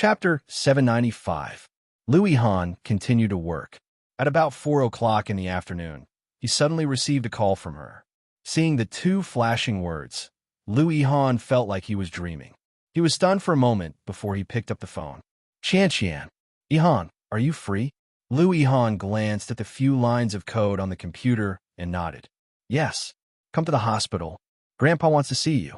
Chapter 795. Louis Han continued to work. At about 4 o'clock in the afternoon, he suddenly received a call from her. Seeing the two flashing words, Louis Han felt like he was dreaming. He was stunned for a moment before he picked up the phone. Qian. Han, are you free? Louis Han glanced at the few lines of code on the computer and nodded. Yes. Come to the hospital. Grandpa wants to see you.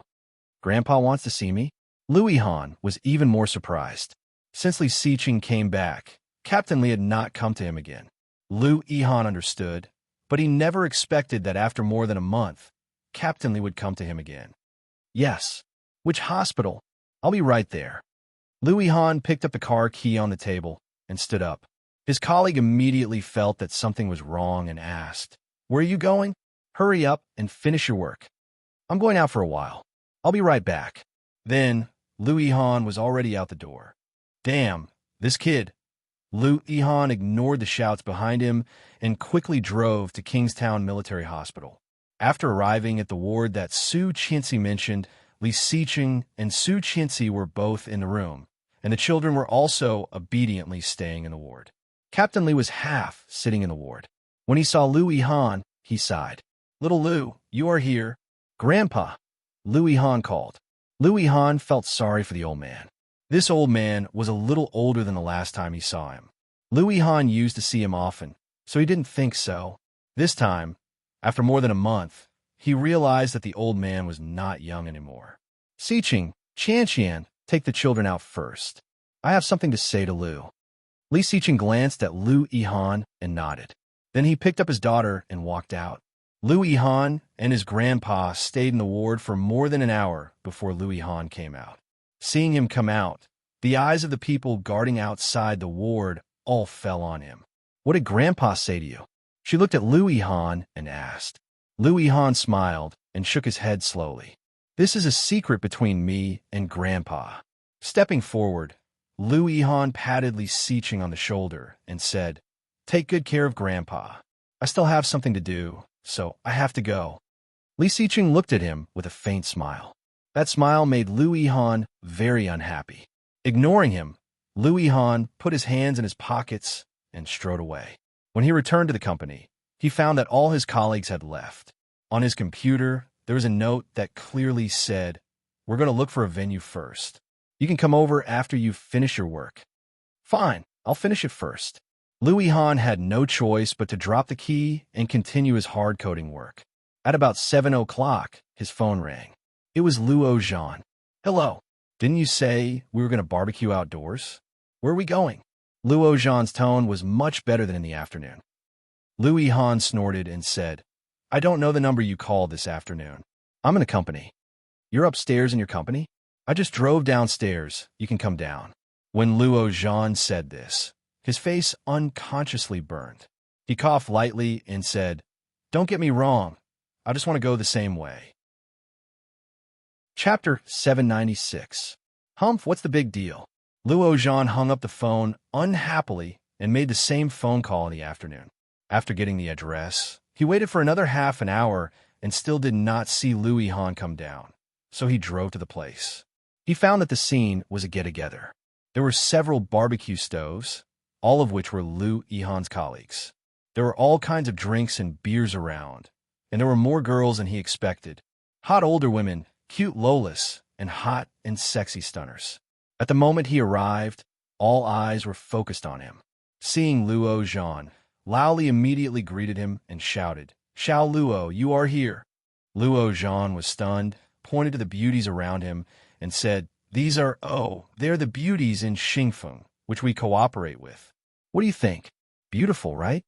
Grandpa wants to see me? Louis Han was even more surprised. Since Li Xiqing came back, Captain Li had not come to him again. Louis Han understood, but he never expected that after more than a month, Captain Li would come to him again. Yes. Which hospital? I'll be right there. Louis Han picked up the car key on the table and stood up. His colleague immediately felt that something was wrong and asked, Where are you going? Hurry up and finish your work. I'm going out for a while. I'll be right back. Then, Louis Han was already out the door. Damn, this kid. Louis Han ignored the shouts behind him and quickly drove to Kingstown Military Hospital. After arriving at the ward that Su Qianxi mentioned, Li Xiqing and Su Qianxi were both in the room, and the children were also obediently staying in the ward. Captain Li was half sitting in the ward. When he saw Louis Han, he sighed. Little Lou, you are here. Grandpa, Louis Han called. Louis Han felt sorry for the old man. This old man was a little older than the last time he saw him. Louis Han used to see him often, so he didn't think so. This time, after more than a month, he realized that the old man was not young anymore. Xiqing, Qian, take the children out first. I have something to say to Lou. Li Xiqing glanced at Louis Han and nodded. Then he picked up his daughter and walked out. Louis Han and his grandpa stayed in the ward for more than an hour before Louis Han came out. Seeing him come out, the eyes of the people guarding outside the ward all fell on him. What did Grandpa say to you? She looked at Louis Han and asked. Louis Han smiled and shook his head slowly. This is a secret between me and Grandpa. Stepping forward, Louis Han patted Li Xiqing on the shoulder and said, Take good care of Grandpa. I still have something to do, so I have to go. Li Xiqing looked at him with a faint smile. That smile made Louis Han very unhappy. Ignoring him, Louis Han put his hands in his pockets and strode away. When he returned to the company, he found that all his colleagues had left. On his computer, there was a note that clearly said, We're going to look for a venue first. You can come over after you finish your work. Fine, I'll finish it first. Louis Han had no choice but to drop the key and continue his hard-coding work. At about 7 o'clock, his phone rang. It was Luo Zhan. Hello. Didn't you say we were going to barbecue outdoors? Where are we going? Luo Zhan's tone was much better than in the afternoon. Louis Han snorted and said, I don't know the number you called this afternoon. I'm in a company. You're upstairs in your company? I just drove downstairs. You can come down. When Luo Zhan said this, his face unconsciously burned. He coughed lightly and said, Don't get me wrong. I just want to go the same way. Chapter 796. Humph, what's the big deal? Luo Zhan hung up the phone unhappily and made the same phone call in the afternoon. After getting the address, he waited for another half an hour and still did not see Louis Han come down, so he drove to the place. He found that the scene was a get-together. There were several barbecue stoves, all of which were Louis Han's colleagues. There were all kinds of drinks and beers around, and there were more girls than he expected. Hot older women, cute Lolas, and hot and sexy stunners. At the moment he arrived, all eyes were focused on him. Seeing Luo Zhan, Lao Li immediately greeted him and shouted, Xiao Luo, you are here. Luo Zhan was stunned, pointed to the beauties around him, and said, they're the beauties in Xingfeng, which we cooperate with. What do you think? Beautiful, right?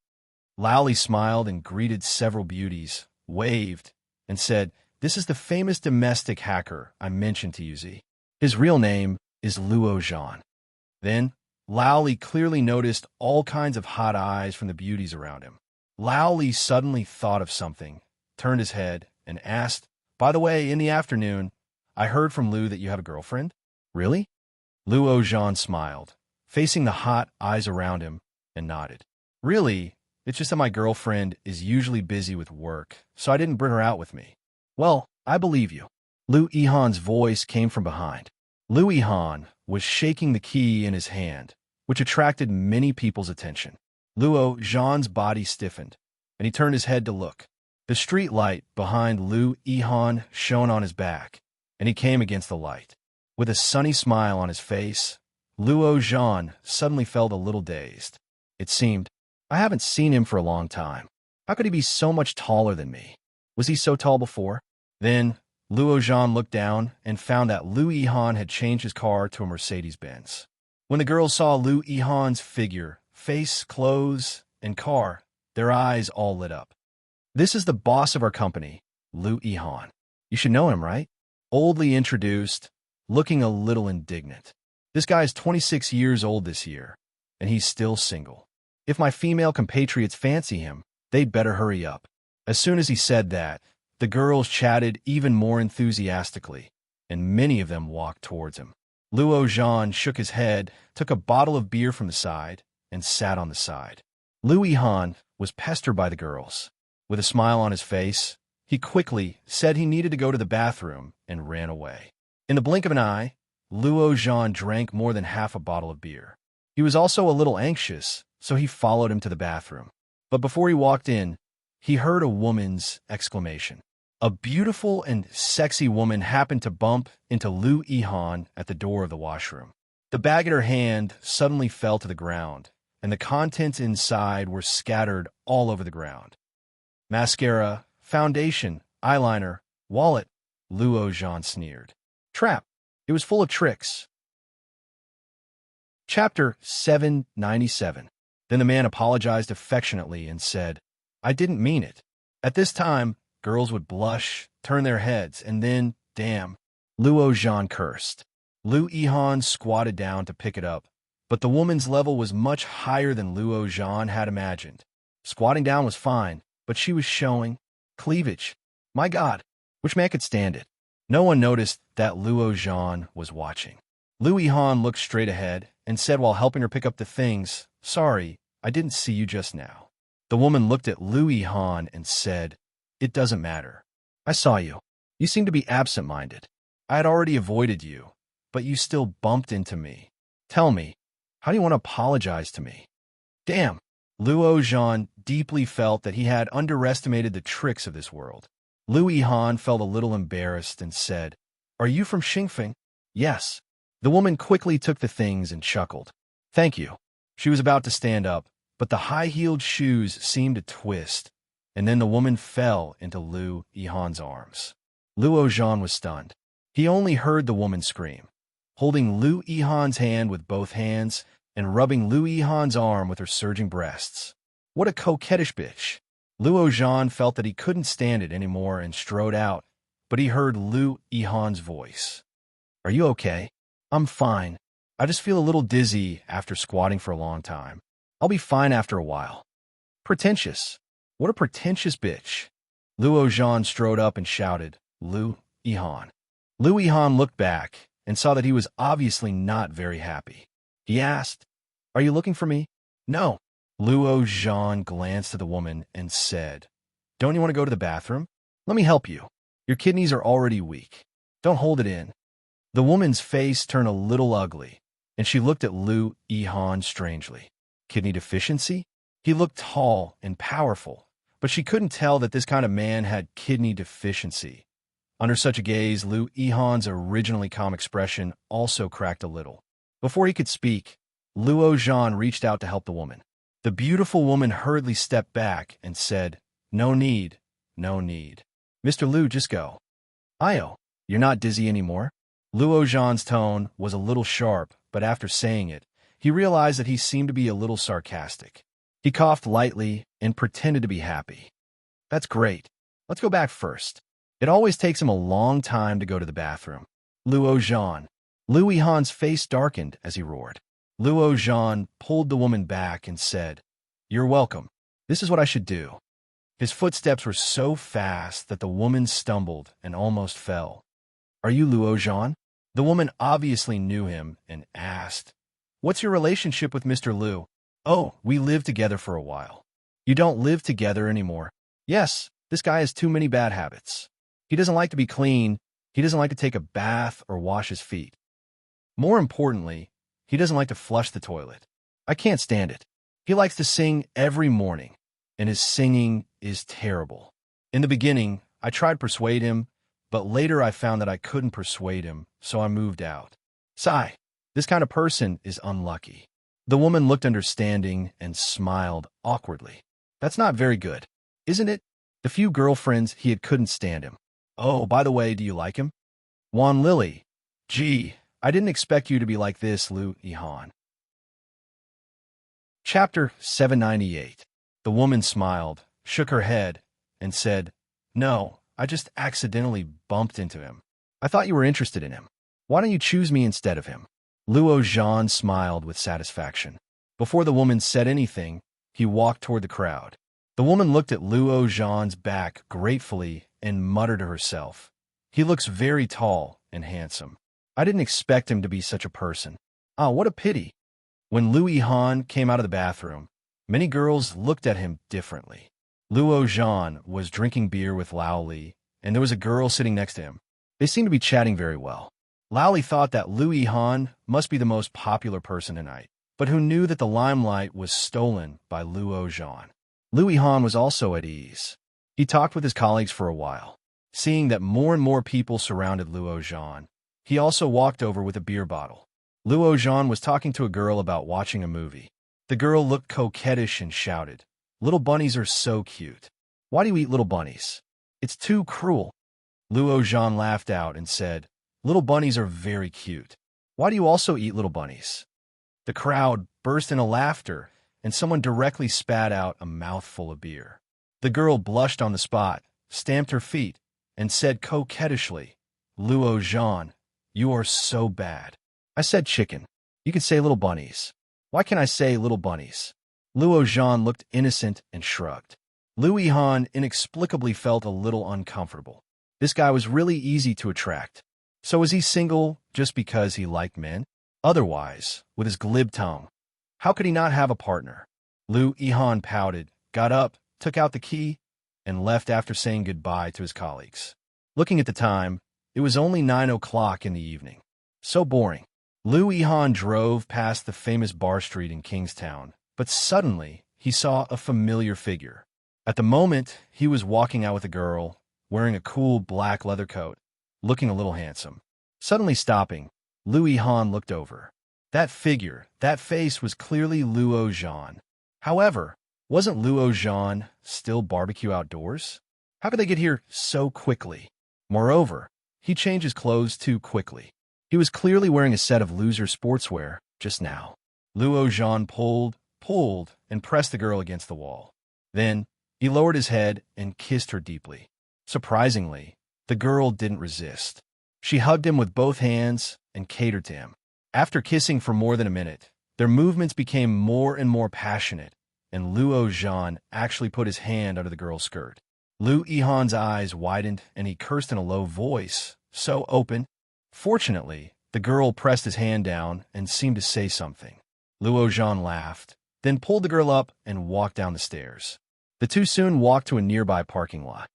Lao Li smiled and greeted several beauties, waved, and said, This is the famous domestic hacker I mentioned to you, Z. His real name is Luo Zhan. Then, Lao Li clearly noticed all kinds of hot eyes from the beauties around him. Lao Li suddenly thought of something, turned his head, and asked, By the way, in the afternoon, I heard from Lu that you have a girlfriend? Really? Luo Zhan smiled, facing the hot eyes around him, and nodded. Really? It's just that my girlfriend is usually busy with work, so I didn't bring her out with me. Well, I believe you. Louis Han's voice came from behind. Louis Han was shaking the key in his hand, which attracted many people's attention. Luo Zhan's body stiffened, and he turned his head to look. The street light behind Lu Yihan shone on his back, and he came against the light. With a sunny smile on his face, Luo Zhan suddenly felt a little dazed. It seemed, I haven't seen him for a long time. How could he be so much taller than me? Was he so tall before? Then, Luo Zhan looked down and found that Lu Yihan had changed his car to a Mercedes-Benz. When the girls saw Lu Yihan's figure, face, clothes, and car, their eyes all lit up. This is the boss of our company, Lu Yihan. You should know him, right? Oldly introduced, looking a little indignant. This guy is 26 years old this year, and he's still single. If my female compatriots fancy him, they'd better hurry up. As soon as he said that, the girls chatted even more enthusiastically, and many of them walked towards him. Luo Zhan shook his head, took a bottle of beer from the side, and sat on the side. Lu Yihan was pestered by the girls. With a smile on his face, he quickly said he needed to go to the bathroom and ran away. In the blink of an eye, Luo Zhan drank more than half a bottle of beer. He was also a little anxious, so he followed him to the bathroom. But before he walked in, he heard a woman's exclamation. A beautiful and sexy woman happened to bump into Lu Yihan at the door of the washroom. The bag in her hand suddenly fell to the ground, and the contents inside were scattered all over the ground. Mascara, foundation, eyeliner, wallet, Luo Zhan sneered. Trap. It was full of tricks. Chapter 797. Then the man apologized affectionately and said, I didn't mean it. At this time, girls would blush, turn their heads, and then, damn, Luo Zhan cursed. Lu Yihan squatted down to pick it up, but the woman's level was much higher than Luo Zhan had imagined. Squatting down was fine, but she was showing cleavage. My God, which man could stand it? No one noticed that Luo Zhan was watching. Lu Yihan looked straight ahead and said while helping her pick up the things, Sorry, I didn't see you just now. The woman looked at Lu Yihan and said, It doesn't matter. I saw you. You seem to be absent-minded. I had already avoided you, but you still bumped into me. Tell me, how do you want to apologize to me? Damn. Luo Zhan deeply felt that he had underestimated the tricks of this world. Lu Yihan felt a little embarrassed and said, Are you from Xingfeng? Yes. The woman quickly took the things and chuckled. Thank you. She was about to stand up, but the high-heeled shoes seemed to twist, and then the woman fell into Lu Yihan's arms. Luo Zhan was stunned. He only heard the woman scream. Holding Lu Yihan's hand with both hands and rubbing Lu Yihan's arm with her surging breasts. What a coquettish bitch. Luo Zhan felt that he couldn't stand it anymore and strode out, but he heard Lu Yihan's voice. Are you okay? I'm fine. I just feel a little dizzy after squatting for a long time. I'll be fine after a while. Pretentious. What a pretentious bitch. Luo Zhan strode up and shouted, Lu Yihan. Lu Yihan looked back and saw that he was obviously not very happy. He asked, Are you looking for me? No. Luo Zhan glanced at the woman and said, Don't you want to go to the bathroom? Let me help you. Your kidneys are already weak. Don't hold it in. The woman's face turned a little ugly, and she looked at Lu Yihan strangely. Kidney deficiency? He looked tall and powerful, but she couldn't tell that this kind of man had kidney deficiency. Under such a gaze, Lu Yihan's originally calm expression also cracked a little. Before he could speak, Luo Zhan reached out to help the woman. The beautiful woman hurriedly stepped back and said, No need, no need. Mr. Lu, just go. Io, you're not dizzy anymore? Luo Zhan's tone was a little sharp, but after saying it, he realized that he seemed to be a little sarcastic. He coughed lightly and pretended to be happy. That's great. Let's go back first. It always takes him a long time to go to the bathroom. Luo Zhan. Lu Yihan's face darkened as he roared. Luo Zhan pulled the woman back and said, You're welcome. This is what I should do. His footsteps were so fast that the woman stumbled and almost fell. Are you Luo Zhan? The woman obviously knew him and asked, What's your relationship with Mr. Lu? Oh, we lived together for a while. You don't live together anymore. Yes, this guy has too many bad habits. He doesn't like to be clean. He doesn't like to take a bath or wash his feet. More importantly, he doesn't like to flush the toilet. I can't stand it. He likes to sing every morning, and his singing is terrible. In the beginning, I tried to persuade him, but later I found that I couldn't persuade him, so I moved out. Sigh. This kind of person is unlucky. The woman looked understanding and smiled awkwardly. That's not very good, isn't it? The few girlfriends he had couldn't stand him. Oh, by the way, do you like him? Juan Lily. Gee, I didn't expect you to be like this, Lu Ihan. Chapter 798. The woman smiled, shook her head, and said, No, I just accidentally bumped into him. I thought you were interested in him. Why don't you choose me instead of him? Luo Zhan smiled with satisfaction. Before the woman said anything, he walked toward the crowd. The woman looked at Luo Zhan's back gratefully and muttered to herself, He looks very tall and handsome. I didn't expect him to be such a person. Ah, what a pity. When Lu Yihan came out of the bathroom, many girls looked at him differently. Luo Zhan was drinking beer with Lao Li, and there was a girl sitting next to him. They seemed to be chatting very well. Lao Li thought that Lu Yihan must be the most popular person tonight, but who knew that the limelight was stolen by Luo Zhan. Lu Yihan was also at ease. He talked with his colleagues for a while. Seeing that more and more people surrounded Luo Zhan, he also walked over with a beer bottle. Luo Zhan was talking to a girl about watching a movie. The girl looked coquettish and shouted, Little bunnies are so cute. Why do you eat little bunnies? It's too cruel. Luo Zhan laughed out and said, Little bunnies are very cute. Why do you also eat little bunnies? The crowd burst into laughter, and someone directly spat out a mouthful of beer. The girl blushed on the spot, stamped her feet, and said coquettishly, Luo Zhan, you are so bad. I said chicken. You could say little bunnies. Why can't I say little bunnies? Luo Zhan looked innocent and shrugged. Lu Yihan inexplicably felt a little uncomfortable. This guy was really easy to attract. So was he single just because he liked men? Otherwise, with his glib tongue, how could he not have a partner? Lu Yihan pouted, got up, took out the key, and left after saying goodbye to his colleagues. Looking at the time, it was only 9 o'clock in the evening. So boring. Lu Yihan drove past the famous bar street in Kingstown, but suddenly he saw a familiar figure. At the moment, he was walking out with a girl, wearing a cool black leather coat, looking a little handsome. Suddenly stopping, Lu Yihan looked over. That figure, that face was clearly Luo Zhan. However, wasn't Luo Zhan still barbecue outdoors? How could they get here so quickly? Moreover, he changed his clothes too quickly. He was clearly wearing a set of loser sportswear just now. Luo Zhan pulled, and pressed the girl against the wall. Then, he lowered his head and kissed her deeply. Surprisingly, the girl didn't resist. She hugged him with both hands and catered to him. After kissing for more than a minute, their movements became more and more passionate, and Luo Zhan actually put his hand under the girl's skirt. Lu Yihan's eyes widened, and he cursed in a low voice, so open. Fortunately, the girl pressed his hand down and seemed to say something. Luo Zhan laughed, then pulled the girl up and walked down the stairs. The two soon walked to a nearby parking lot.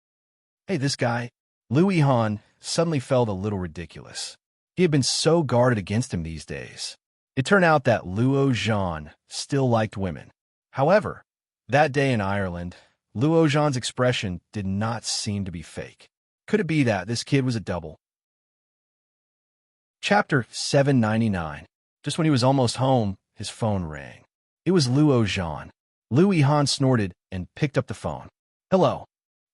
Hey, this guy. Lu Yihan suddenly felt a little ridiculous. He had been so guarded against him these days. It turned out that Luo Zhan still liked women. However, that day in Ireland, Luo Zhan's expression did not seem to be fake. Could it be that this kid was a double? Chapter 799. Just when he was almost home, his phone rang. It was Luo Zhan. Lu Yihan snorted and picked up the phone. Hello.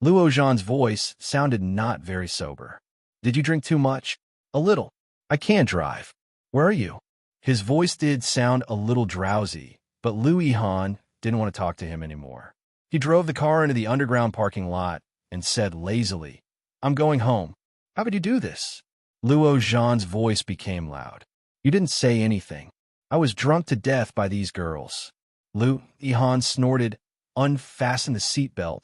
Luo Zhan's voice sounded not very sober. Did you drink too much? A little. I can't drive. Where are you? His voice did sound a little drowsy, but Lu Yihan didn't want to talk to him anymore. He drove the car into the underground parking lot and said lazily, I'm going home. How could you do this? Luo Zhan's voice became loud. You didn't say anything. I was drunk to death by these girls. Lu Yihan snorted, unfastened the seatbelt,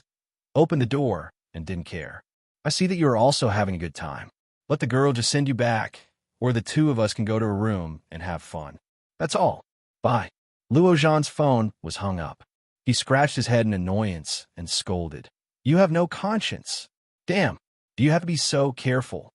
opened the door, and didn't care. I see that you are also having a good time. Let the girl just send you back, or the two of us can go to a room and have fun. That's all. Bye. Luo Zhan's phone was hung up. He scratched his head in annoyance and scolded. You have no conscience. Damn, do you have to be so careful?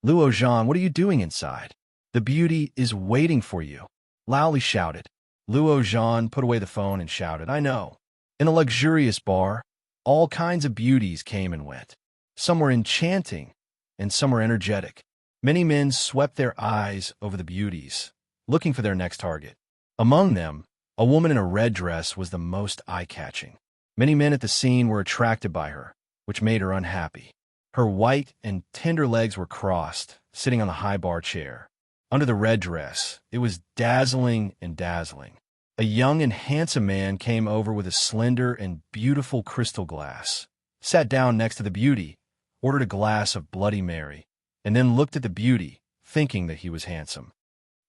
Luo Zhan, what are you doing inside? The beauty is waiting for you, loudly shouted. Luo Zhan put away the phone and shouted, I know. In a luxurious bar, all kinds of beauties came and went. Some were enchanting, and some were energetic. Many men swept their eyes over the beauties, looking for their next target. Among them, a woman in a red dress was the most eye-catching. Many men at the scene were attracted by her, which made her unhappy. Her white and tender legs were crossed, sitting on the high bar chair. Under the red dress, it was dazzling and dazzling. A young and handsome man came over with a slender and beautiful crystal glass, sat down next to the beauty, ordered a glass of Bloody Mary, and then looked at the beauty, thinking that he was handsome.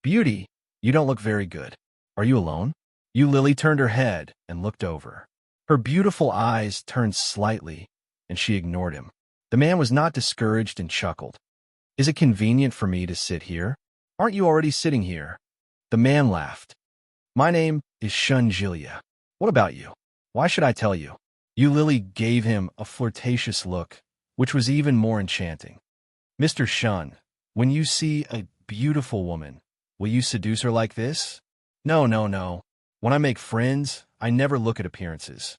Beauty, you don't look very good. Are you alone? Lily turned her head and looked over. Her beautiful eyes turned slightly, and she ignored him. The man was not discouraged and chuckled. Is it convenient for me to sit here? Aren't you already sitting here? The man laughed. My name is Shun Jilia. What about you? Why should I tell you? Lily gave him a flirtatious look, which was even more enchanting. Mr. Shun, when you see a beautiful woman, will you seduce her like this? No, no, no. When I make friends, I never look at appearances.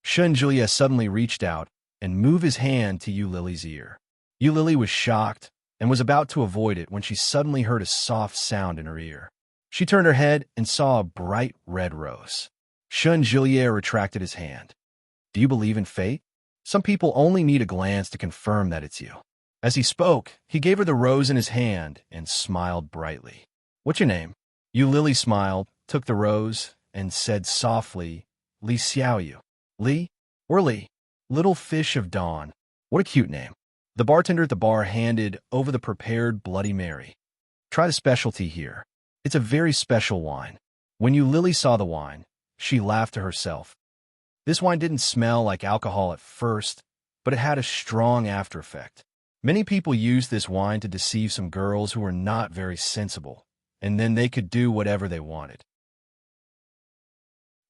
Shun Jilia suddenly reached out and moved his hand to Lily's ear. Lily was shocked and was about to avoid it when she suddenly heard a soft sound in her ear. She turned her head and saw a bright red rose. Shun Jilia retracted his hand. Do you believe in fate? Some people only need a glance to confirm that it's you. As he spoke, he gave her the rose in his hand and smiled brightly. What's your name? Lily smiled, took the rose, and said softly, Li Xiaoyu. Li? Or Li? Little Fish of Dawn. What a cute name. The bartender at the bar handed over the prepared Bloody Mary. Try the specialty here. It's a very special wine. When Lily saw the wine, she laughed to herself. This wine didn't smell like alcohol at first, but it had a strong after effect. Many people used this wine to deceive some girls who were not very sensible, and then they could do whatever they wanted.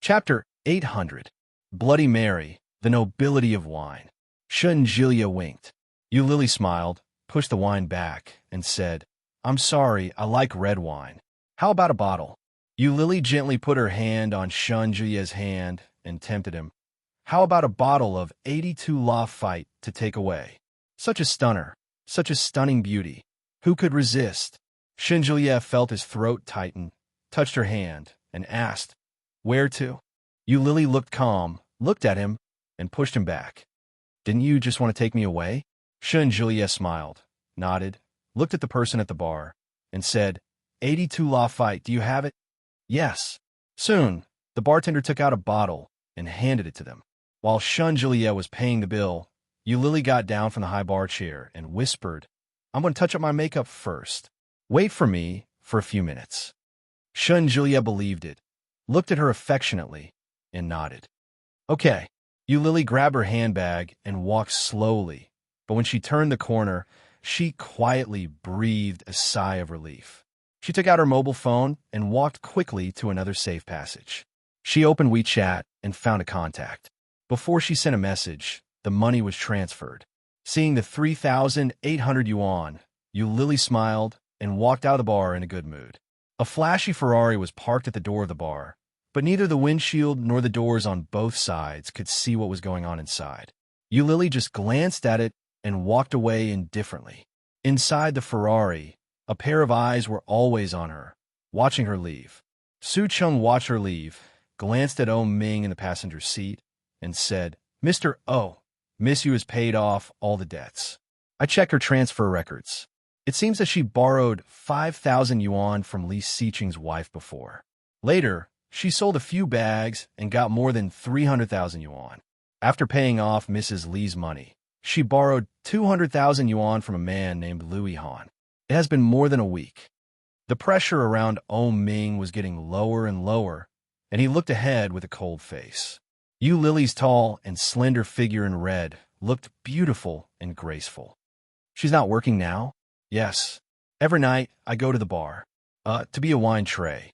Chapter 800. Bloody Mary, the Nobility of Wine. Shun Jilia winked. Lily smiled, pushed the wine back, and said, I'm sorry, I like red wine. How about a bottle? Lily gently put her hand on Shun Jilia's hand and tempted him. How about a bottle of 82 La Fight to take away? Such a stunner, such a stunning beauty. Who could resist? Shun Jilia felt his throat tighten, touched her hand, and asked, Where to? Lily looked calm, looked at him, and pushed him back. Didn't you just want to take me away? Shun Jilia smiled, nodded, looked at the person at the bar, and said, 82 La Fight, do you have it? Yes. Soon, the bartender took out a bottle and handed it to them. While Shun Jilia was paying the bill, Lily got down from the high bar chair and whispered, I'm going to touch up my makeup first. Wait for me for a few minutes. Shun Jilia believed it, looked at her affectionately, and nodded. Okay. Lily grabbed her handbag and walked slowly, but when she turned the corner, she quietly breathed a sigh of relief. She took out her mobile phone and walked quickly to another safe passage. She opened WeChat and found a contact. Before she sent a message, the money was transferred. Seeing the 3,800 yuan, Lily smiled and walked out of the bar in a good mood. A flashy Ferrari was parked at the door of the bar, but neither the windshield nor the doors on both sides could see what was going on inside. Lily just glanced at it and walked away indifferently. Inside the Ferrari, a pair of eyes were always on her, watching her leave. Su Chung watched her leave, glanced at Oh Ming in the passenger seat, and said, Mr. Oh, Miss Yu has paid off all the debts. I checked her transfer records. It seems that she borrowed 5,000 yuan from Li Xiqing's wife before. Later, she sold a few bags and got more than 300,000 yuan. After paying off Mrs. Li's money, she borrowed 200,000 yuan from a man named Louis Han. It has been more than a week. The pressure around Oh Ming was getting lower and lower, and he looked ahead with a cold face. Lily's tall and slender figure in red looked beautiful and graceful. She's not working now? Yes. Every night, I go to the bar. To be a wine tray.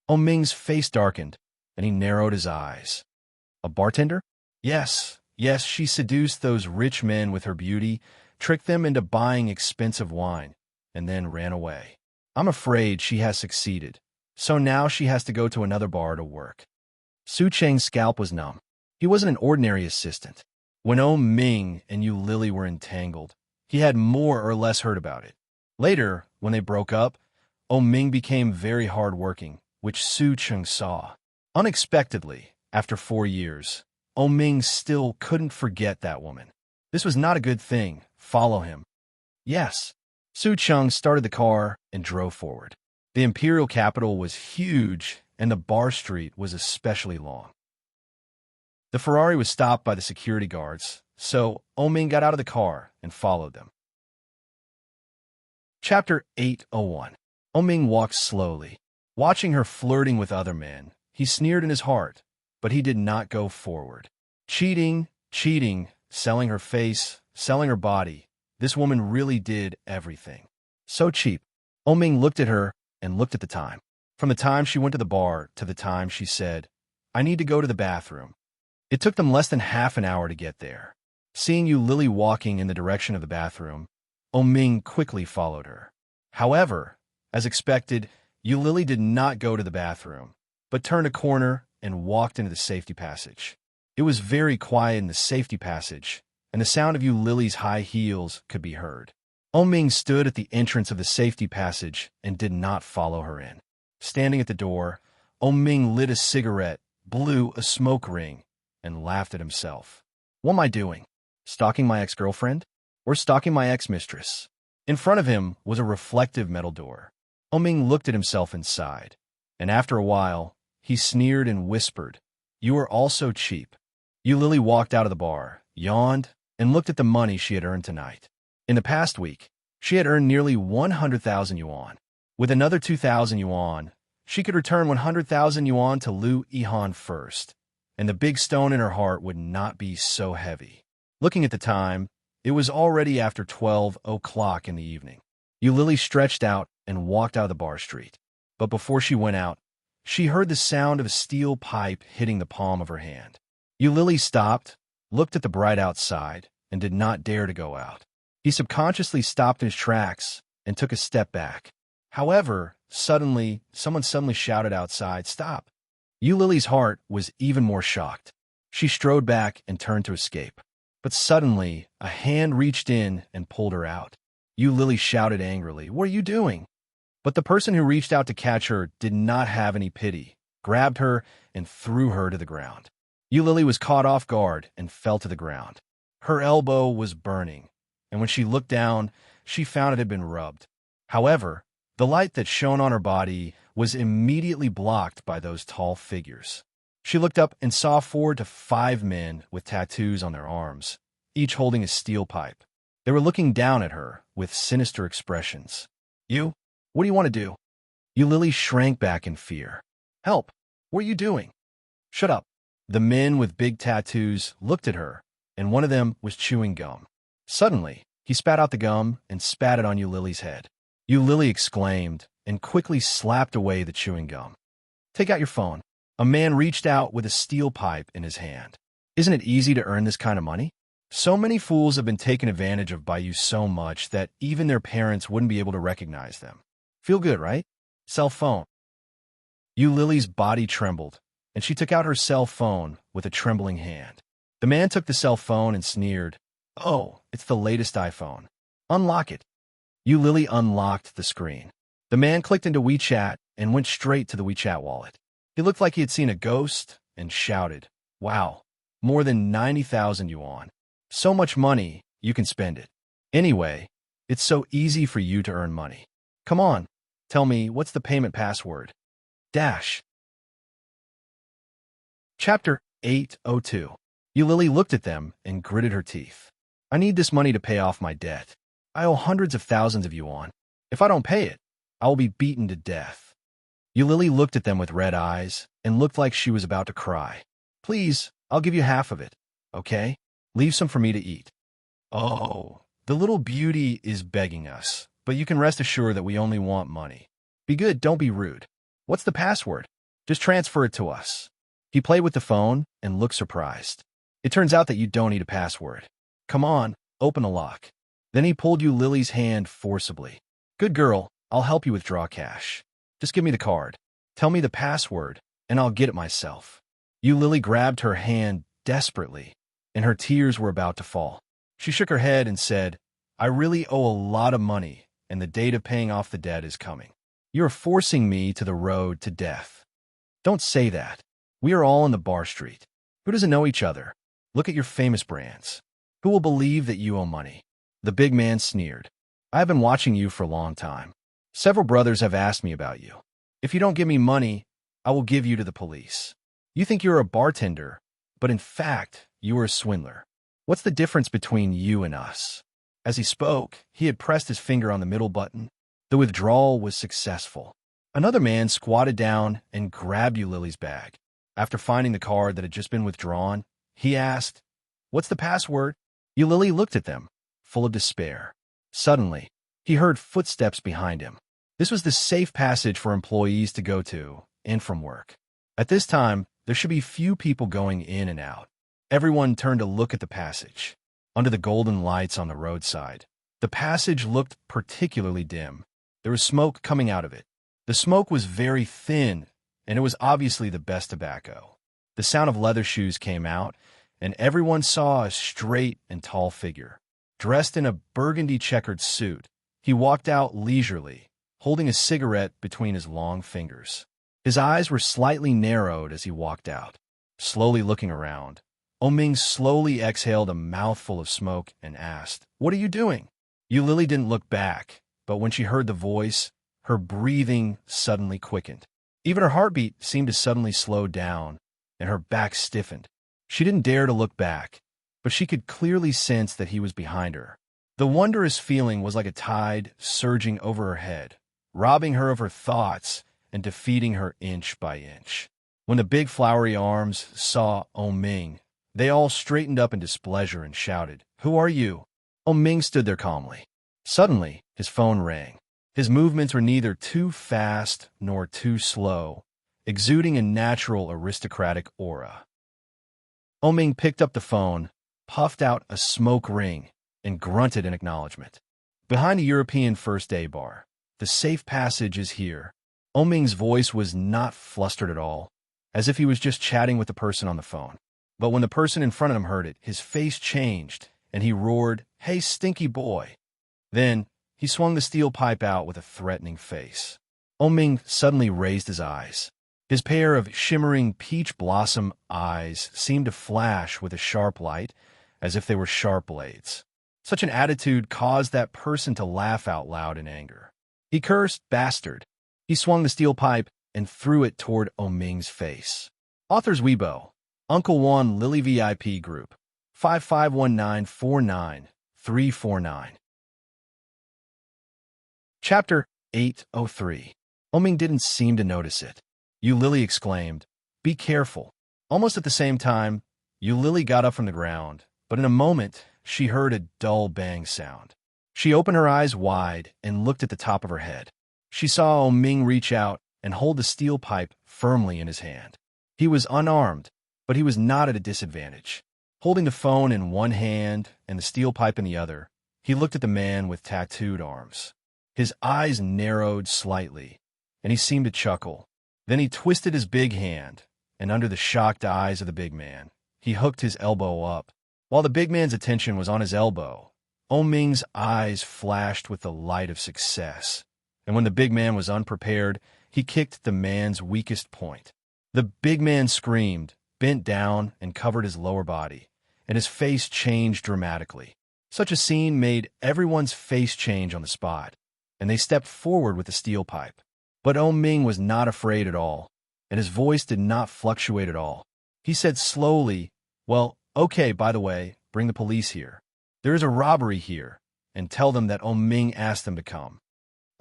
Oh Ming's face darkened, and he narrowed his eyes. A bartender? Yes, she seduced those rich men with her beauty, tricked them into buying expensive wine, and then ran away. I'm afraid she has succeeded, so now she has to go to another bar to work. Su Cheng's scalp was numb. He wasn't an ordinary assistant. When Oh Ming and Yu Lily were entangled, he had more or less heard about it. Later, when they broke up, Oh Ming became very hard-working, which Su Cheng saw. Unexpectedly, after 4 years, Oh Ming still couldn't forget that woman. This was not a good thing. Follow him. Yes. Su Cheng started the car and drove forward. The imperial capital was huge, and the bar street was especially long. The Ferrari was stopped by the security guards, so Oh Ming got out of the car and followed them. Chapter 801. Oh Ming walked slowly. Watching her flirting with other men, he sneered in his heart, but he did not go forward. Cheating, selling her face, selling her body. This woman really did everything. So cheap. Oh Ming looked at her and looked at the time. From the time she went to the bar to the time she said, "I need to go to the bathroom." It took them less than half an hour to get there. Seeing Yu Lily walking in the direction of the bathroom, Oh Ming quickly followed her. However, as expected, Yu Lily did not go to the bathroom, but turned a corner and walked into the safety passage. It was very quiet in the safety passage, and the sound of Yu Lily's high heels could be heard. Oh Ming stood at the entrance of the safety passage and did not follow her in. Standing at the door, Oh Ming lit a cigarette, blew a smoke ring, and laughed at himself. What am I doing? Stalking my ex-girlfriend? Or stalking my ex-mistress? In front of him was a reflective metal door. Oh Ming looked at himself inside, and after a while, he sneered and whispered, "You are also cheap." Yu Lily walked out of the bar, yawned, and looked at the money she had earned tonight. In the past week, she had earned nearly 100,000 yuan. With another 2,000 yuan, she could return 100,000 yuan to Liu Yihan first, and the big stone in her heart would not be so heavy. Looking at the time, it was already after 12 o'clock in the evening. Yu Lily stretched out and walked out of the bar street. But before she went out, she heard the sound of a steel pipe hitting the palm of her hand. Yu Lily stopped, looked at the bright outside, and did not dare to go out. He subconsciously stopped in his tracks and took a step back. However, someone suddenly shouted outside, "Stop!" Yu Lily's heart was even more shocked. She strode back and turned to escape. But suddenly, a hand reached in and pulled her out. Yu Lily shouted angrily, "What are you doing?" But the person who reached out to catch her did not have any pity, grabbed her, and threw her to the ground. Yu Lily was caught off guard and fell to the ground. Her elbow was burning, and when she looked down, she found it had been rubbed. However, the light that shone on her body was immediately blocked by those tall figures. She looked up and saw 4 to 5 men with tattoos on their arms, each holding a steel pipe. They were looking down at her with sinister expressions. "You? What do you want to do?" Yu Lily shrank back in fear. "Help! What are you doing?" "Shut up." The men with big tattoos looked at her, and one of them was chewing gum. Suddenly, he spat out the gum and spat it on Yu Lily's head. Yu Lily exclaimed and quickly slapped away the chewing gum. "Take out your phone." A man reached out with a steel pipe in his hand. "Isn't it easy to earn this kind of money? So many fools have been taken advantage of by you so much that even their parents wouldn't be able to recognize them. Feel good, right? Cell phone." Yu Lily's body trembled, and she took out her cell phone with a trembling hand. The man took the cell phone and sneered, "Oh, it's the latest iPhone. Unlock it." Yu Lily unlocked the screen. The man clicked into WeChat and went straight to the WeChat wallet. He looked like he had seen a ghost and shouted, "Wow, more than 90,000 yuan. So much money, you can spend it. Anyway, it's so easy for you to earn money. Come on, tell me, what's the payment password?" Dash. Chapter 802. Yu Lily looked at them and gritted her teeth. "I need this money to pay off my debt. I owe hundreds of thousands of yuan. If I don't pay it, I will be beaten to death." Yu Lily looked at them with red eyes and looked like she was about to cry. "Please, I'll give you half of it, okay? Leave some for me to eat." "Oh, the little beauty is begging us, but you can rest assured that we only want money. Be good, don't be rude. What's the password? Just transfer it to us." He played with the phone and looked surprised. "It turns out that you don't need a password. Come on, open the lock." Then he pulled Yu Lily's hand forcibly. "Good girl, I'll help you withdraw cash. Just give me the card. Tell me the password, and I'll get it myself. Lily grabbed her hand desperately, and her tears were about to fall. She shook her head and said, I really owe a lot of money, and the date of paying off the debt is coming. You are forcing me to the road to death. Don't say that. We are all in the bar street. Who doesn't know each other? Look at your famous brands. Who will believe that you owe money? The big man sneered. I have been watching you for a long time. Several brothers have asked me about you. If you don't give me money, I will give you to the police. You think you're a bartender, but in fact, you are a swindler. What's the difference between you and us? As he spoke, he had pressed his finger on the middle button. The withdrawal was successful. Another man squatted down and grabbed Lily's bag. After finding the card that had just been withdrawn, he asked, What's the password? Lily looked at them, full of despair. Suddenly, he heard footsteps behind him. This was the safe passage for employees to go to and from work. At this time, there should be few people going in and out. Everyone turned to look at the passage. Under the golden lights on the roadside, the passage looked particularly dim. There was smoke coming out of it. The smoke was very thin, and it was obviously the best tobacco. The sound of leather shoes came out, and everyone saw a straight and tall figure. Dressed in a burgundy checkered suit, he walked out leisurely, holding a cigarette between his long fingers. His eyes were slightly narrowed as he walked out. Slowly looking around, Ming slowly exhaled a mouthful of smoke and asked, What are you doing? Lily didn't look back, but when she heard the voice, her breathing suddenly quickened. Even her heartbeat seemed to suddenly slow down, and her back stiffened. She didn't dare to look back, but she could clearly sense that he was behind her. The wondrous feeling was like a tide surging over her head, robbing her of her thoughts and defeating her inch by inch. When the big flowery arms saw Ming, they all straightened up in displeasure and shouted, Who are you? Ming stood there calmly. Suddenly, his phone rang. His movements were neither too fast nor too slow, exuding a natural aristocratic aura. Ming picked up the phone, puffed out a smoke ring, and grunted in acknowledgement. Behind a European first-day bar, the safe passage is here. Ming's voice was not flustered at all, as if he was just chatting with the person on the phone. But when the person in front of him heard it, his face changed, and he roared, Hey, stinky boy! Then, he swung the steel pipe out with a threatening face. Ming suddenly raised his eyes. His pair of shimmering peach blossom eyes seemed to flash with a sharp light, as if they were sharp blades. Such an attitude caused that person to laugh out loud in anger. He cursed, Bastard! He swung the steel pipe and threw it toward Ming's face. Authors Weibo, Uncle Juan Lily VIP Group, 551949-349. Chapter 803. Ming didn't seem to notice it. Lily exclaimed, Be careful. Almost at the same time, Lily got up from the ground, but in a moment, she heard a dull bang sound. She opened her eyes wide and looked at the top of her head. She saw Ming reach out and hold the steel pipe firmly in his hand. He was unarmed, but he was not at a disadvantage. Holding the phone in one hand and the steel pipe in the other, he looked at the man with tattooed arms. His eyes narrowed slightly, and he seemed to chuckle. Then he twisted his big hand, and under the shocked eyes of the big man, he hooked his elbow up. While the big man's attention was on his elbow, Ming's eyes flashed with the light of success. And when the big man was unprepared, he kicked the man's weakest point. The big man screamed, bent down, and covered his lower body, and his face changed dramatically. Such a scene made everyone's face change on the spot, and they stepped forward with the steel pipe. But Ming was not afraid at all, and his voice did not fluctuate at all. He said slowly, Well, okay, by the way, bring the police here. There is a robbery here, and tell them that Ming asked them to come.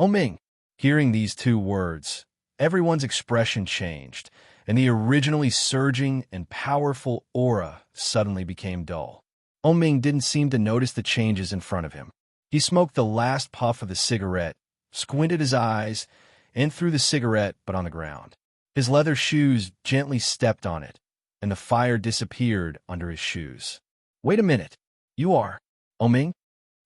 Ming, hearing these two words, everyone's expression changed, and the originally surging and powerful aura suddenly became dull. Ming didn't seem to notice the changes in front of him. He smoked the last puff of the cigarette, squinted his eyes, and threw the cigarette but on the ground. His leather shoes gently stepped on it, and the fire disappeared under his shoes. Wait a minute. You are Ming?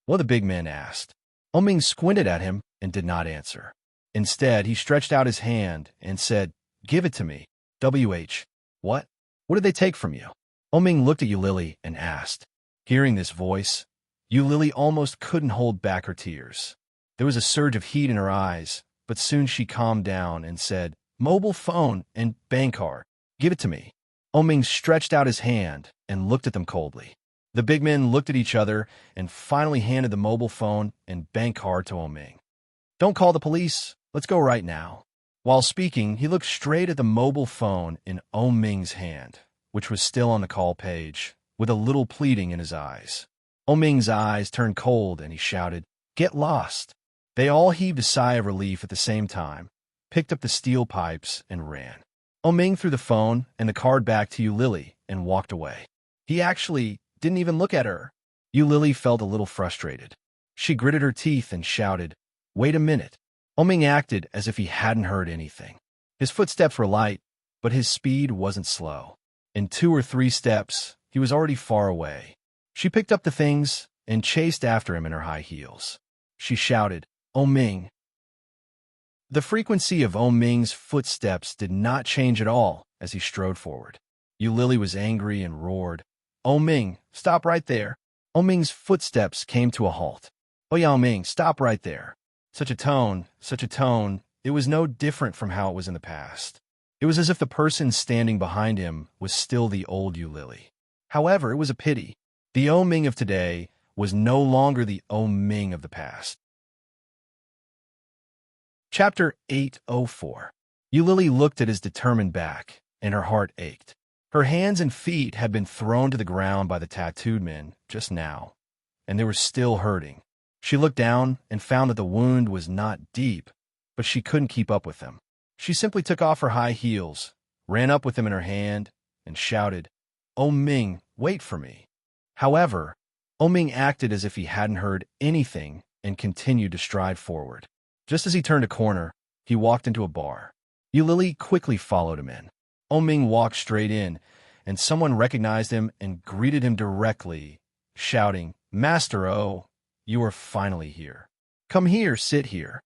Well, the big man asked. Ming squinted at him and did not answer. Instead, he stretched out his hand and said, "Give it to me." "WH. What? What did they take from you?" Oming looked at Yulili and asked. Hearing this voice, Yulili almost couldn't hold back her tears. There was a surge of heat in her eyes, but soon she calmed down and said, "Mobile phone and bank card. Give it to me." Oming stretched out his hand and looked at them coldly. The big men looked at each other and finally handed the mobile phone and bank card to Oming. "Don't call the police. Let's go right now." While speaking, he looked straight at the mobile phone in Oming's hand, which was still on the call page, with a little pleading in his eyes. Oming's eyes turned cold and he shouted, "Get lost." They all heaved a sigh of relief at the same time, picked up the steel pipes, and ran. Oming threw the phone and the card back to Yulili and walked away. He actually didn't even look at her. Yulili felt a little frustrated. She gritted her teeth and shouted, "Wait a minute." Oming acted as if he hadn't heard anything. His footsteps were light, but his speed wasn't slow. In 2 or 3 steps, he was already far away. She picked up the things and chased after him in her high heels. She shouted, "Oming." The frequency of Oming's footsteps did not change at all as he strode forward. Yulili was angry and roared, "Oming, stop right there." Oming's footsteps came to a halt. "Oh yeah, Oming, stop right there." Such a tone, it was no different from how it was in the past. It was as if the person standing behind him was still the old Yulili. However, it was a pity. The Oming of today was no longer the Oming of the past. Chapter 804. Yulili looked at his determined back, and her heart ached. Her hands and feet had been thrown to the ground by the tattooed men just now, and they were still hurting. She looked down and found that the wound was not deep, but she couldn't keep up with them. She simply took off her high heels, ran up with them in her hand, and shouted, "Oming, wait for me." However, Oming acted as if he hadn't heard anything and continued to stride forward. Just as he turned a corner, he walked into a bar. Yulili quickly followed him in. Oming walked straight in, and someone recognized him and greeted him directly, shouting, "Master O, you are finally here. Come here, sit here."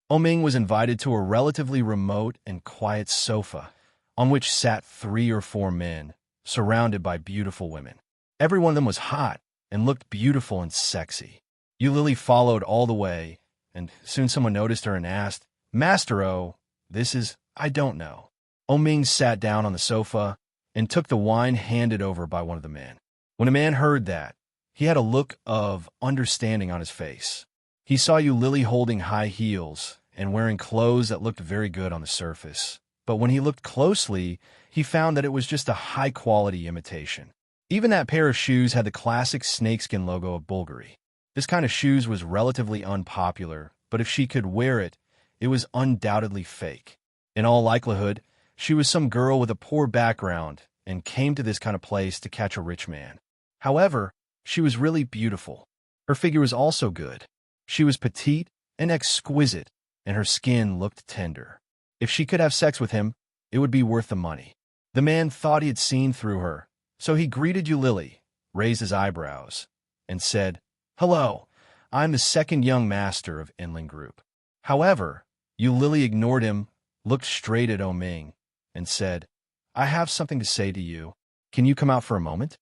Oming was invited to a relatively remote and quiet sofa, on which sat 3 or 4 men, surrounded by beautiful women. Every one of them was hot and looked beautiful and sexy. Yulili followed all the way, and soon someone noticed her and asked, "Master O, this is, I don't know." Oming sat down on the sofa and took the wine handed over by one of the men. When a man heard that, he had a look of understanding on his face. He saw Yulili holding high heels and wearing clothes that looked very good on the surface. But when he looked closely, he found that it was just a high-quality imitation. Even that pair of shoes had the classic snakeskin logo of Bulgari. This kind of shoes was relatively unpopular, but if she could wear it, it was undoubtedly fake. In all likelihood, she was some girl with a poor background and came to this kind of place to catch a rich man. However, she was really beautiful. Her figure was also good. She was petite and exquisite, and her skin looked tender. If she could have sex with him, it would be worth the money. The man thought he had seen through her, so he greeted Yulili, raised his eyebrows, and said, "Hello, I'm the second young master of Inling Group." However, Yulili ignored him, looked straight at Oming, and said, "I have something to say to you. Can you come out for a moment?"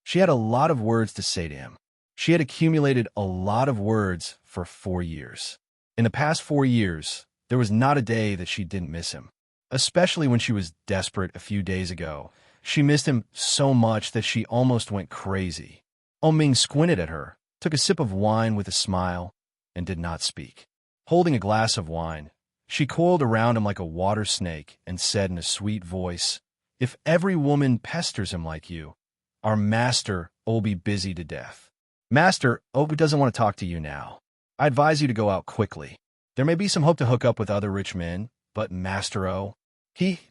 She had a lot of words to say to him. She had accumulated a lot of words for 4 years. In the past 4 years, there was not a day that she didn't miss him. Especially when she was desperate a few days ago. She missed him so much that she almost went crazy. Oming squinted at her, took a sip of wine with a smile, and did not speak. Holding a glass of wine, she coiled around him like a water snake and said in a sweet voice, "If every woman pesters him like you, our master will be busy to death." Master O doesn't want to talk to you now. I advise you to go out quickly. There may be some hope to hook up with other rich men, but Master O,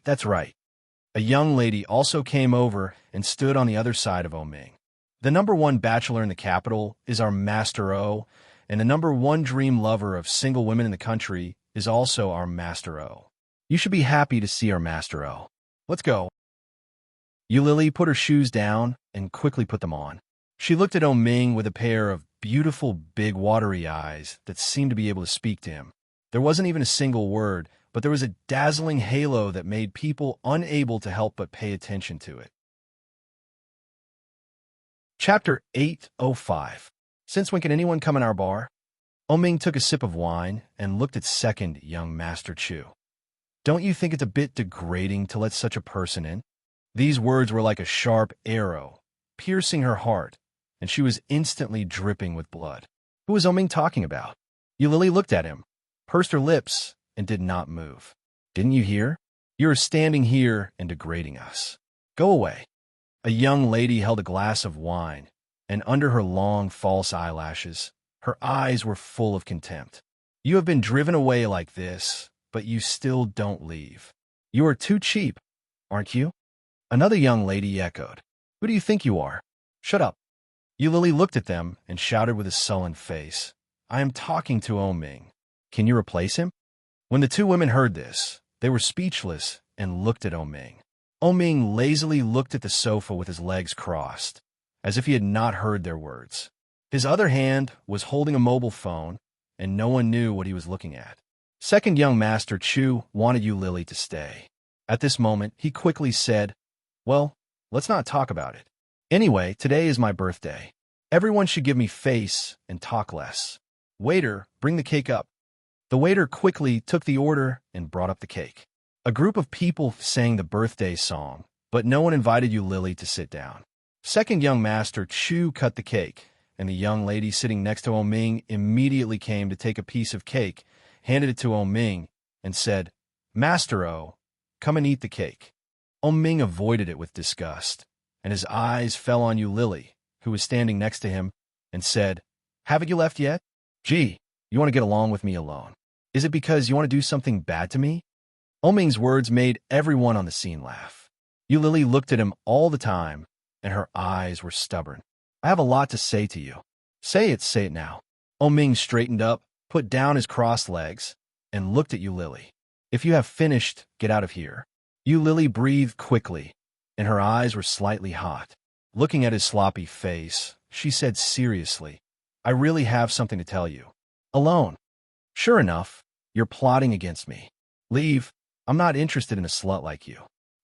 that's right. A young lady also came over and stood on the other side of Oming. The #1 bachelor in the capital is our Master O, and the #1 dream lover of single women in the country is also our Master O. You should be happy to see our Master O. Let's go. Yulili put her shoes down and quickly put them on. She looked at Oming with a pair of beautiful, big, watery eyes that seemed to be able to speak to him. There wasn't even a single word, but there was a dazzling halo that made people unable to help but pay attention to it. Chapter 805. Since when can anyone come in our bar? Oming took a sip of wine and looked at second young Master Chu. Don't you think it's a bit degrading to let such a person in? These words were like a sharp arrow, piercing her heart, and she was instantly dripping with blood. Who was Oming talking about? Eulili looked at him, pursed her lips, and did not move. Didn't you hear? You are standing here and degrading us. Go away. A young lady held a glass of wine, and under her long, false eyelashes, her eyes were full of contempt. You have been driven away like this, but you still don't leave. You are too cheap, aren't you? Another young lady echoed. Who do you think you are? Shut up. Eulili looked at them and shouted with a sullen face. I am talking to Oming. Can you replace him? When the two women heard this, they were speechless and looked at Oming. Oming lazily looked at the sofa with his legs crossed, as if he had not heard their words. His other hand was holding a mobile phone, and no one knew what he was looking at. Second young Master Chu wanted Eulili to stay. At this moment, he quickly said, Well, let's not talk about it. Anyway, today is my birthday. Everyone should give me face and talk less. Waiter, bring the cake up. The waiter quickly took the order and brought up the cake. A group of people sang the birthday song, but no one invited Eulili to sit down. Second young Master Chu cut the cake, and the young lady sitting next to Oming immediately came to take a piece of cake, handed it to Oming, and said, Master O, come and eat the cake. Oming avoided it with disgust, and his eyes fell on Eulili, who was standing next to him, and said, Haven't you left yet? Gee, you want to get along with me alone. Is it because you want to do something bad to me? Oming's words made everyone on the scene laugh. Eulili looked at him all the time, and her eyes were stubborn. I have a lot to say to you. Say it now. Oming straightened up, put down his crossed legs, and looked at Eulili. If you have finished, get out of here. Eulili breathed quickly, and her eyes were slightly hot. Looking at his sloppy face, she said seriously, I really have something to tell you. Alone. Sure enough, you're plotting against me. Leave. I'm not interested in a slut like you.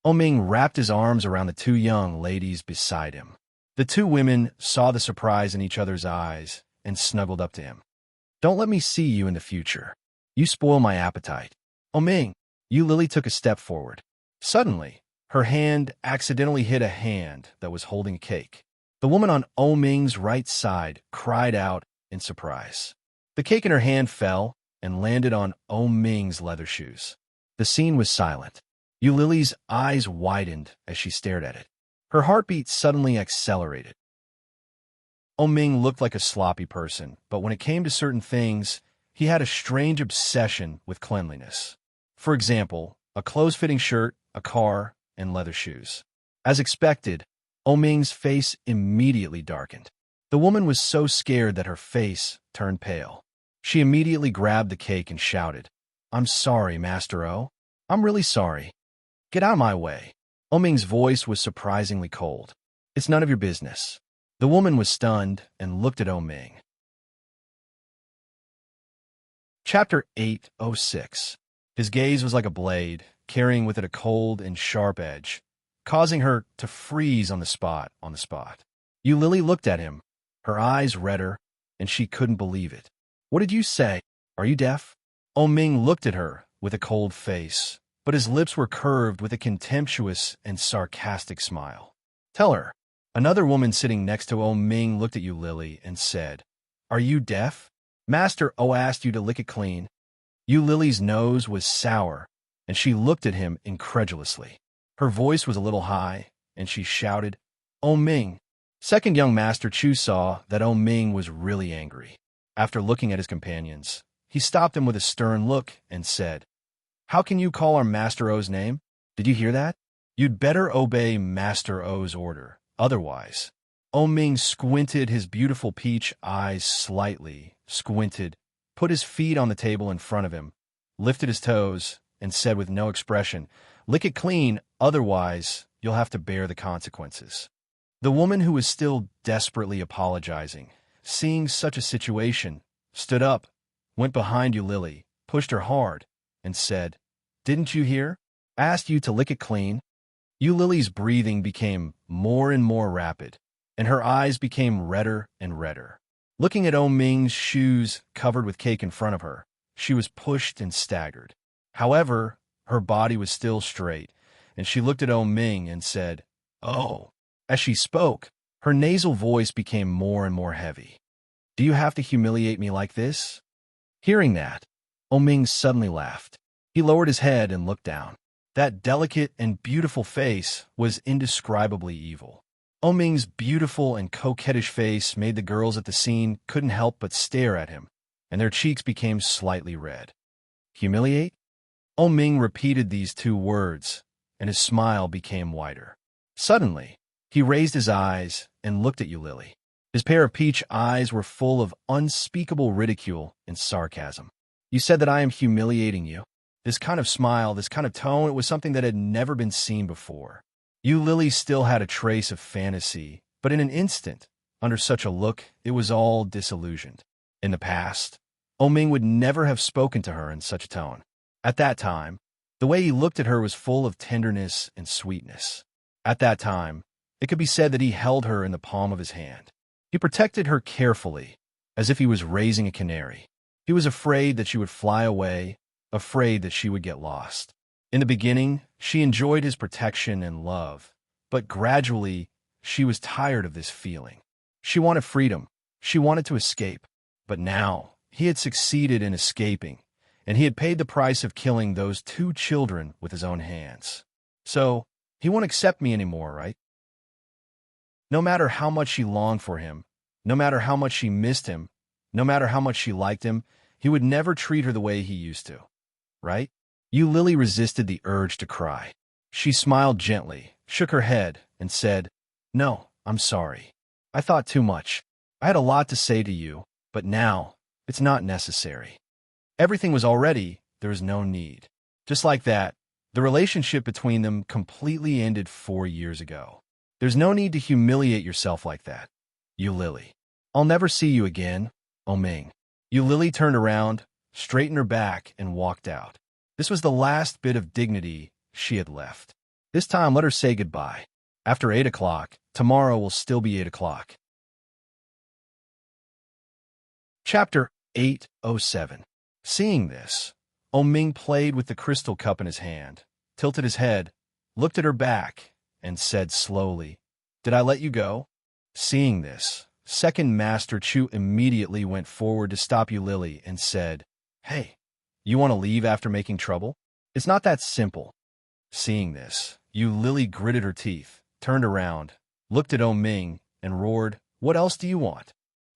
Oming wrapped his arms around the two young ladies beside him. The two women saw the surprise in each other's eyes and snuggled up to him. Don't let me see you in the future. You spoil my appetite. Oming, Eulili took a step forward. Suddenly, her hand accidentally hit a hand that was holding a cake. The woman on Oming's right side cried out in surprise. The cake in her hand fell and landed on Oming's leather shoes. The scene was silent. Eulili's eyes widened as she stared at it. Her heartbeat suddenly accelerated. Oming looked like a sloppy person, but when it came to certain things, he had a strange obsession with cleanliness. For example, a close-fitting shirt, a car, and leather shoes. As expected, Oming's face immediately darkened. The woman was so scared that her face turned pale. She immediately grabbed the cake and shouted, I'm sorry, Master O. I'm really sorry. Get out of my way. Oming's voice was surprisingly cold. It's none of your business. The woman was stunned and looked at Oming. Chapter 806. His gaze was like a blade, carrying with it a cold and sharp edge, causing her to freeze on the spot. Eulili looked at him, her eyes redder, and she couldn't believe it. What did you say? Are you deaf? Oming looked at her with a cold face, but his lips were curved with a contemptuous and sarcastic smile. Tell her. Another woman sitting next to Oming looked at Eulili and said, Are you deaf? Master O asked you to lick it clean. Eulili's nose was sour, and she looked at him incredulously. Her voice was a little high, and she shouted, Oming. Second young Master Chu saw that Oming was really angry. After looking at his companions, he stopped them with a stern look and said, How can you call our Master O's name? Did you hear that? You'd better obey Master O's order. Otherwise, Oming squinted his beautiful peach eyes slightly, put his feet on the table in front of him, lifted his toes, and said with no expression, Lick it clean, otherwise you'll have to bear the consequences. The woman, who was still desperately apologizing, seeing such a situation, stood up, went behind Eulili, pushed her hard, and said, "Didn't you hear? I asked you to lick it clean." Lily's breathing became more and more rapid, and her eyes became redder and redder. Looking at Ming's shoes covered with cake in front of her, she was pushed and staggered. However, her body was still straight, and she looked at Ming and said, "Oh." As she spoke, her nasal voice became more and more heavy. "Do you have to humiliate me like this?" Hearing that, Ming suddenly laughed. He lowered his head and looked down. That delicate and beautiful face was indescribably evil. Ming's beautiful and coquettish face made the girls at the scene couldn't help but stare at him, and their cheeks became slightly red. "Humiliate?" Ming repeated these two words, and his smile became wider. Suddenly, he raised his eyes and looked at Lily. His pair of peach eyes were full of unspeakable ridicule and sarcasm. "You said that I am humiliating you?" This kind of smile, this kind of tone, it was something that had never been seen before. Lily still had a trace of fantasy, but in an instant, under such a look, it was all disillusioned. In the past, Ming would never have spoken to her in such a tone. At that time, the way he looked at her was full of tenderness and sweetness. At that time, it could be said that he held her in the palm of his hand. He protected her carefully, as if he was raising a canary. He was afraid that she would fly away, afraid that she would get lost. In the beginning, she enjoyed his protection and love, but gradually, she was tired of this feeling. She wanted freedom. She wanted to escape. But now, he had succeeded in escaping, and he had paid the price of killing those two children with his own hands. So, he won't accept me anymore, right? No matter how much she longed for him, no matter how much she missed him, no matter how much she liked him, he would never treat her the way he used to. Right? Lily resisted the urge to cry. She smiled gently, shook her head, and said, "No, I'm sorry. I thought too much. I had a lot to say to you, but now, it's not necessary. Everything was all ready, there is no need." Just like that, the relationship between them completely ended 4 years ago. There's no need to humiliate yourself like that. Lily. "I'll never see you again, Ming." Lily turned around, straightened her back, and walked out. This was the last bit of dignity she had left. This time, let her say goodbye. After 8 o'clock, tomorrow will still be 8 o'clock. Chapter 807. Seeing this, Ming played with the crystal cup in his hand, tilted his head, looked at her back, and said slowly, "Did I let you go?" Seeing this, Second Master Chu immediately went forward to stop Lily and said, "Hey, you want to leave after making trouble? It's not that simple." Seeing this, Lily gritted her teeth, turned around, looked at Ming, and roared, "What else do you want?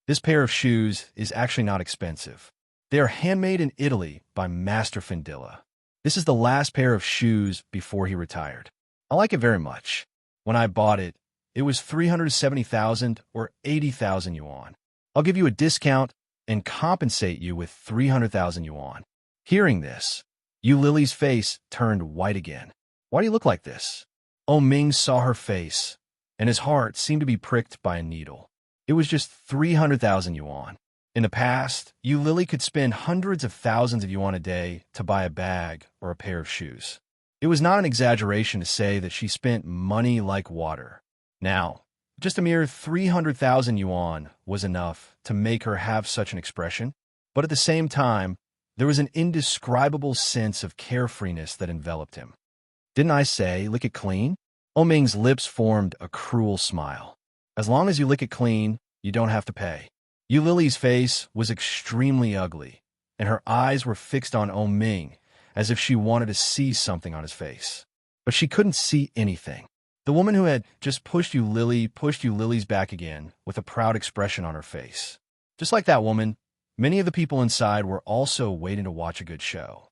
This pair of shoes is actually not expensive. They are handmade in Italy by Master Findilla. This is the last pair of shoes before he retired. I like it very much. When I bought it, it was 370,000 or 80,000 yuan. I'll give you a discount and compensate you with 300,000 yuan." Hearing this, Lily's face turned white again. "Why do you look like this?" Ming saw her face, and his heart seemed to be pricked by a needle. It was just 300,000 yuan. In the past, Lily could spend hundreds of thousands of yuan a day to buy a bag or a pair of shoes. It was not an exaggeration to say that she spent money like water. Now, just a mere 300,000 yuan was enough to make her have such an expression, but at the same time, there was an indescribable sense of carefreeness that enveloped him. "Didn't I say, lick it clean?" Ming's lips formed a cruel smile. "As long as you lick it clean, you don't have to pay." Lily's face was extremely ugly, and her eyes were fixed on Ming as if she wanted to see something on his face. But she couldn't see anything. The woman who had just pushed Lily's back again with a proud expression on her face. Just like that woman, many of the people inside were also waiting to watch a good show.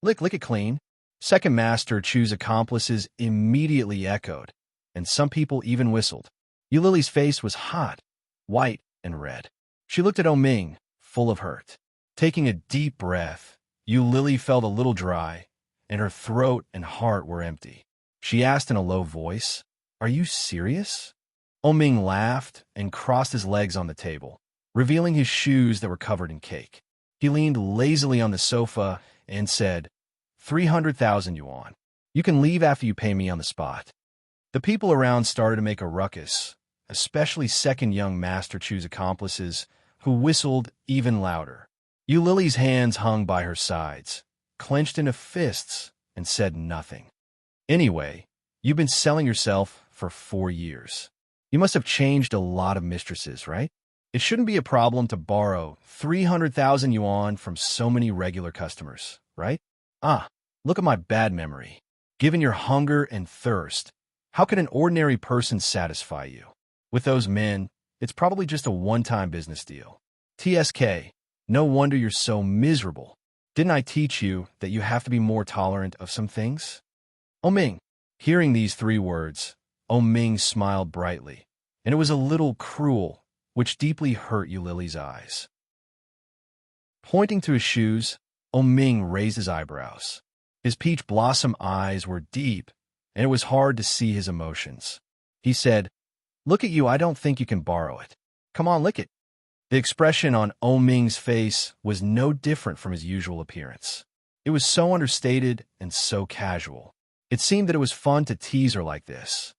Lick it clean." Second Master Chu's accomplices immediately echoed, and some people even whistled. Lily's face was hot, white, and red. She looked at Ming, full of hurt. Taking a deep breath, Lily felt a little dry, and her throat and heart were empty. She asked in a low voice, "Are you serious?" Ming laughed and crossed his legs on the table, revealing his shoes that were covered in cake. He leaned lazily on the sofa and said, 300,000 yuan. You can leave after you pay me on the spot. The people around started to make a ruckus, especially second young Master Chu's accomplices, who whistled even louder. Yu Lily's hands hung by her sides, clenched into fists, and said nothing. Anyway, you've been selling yourself for 4 years. You must have changed a lot of mistresses, right? It shouldn't be a problem to borrow 300,000 yuan from so many regular customers, right? Look at my bad memory. Given your hunger and thirst, how can an ordinary person satisfy you? With those men, it's probably just a one-time business deal. TSK, no wonder you're so miserable. Didn't I teach you that you have to be more tolerant of some things? Ming. Hearing these 3 words, Ming smiled brightly, and it was a little cruel, which deeply hurt Yu Lily's eyes. Pointing to his shoes, Ming raised his eyebrows. His peach blossom eyes were deep, and it was hard to see his emotions. He said, Look at you, I don't think you can borrow it. Come on, lick it. The expression on Ming's face was no different from his usual appearance. It was so understated and so casual. It seemed that it was fun to tease her like this.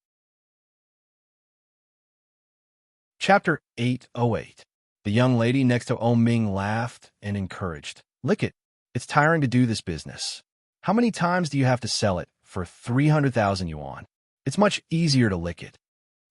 Chapter 808. The young lady next to Ming laughed and encouraged. Lick it. It's tiring to do this business. How many times do you have to sell it for 300,000 yuan? It's much easier to lick it.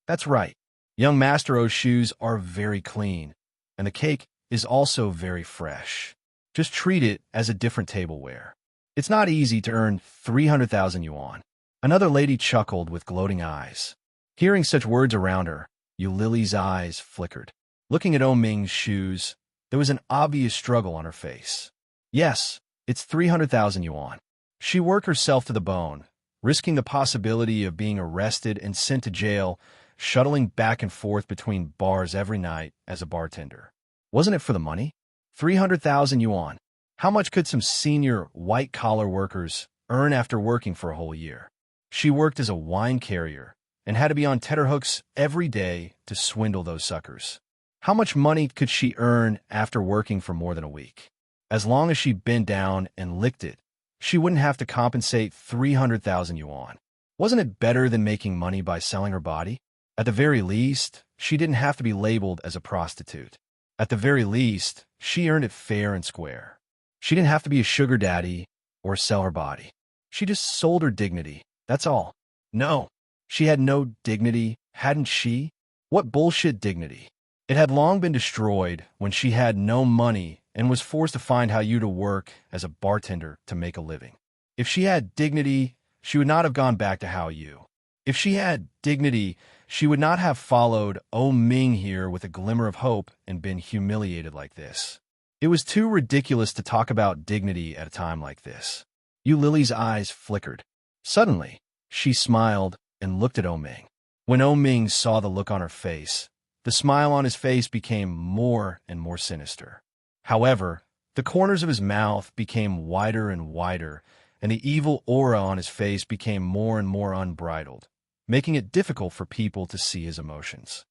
That's right. Young Master O's shoes are very clean, and the cake is also very fresh. Just treat it as a different tableware. It's not easy to earn 300,000 yuan. Another lady chuckled with gloating eyes. Hearing such words around her, Yu Lily's eyes flickered. Looking at Ming's shoes, there was an obvious struggle on her face. Yes, it's 300,000 yuan. She worked herself to the bone, risking the possibility of being arrested and sent to jail, shuttling back and forth between bars every night as a bartender. Wasn't it for the money? 300,000 yuan. How much could some senior white-collar workers earn after working for a whole year? She worked as a wine carrier and had to be on tenterhooks every day to swindle those suckers. How much money could she earn after working for more than a week? As long as she bent down and licked it, she wouldn't have to compensate 300,000 yuan. Wasn't it better than making money by selling her body? At the very least, she didn't have to be labeled as a prostitute. At the very least, she earned it fair and square. She didn't have to be a sugar daddy or sell her body. She just sold her dignity, that's all. No, she had no dignity, hadn't she? What bullshit dignity? It had long been destroyed when she had no money and was forced to find how to work as a bartender to make a living. If she had dignity, she would not have gone back to Hao-Yu. If she had dignity, she would not have followed Ming here with a glimmer of hope and been humiliated like this. It was too ridiculous to talk about dignity at a time like this. Yu Lily's eyes flickered. Suddenly, she smiled and looked at Ming. When Ming saw the look on her face, the smile on his face became more and more sinister. However, the corners of his mouth became wider and wider, and the evil aura on his face became more and more unbridled, making it difficult for people to see his emotions.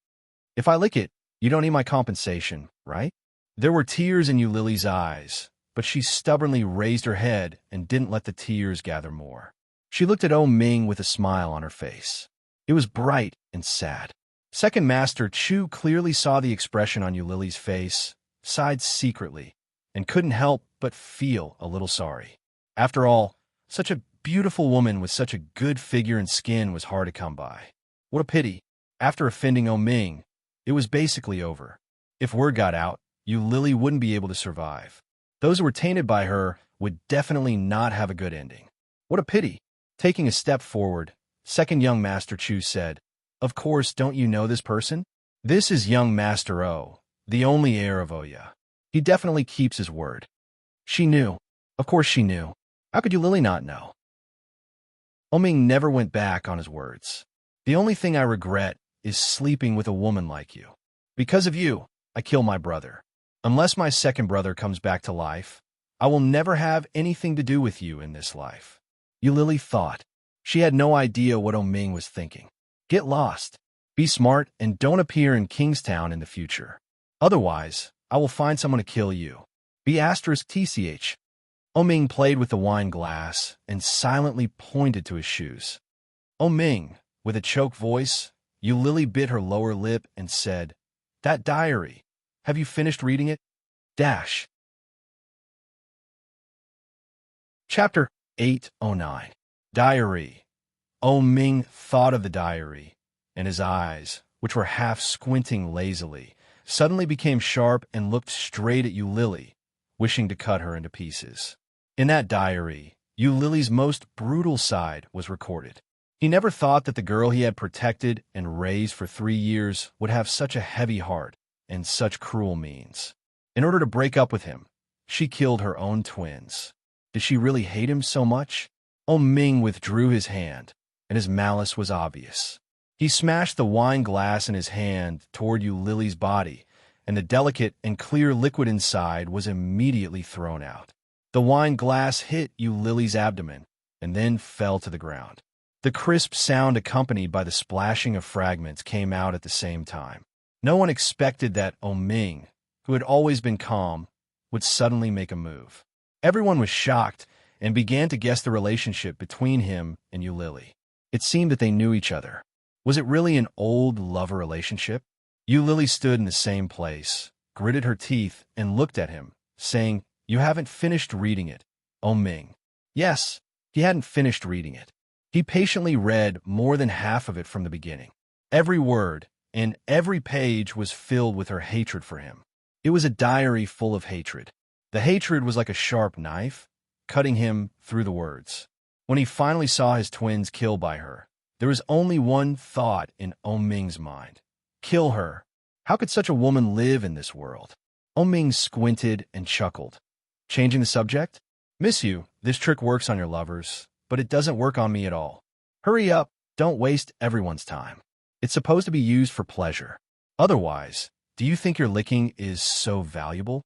If I lick it, you don't need my compensation, right? There were tears in Yu Lily's eyes, but she stubbornly raised her head and didn't let the tears gather more. She looked at Ming with a smile on her face. It was bright and sad. Second Master Chu clearly saw the expression on Yu Lily's face, sighed secretly, and couldn't help but feel a little sorry. After all, such a beautiful woman with such a good figure and skin was hard to come by. What a pity. After offending Ming, it was basically over. If word got out, Yu Lily wouldn't be able to survive. Those who were tainted by her would definitely not have a good ending. What a pity. Taking a step forward, second young Master Chu said, Of course, don't you know this person? This is young Master O, the only heir of Oya. He definitely keeps his word. She knew. Of course she knew. How could Yu Lily not know? Ming never went back on his words. The only thing I regret is sleeping with a woman like you. Because of you, I kill my brother. Unless my second brother comes back to life, I will never have anything to do with you in this life. Yu Lily thought. She had no idea what Ming was thinking. Get lost. Be smart and don't appear in Kingstown in the future. Otherwise, I will find someone to kill you. B*TCH. Ming played with the wine glass and silently pointed to his shoes. Ming, with a choked voice, Lily bit her lower lip and said, "That diary. Have you finished reading it?" Dash. Chapter 809. Diary. Ming thought of the diary, and his eyes, which were half squinting lazily, suddenly became sharp and looked straight at Lily, wishing to cut her into pieces. In that diary, Lily's most brutal side was recorded. He never thought that the girl he had protected and raised for 3 years would have such a heavy heart and such cruel means. In order to break up with him, she killed her own twins. Did she really hate him so much? Ming withdrew his hand, and his malice was obvious. He smashed the wine glass in his hand toward Lily's body, and the delicate and clear liquid inside was immediately thrown out. The wine glass hit Lily's abdomen and then fell to the ground. The crisp sound accompanied by the splashing of fragments came out at the same time. No one expected that Ming, who had always been calm, would suddenly make a move. Everyone was shocked and began to guess the relationship between him and Lily. It seemed that they knew each other. Was it really an old lover relationship? Lily stood in the same place, gritted her teeth, and looked at him, saying, "You haven't finished reading it, Ming." Yes, he hadn't finished reading it. He patiently read more than half of it from the beginning. Every word and every page was filled with her hatred for him. It was a diary full of hatred. The hatred was like a sharp knife, cutting him through the words. When he finally saw his twins killed by her, there was only one thought in Ming's mind. Kill her. How could such a woman live in this world? Ming squinted and chuckled. Changing the subject? "Miss you, this trick works on your lovers, but it doesn't work on me at all. Hurry up, don't waste everyone's time. It's supposed to be used for pleasure. Otherwise, do you think your licking is so valuable?"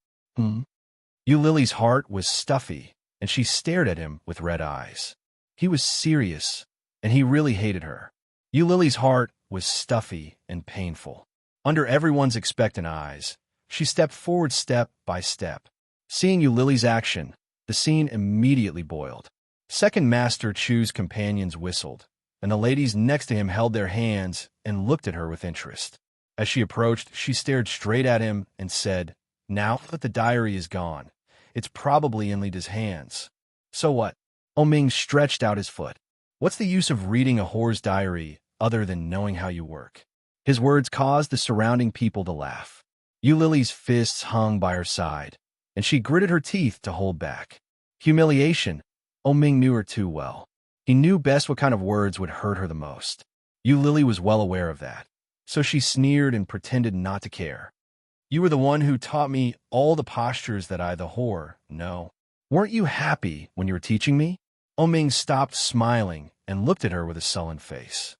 Lily's heart was stuffy, and she stared at him with red eyes. He was serious, and he really hated her. Lily's heart was stuffy and painful. Under everyone's expectant eyes, she stepped forward step by step. Seeing Lily's action, the scene immediately boiled. Second Master Chu's companions whistled, and the ladies next to him held their hands and looked at her with interest. As she approached, she stared straight at him and said, "Now that the diary is gone, it's probably in Lida's hands. So what?" Ming stretched out his foot. "What's the use of reading a whore's diary other than knowing how you work?" His words caused the surrounding people to laugh. Lily's fists hung by her side, and she gritted her teeth to hold back. Humiliation. Ming knew her too well. He knew best what kind of words would hurt her the most. Lily was well aware of that, so she sneered and pretended not to care. "You were the one who taught me all the postures that I, the whore, know. Weren't you happy when you were teaching me?" Ming stopped smiling and looked at her with a sullen face.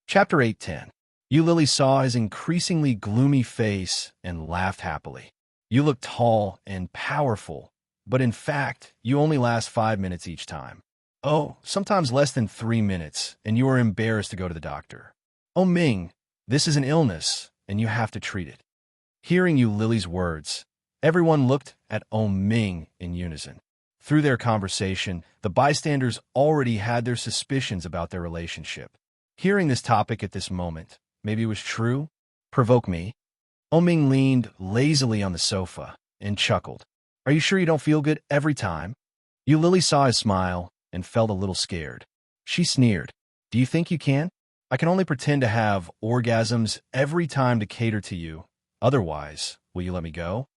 Chapter 810. Lily saw his increasingly gloomy face and laughed happily. "You look tall and powerful, but in fact, you only last 5 minutes each time. Oh, sometimes less than 3 minutes, and you are embarrassed to go to the doctor. Ming, this is an illness, and you have to treat it." Hearing Lily's words, everyone looked at Ming in unison. Through their conversation, the bystanders already had their suspicions about their relationship. Hearing this topic at this moment, maybe it was true, provoked me. Ming leaned lazily on the sofa and chuckled. "Are you sure you don't feel good every time?" Lily saw his smile and felt a little scared. She sneered. "Do you think you can? I can only pretend to have orgasms every time to cater to you. Otherwise, will you let me go?"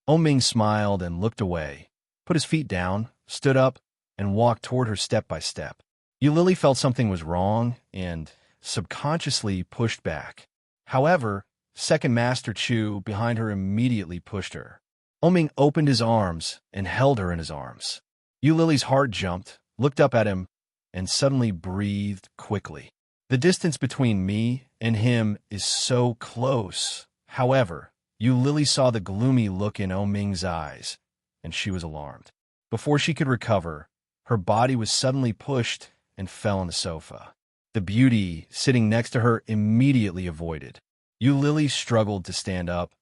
Ming smiled and looked away, put his feet down, stood up, and walked toward her step by step. Lily felt something was wrong and subconsciously pushed back. However, Second Master Chu behind her immediately pushed her. Ming opened his arms and held her in his arms. Lily's heart jumped, looked up at him, and suddenly breathed quickly. The distance between me and him is so close. However, Lily saw the gloomy look in Ming's eyes, and she was alarmed. Before she could recover, her body was suddenly pushed and fell on the sofa. The beauty sitting next to her immediately avoided. Lily struggled to stand up,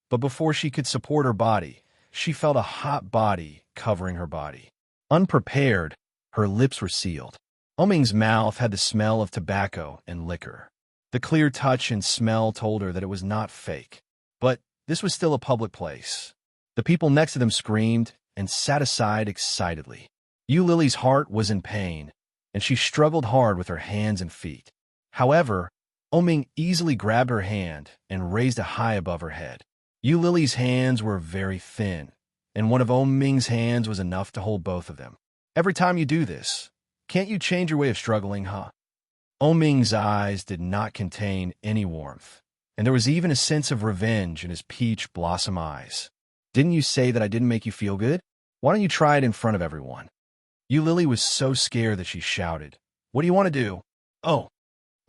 but before she could support her body, she felt a hot body covering her body. Unprepared, her lips were sealed. Oming's mouth had the smell of tobacco and liquor. The clear touch and smell told her that it was not fake. But this was still a public place. The people next to them screamed and sat aside excitedly. Lily's heart was in pain, and she struggled hard with her hands and feet. However, Oming easily grabbed her hand and raised it high above her head. Lily's hands were very thin, and one of Oming's hands was enough to hold both of them. Every time you do this, can't you change your way of struggling, huh? Oming's eyes did not contain any warmth, and there was even a sense of revenge in his peach blossom eyes. Didn't you say that I didn't make you feel good? Why don't you try it in front of everyone? Lily was so scared that she shouted, "What do you want to do?" "Oh."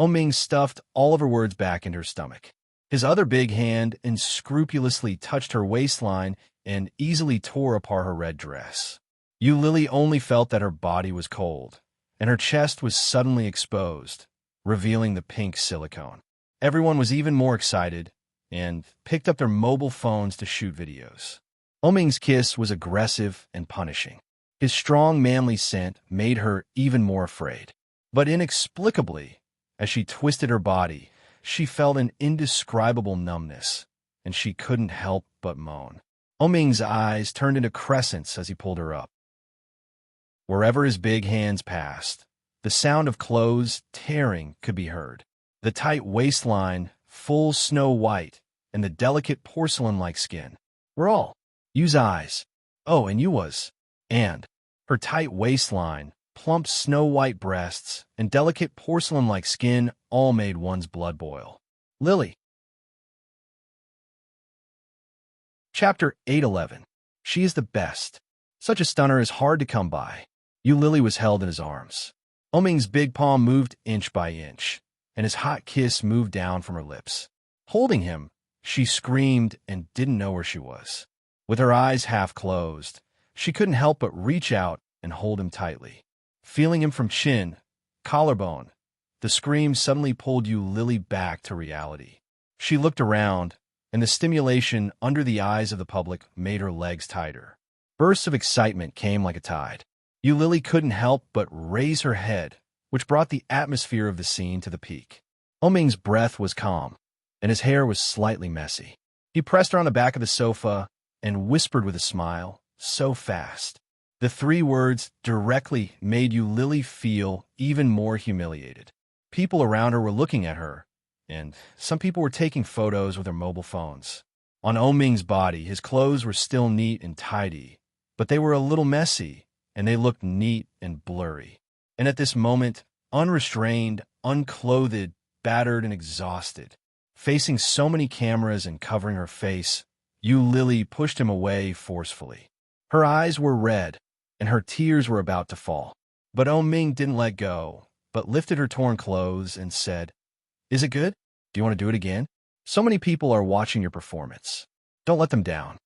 Oming stuffed all of her words back into her stomach. His other big hand unscrupulously touched her waistline and easily tore apart her red dress. Lily only felt that her body was cold, and her chest was suddenly exposed, revealing the pink silicone. Everyone was even more excited and picked up their mobile phones to shoot videos. Oming's kiss was aggressive and punishing. His strong, manly scent made her even more afraid. But inexplicably, as she twisted her body, she felt an indescribable numbness, and she couldn't help but moan. Oming's eyes turned into crescents as he pulled her up. Wherever his big hands passed, the sound of clothes tearing could be heard. The tight waistline, full snow white, and the delicate porcelain-like skin were all you's eyes. Oh, and you was. And her tight waistline, plump snow-white breasts, and delicate porcelain-like skin all made one's blood boil. Lily. Chapter 811. She is the best. Such a stunner is hard to come by. Lily was held in his arms. Oming's big palm moved inch by inch, and his hot kiss moved down from her lips. Holding him, she screamed and didn't know where she was. With her eyes half closed, she couldn't help but reach out and hold him tightly. Feeling him from chin, collarbone, the scream suddenly pulled Lily back to reality. She looked around, and the stimulation under the eyes of the public made her legs tighter. Bursts of excitement came like a tide. Lily couldn't help but raise her head, which brought the atmosphere of the scene to the peak. Oming's breath was calm, and his hair was slightly messy. He pressed her on the back of the sofa and whispered with a smile, so fast. The 3 words directly made Lily feel even more humiliated. People around her were looking at her, and some people were taking photos with their mobile phones. On Oming's body, his clothes were still neat and tidy, but they were a little messy, and they looked neat and blurry. And at this moment, unrestrained, unclothed, battered, and exhausted, facing so many cameras and covering her face, Lily pushed him away forcefully. Her eyes were red, and her tears were about to fall. But Oming didn't let go, but lifted her torn clothes and said, "Is it good? Do you want to do it again? So many people are watching your performance. Don't let them down."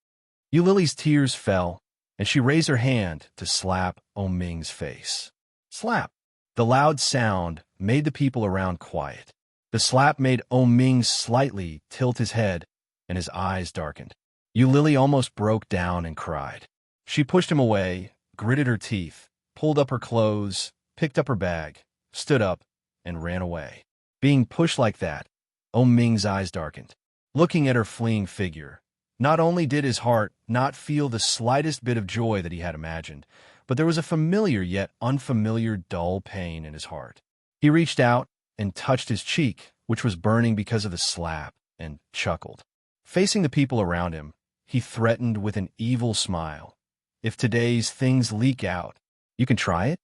Lily's tears fell, and she raised her hand to slap Oming's face. Slap! The loud sound made the people around quiet. The slap made Oming slightly tilt his head, and his eyes darkened. Lily almost broke down and cried. She pushed him away, gritted her teeth, pulled up her clothes, picked up her bag, stood up, and ran away. Being pushed like that, Oming's eyes darkened. Looking at her fleeing figure, not only did his heart not feel the slightest bit of joy that he had imagined, but there was a familiar yet unfamiliar dull pain in his heart. He reached out and touched his cheek, which was burning because of the slap, and chuckled. Facing the people around him, he threatened with an evil smile, "If today's things leak out, you can try it?"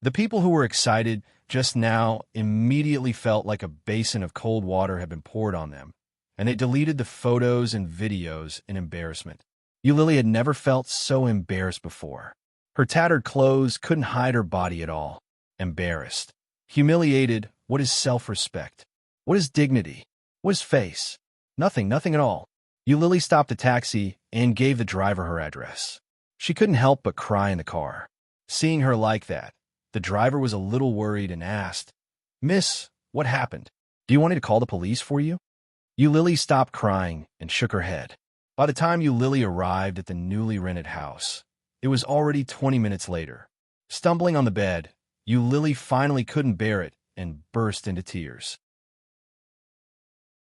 The people who were excited just now immediately felt like a basin of cold water had been poured on them, and they deleted the photos and videos in embarrassment. Lily had never felt so embarrassed before. Her tattered clothes couldn't hide her body at all. Embarrassed, humiliated, what is self-respect? What is dignity? What is face? Nothing at all. Lily stopped a taxi and gave the driver her address. She couldn't help but cry in the car. Seeing her like that, the driver was a little worried and asked, "Miss, what happened? Do you want me to call the police for you?" Lily stopped crying and shook her head. By the time Lily arrived at the newly rented house, it was already 20 minutes later. Stumbling on the bed, Lily finally couldn't bear it and burst into tears.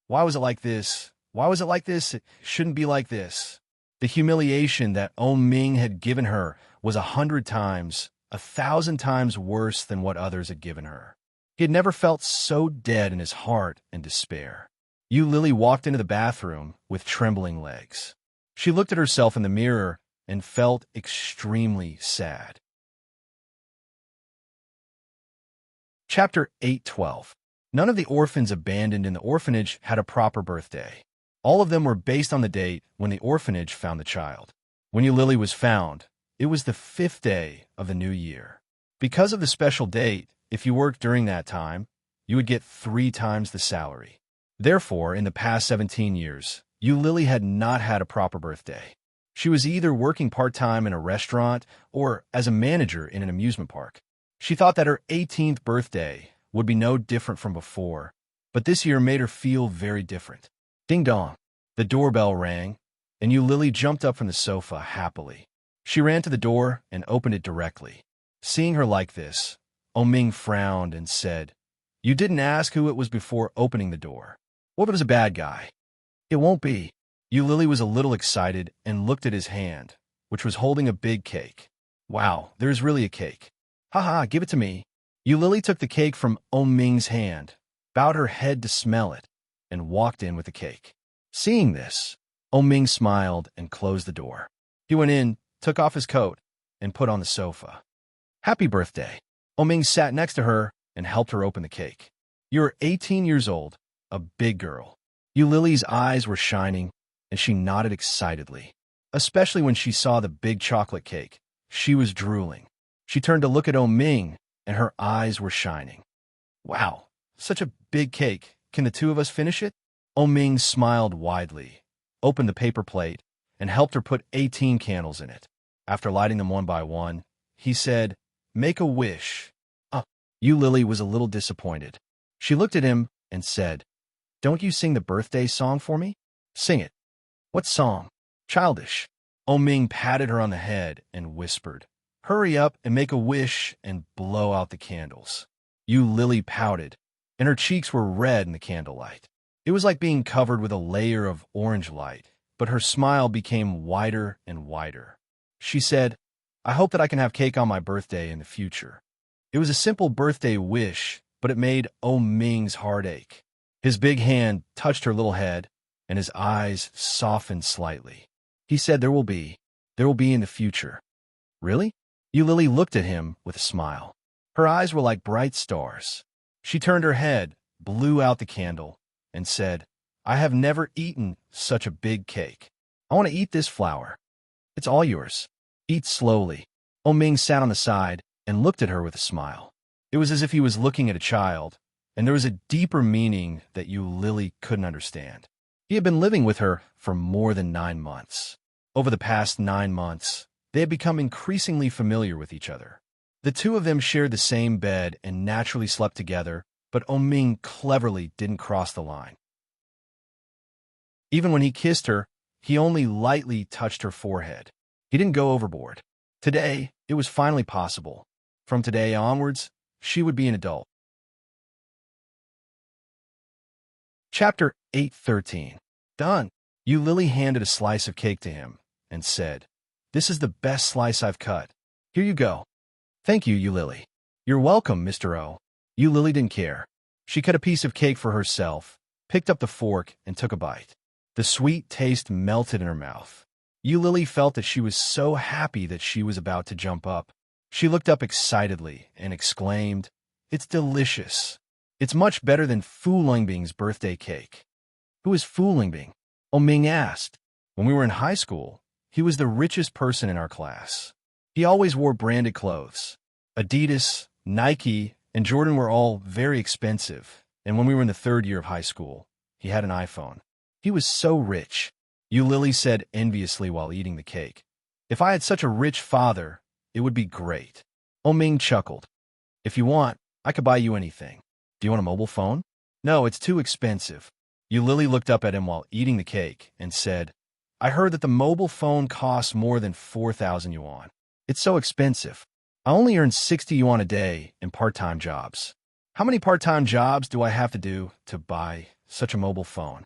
Why was it like this? Why was it like this? It shouldn't be like this. The humiliation that Ming had given her was 100 times, 1,000 times worse than what others had given her. He had never felt so dead in his heart and despair. Lily walked into the bathroom with trembling legs. She looked at herself in the mirror and felt extremely sad. Chapter 8:12. None of the orphans abandoned in the orphanage had a proper birthday. All of them were based on the date when the orphanage found the child. When Lily was found, it was the 5th day of the new year. Because of the special date, if you worked during that time, you would get 3 times the salary. Therefore, in the past 17 years, Lily had not had a proper birthday. She was either working part-time in a restaurant or as a manager in an amusement park. She thought that her 18th birthday would be no different from before, but this year made her feel very different. Ding dong. The doorbell rang, and Lily jumped up from the sofa happily. She ran to the door and opened it directly. Seeing her like this, Ming frowned and said, "You didn't ask who it was before opening the door. What if it was a bad guy?" "It won't be." Lily was a little excited and looked at his hand, which was holding a big cake. "Wow, there's really a cake. Haha, give it to me." Lily took the cake from Ming's hand, bowed her head to smell it, and walked in with the cake. Seeing this, Ming smiled and closed the door. He went in, took off his coat, and put on the sofa. "Happy birthday." Ming sat next to her and helped her open the cake. "You're 18 years old, a big girl." Lily's eyes were shining, and she nodded excitedly. Especially when she saw the big chocolate cake. She was drooling. She turned to look at Ming, and her eyes were shining. "Wow, such a big cake. Can the two of us finish it?" Ming smiled widely, opened the paper plate, and helped her put 18 candles in it. After lighting them one by one, he said, "Make a wish." Lily was a little disappointed. She looked at him and said, "Don't you sing the birthday song for me?" "Sing it." "What song?" "Childish." Ming patted her on the head and whispered, "Hurry up and make a wish and blow out the candles." Lily pouted, and her cheeks were red in the candlelight. It was like being covered with a layer of orange light, but her smile became wider and wider. She said, "I hope that I can have cake on my birthday in the future." It was a simple birthday wish, but it made Ming's heart ache. His big hand touched her little head, and his eyes softened slightly. He said, There will be in the future." "Really?" Lily looked at him with a smile. Her eyes were like bright stars. She turned her head, blew out the candle, and said, "I have never eaten such a big cake. I want to eat this flower. It's all yours. Eat slowly." Ming sat on the side and looked at her with a smile. It was as if he was looking at a child, and there was a deeper meaning that Lily couldn't understand. He had been living with her for more than 9 months. Over the past 9 months, they had become increasingly familiar with each other. The two of them shared the same bed and naturally slept together, but Ming cleverly didn't cross the line. Even when he kissed her, he only lightly touched her forehead. He didn't go overboard. Today, it was finally possible. From today onwards, she would be an adult. Chapter 8:13. Done. Lily handed a slice of cake to him and said, "This is the best slice I've cut. Here you go." "Thank you, Lily." "You're welcome, Mr. O." Lily didn't care. She cut a piece of cake for herself, picked up the fork, and took a bite. The sweet taste melted in her mouth. Lily felt that she was so happy that she was about to jump up. She looked up excitedly and exclaimed, "It's delicious. It's much better than Fu Lingbing's birthday cake." "Who is Fu Lingbing?" Ming asked. "When we were in high school, he was the richest person in our class. He always wore branded clothes. Adidas, Nike, and Jordan were all very expensive, and when we were in the 3rd year of high school, he had an iPhone. He was so rich." Lily said enviously while eating the cake. "If I had such a rich father, it would be great." Ming chuckled. "If you want, I could buy you anything. Do you want a mobile phone?" "No, it's too expensive." Lily looked up at him while eating the cake and said, I heard that the mobile phone costs more than 4,000 yuan. It's so expensive. I only earn 60 yuan a day in part-time jobs. How many part-time jobs do I have to do to buy such a mobile phone?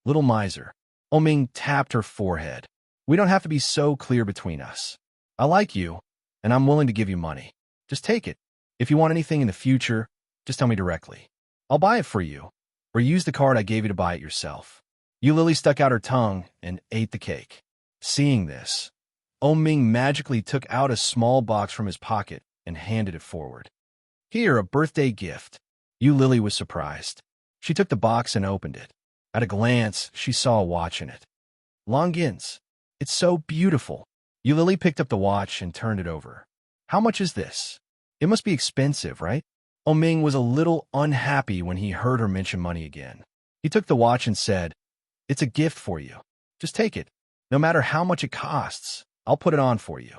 Little miser. Oming tapped her forehead. We don't have to be so clear between us. I like you, and I'm willing to give you money. Just take it. If you want anything in the future, just tell me directly. I'll buy it for you, or use the card I gave you to buy it yourself. Lily stuck out her tongue and ate the cake. Seeing this, Ming magically took out a small box from his pocket and handed it forward. Here, a birthday gift. Lily was surprised. She took the box and opened it. At a glance, she saw a watch in it. Longines. It's so beautiful. Lily picked up the watch and turned it over. How much is this? It must be expensive, right? Ming was a little unhappy when he heard her mention money again. He took the watch and said, It's a gift for you. Just take it. No matter how much it costs, I'll put it on for you.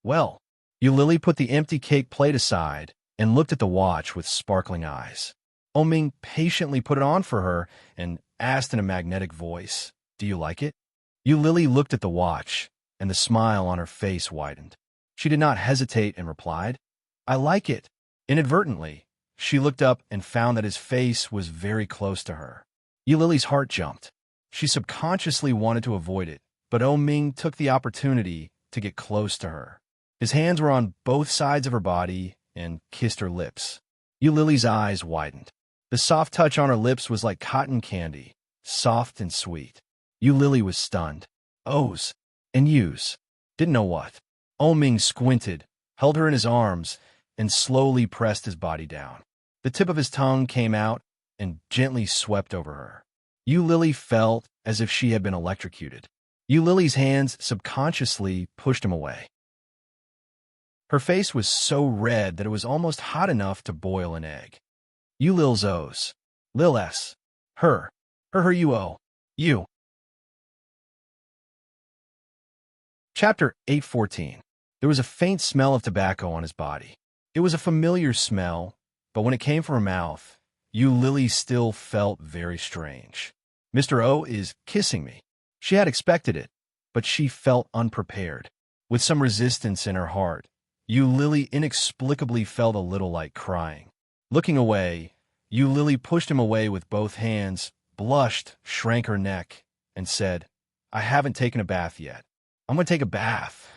Well, Lily put the empty cake plate aside and looked at the watch with sparkling eyes. Ming patiently put it on for her and asked in a magnetic voice, Do you like it? Lily looked at the watch, and the smile on her face widened. She did not hesitate and replied, I like it. Inadvertently, she looked up and found that his face was very close to her. Lily's heart jumped. She subconsciously wanted to avoid it, but Ming took the opportunity to get close to her. His hands were on both sides of her body and kissed her lips. Lily's eyes widened. The soft touch on her lips was like cotton candy, soft and sweet. Lily was stunned. O's and U's. Didn't know what. Ming squinted, held her in his arms, and slowly pressed his body down. The tip of his tongue came out and gently swept over her. Lily felt as if she had been electrocuted. Lily's hands subconsciously pushed him away. Her face was so red that it was almost hot enough to boil an egg. Lil's O's. Lil S. Her. Her you O. You. Chapter 8:14. There was a faint smell of tobacco on his body. It was a familiar smell, but when it came from her mouth, Lily still felt very strange. Mr. O is kissing me. She had expected it, but she felt unprepared. With some resistance in her heart, Lily inexplicably felt a little like crying. Looking away, Lily pushed him away with both hands, blushed, shrank her neck, and said, I haven't taken a bath yet. I'm going to take a bath.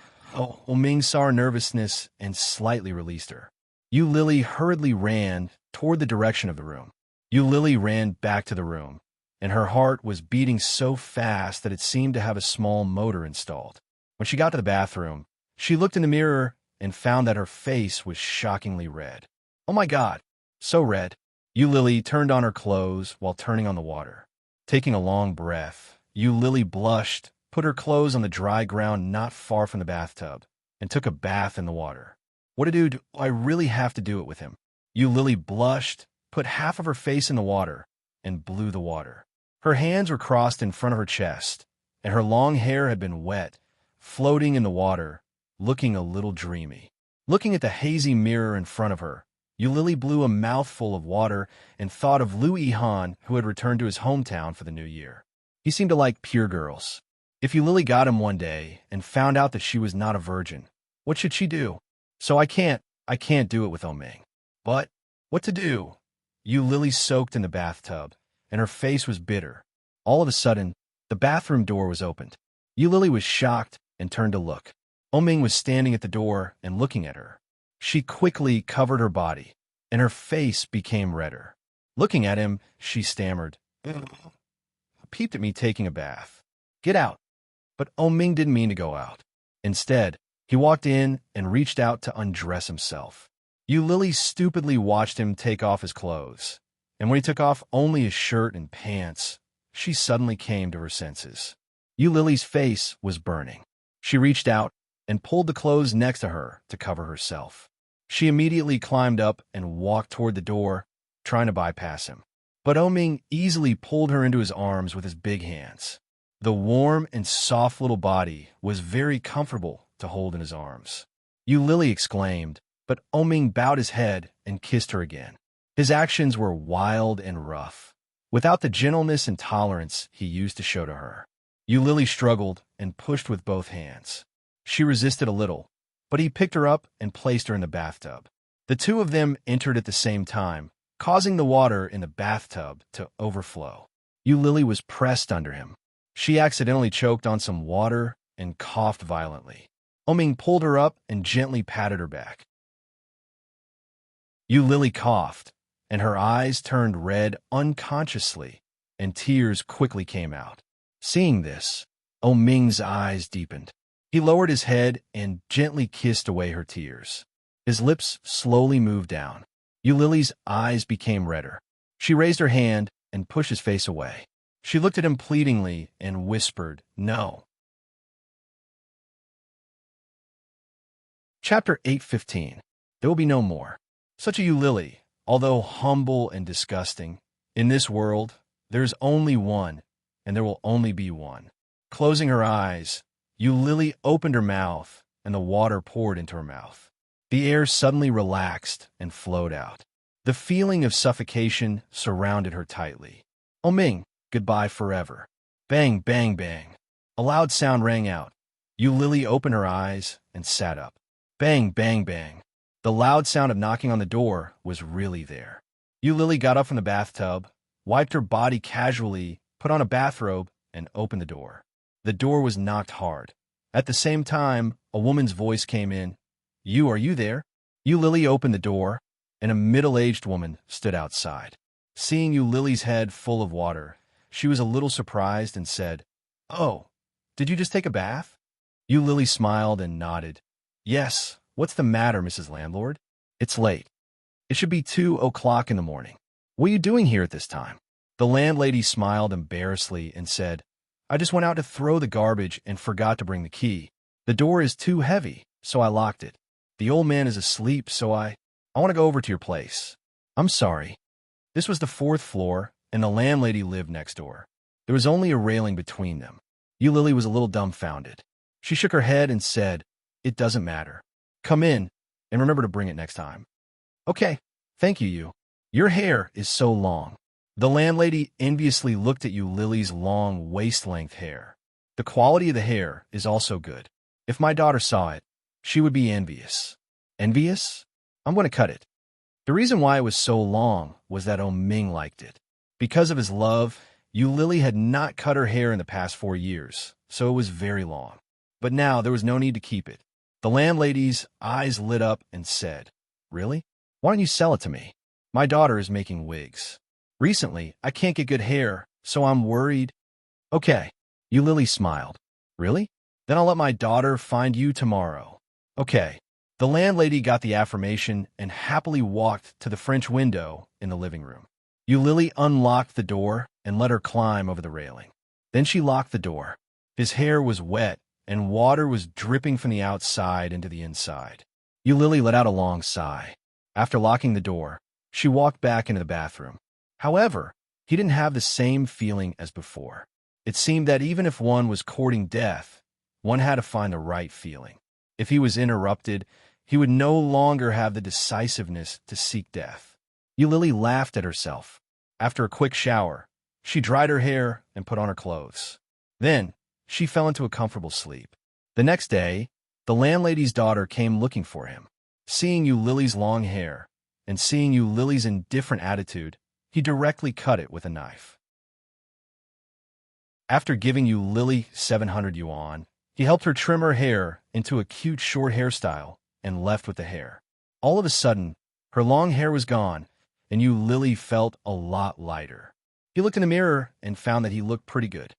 Ming saw her nervousness and slightly released her. Lily hurriedly ran toward the direction of the room. Lily ran back to the room, and her heart was beating so fast that it seemed to have a small motor installed. When she got to the bathroom, she looked in the mirror and found that her face was shockingly red. Oh my God, so red. Lily turned on her clothes while turning on the water. Taking a long breath, Lily blushed, put her clothes on the dry ground not far from the bathtub, and took a bath in the water. What do I really have to do it with him? Lily blushed, put half of her face in the water, and blew the water. Her hands were crossed in front of her chest, and her long hair had been wet, floating in the water, looking a little dreamy. Looking at the hazy mirror in front of her, Lily blew a mouthful of water and thought of Louis Han, who had returned to his hometown for the new year. He seemed to like pure girls. If Lily got him one day and found out that she was not a virgin, what should she do? So I can't do it with Ming. But what to do? Lily soaked in the bathtub, and her face was bitter. All of a sudden, the bathroom door was opened. Lily was shocked and turned to look. Ming was standing at the door and looking at her. She quickly covered her body, and her face became redder. Looking at him, she stammered, peeped at me taking a bath. Get out. But Ming didn't mean to go out. Instead, he walked in and reached out to undress himself. Lily stupidly watched him take off his clothes, and when he took off only his shirt and pants, she suddenly came to her senses. Lily's face was burning. She reached out and pulled the clothes next to her to cover herself. She immediately climbed up and walked toward the door, trying to bypass him. But Ming easily pulled her into his arms with his big hands. The warm and soft little body was very comfortable to hold in his arms. Lily exclaimed, but Ming bowed his head and kissed her again. His actions were wild and rough, without the gentleness and tolerance he used to show to her. Yu Lily struggled and pushed with both hands. She resisted a little, but he picked her up and placed her in the bathtub. The two of them entered at the same time, causing the water in the bathtub to overflow. Yu Lily was pressed under him. She accidentally choked on some water and coughed violently. Ming pulled her up and gently patted her back. Yu Lily coughed, and her eyes turned red unconsciously, and tears quickly came out. Seeing this, Ming's eyes deepened. He lowered his head and gently kissed away her tears. His lips slowly moved down. Yu Lily's eyes became redder. She raised her hand and pushed his face away. She looked at him pleadingly and whispered, "No." Chapter 8:15. There will be no more. Such a Yu Lily, although humble and disgusting, in this world, there is only one, and there will only be one. Closing her eyes, Yu Lily opened her mouth, and the water poured into her mouth. The air suddenly relaxed and flowed out. The feeling of suffocation surrounded her tightly. Ming, goodbye forever. Bang, bang, bang. A loud sound rang out. Yu Lily opened her eyes and sat up. Bang, bang, bang. The loud sound of knocking on the door was really there. Yu Lily got up from the bathtub, wiped her body casually, put on a bathrobe, and opened the door. The door was knocked hard. At the same time, a woman's voice came in. Are you there?" Yu Lily opened the door, and a middle-aged woman stood outside. Seeing Yu Lily's head full of water, she was a little surprised and said, "Oh, did you just take a bath?" Yu Lily smiled and nodded. "Yes, what's the matter, Mrs. Landlord? It's late. It should be 2 o'clock in the morning. What are you doing here at this time?" The landlady smiled embarrassedly and said, "I just went out to throw the garbage and forgot to bring the key. The door is too heavy, so I locked it. The old man is asleep, so I want to go over to your place. I'm sorry." This was the 4th floor, and the landlady lived next door. There was only a railing between them. Yu Lily was a little dumbfounded. She shook her head and said, "It doesn't matter. Come in, and remember to bring it next time." "Okay, thank you, Yu. Your hair is so long." The landlady enviously looked at Yu Lily's long waist-length hair. "The quality of the hair is also good. If my daughter saw it, she would be envious." "Envious? I'm going to cut it." The reason why it was so long was that Ming liked it. Because of his love, Yu Lily had not cut her hair in the past 4 years, so it was very long. But now there was no need to keep it. The landlady's eyes lit up and said, "Really? Why don't you sell it to me? My daughter is making wigs. Recently, I can't get good hair, so I'm worried." "Okay." Yu Lily smiled. "Really? Then I'll let my daughter find you tomorrow." "Okay." The landlady got the affirmation and happily walked to the French window in the living room. Yu Lily unlocked the door and let her climb over the railing. Then she locked the door. His hair was wet, and water was dripping from the outside into the inside. Yu Lily let out a long sigh. After locking the door, she walked back into the bathroom. However, he didn't have the same feeling as before. It seemed that even if one was courting death, one had to find the right feeling. If he was interrupted, he would no longer have the decisiveness to seek death. Yu Lily laughed at herself. After a quick shower, she dried her hair and put on her clothes. Then, she fell into a comfortable sleep. The next day, the landlady's daughter came looking for him. Seeing Yu Lily's long hair, and seeing Yu Lily's indifferent attitude, he directly cut it with a knife. After giving Yu Lily 700 yuan, he helped her trim her hair into a cute short hairstyle and left with the hair. All of a sudden, her long hair was gone, and Yu Lily felt a lot lighter. He looked in the mirror and found that he looked pretty good.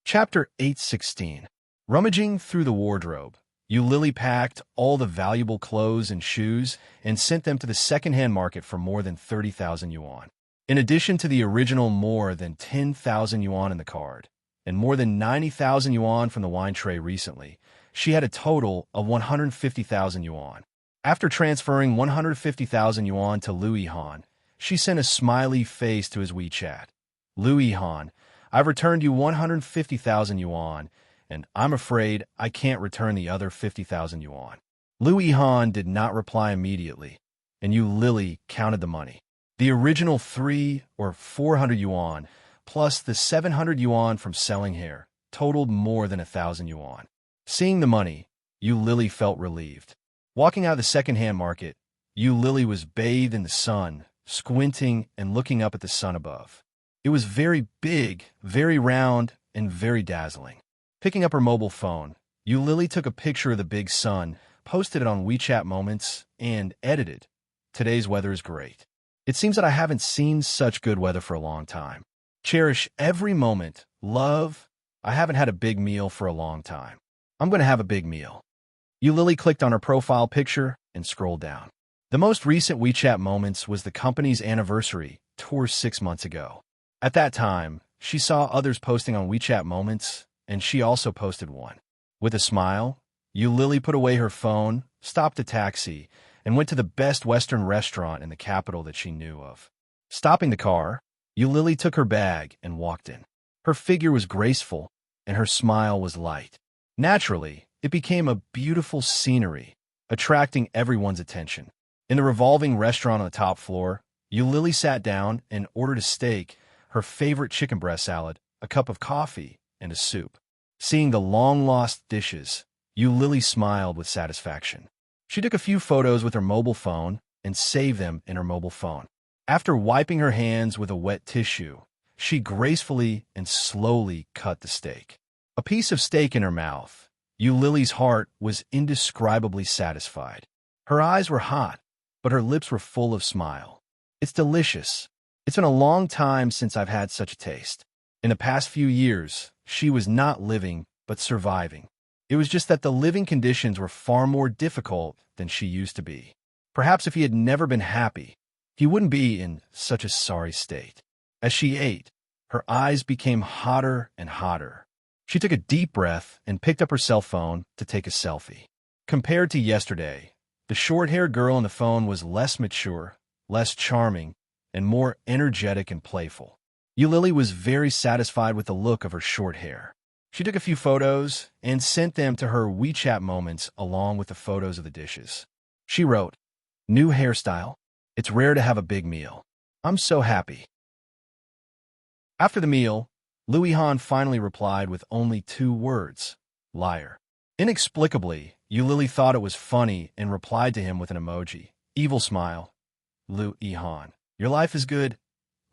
Chapter 8:16. Rummaging through the wardrobe, Yu Lily packed all the valuable clothes and shoes and sent them to the second-hand market for more than 30,000 yuan. In addition to the original more than 10,000 yuan in the card, and more than 90,000 yuan from the wine tray recently, she had a total of 150,000 yuan. After transferring 150,000 yuan to Louis Han, she sent a smiley face to his WeChat. "Louis Han, I've returned you 150,000 yuan, and I'm afraid I can't return the other 50,000 yuan. Louis Han did not reply immediately, and Yu Lily counted the money. The original 3 or 400 yuan, plus the 700 yuan from selling hair, totaled more than 1,000 yuan. Seeing the money, Yu Lily felt relieved. Walking out of the second-hand market, Yu Lily was bathed in the sun, squinting and looking up at the sun above. It was very big, very round, and very dazzling. Picking up her mobile phone, Yu Lily took a picture of the big sun, posted it on WeChat Moments, and edited, "Today's weather is great. It seems that I haven't seen such good weather for a long time. Cherish every moment. Love. I haven't had a big meal for a long time. I'm going to have a big meal." Yu Lily clicked on her profile picture and scrolled down. The most recent WeChat Moments was the company's anniversary tour 6 months ago. At that time, she saw others posting on WeChat Moments, and she also posted one. With a smile, Yu Lily put away her phone, stopped a taxi, and went to the best Western restaurant in the capital that she knew of. Stopping the car, Yu Lily took her bag and walked in. Her figure was graceful, and her smile was light. Naturally, it became a beautiful scenery, attracting everyone's attention. In the revolving restaurant on the top floor, Yu Lily sat down and ordered a steak, her favorite chicken breast salad, a cup of coffee, and a soup. Seeing the long-lost dishes, Yu Lily smiled with satisfaction. She took a few photos with her mobile phone and saved them in her mobile phone. After wiping her hands with a wet tissue, she gracefully and slowly cut the steak. A piece of steak in her mouth, Yu Lily's heart was indescribably satisfied. Her eyes were hot, but her lips were full of smile. "It's delicious. It's been a long time since I've had such a taste." In the past few years, she was not living, but surviving. It was just that the living conditions were far more difficult than she used to be. Perhaps if he had never been happy, he wouldn't be in such a sorry state. As she ate, her eyes became hotter and hotter. She took a deep breath and picked up her cell phone to take a selfie. Compared to yesterday, the short-haired girl on the phone was less mature, less charming, and more energetic and playful. Yu Lily was very satisfied with the look of her short hair. She took a few photos and sent them to her WeChat Moments along with the photos of the dishes. She wrote, "New hairstyle. It's rare to have a big meal. I'm so happy." After the meal, Louis Han finally replied with only 2 words, "Liar." Inexplicably, Yu Lily thought it was funny and replied to him with an emoji. Evil smile. "Louis Han, your life is good.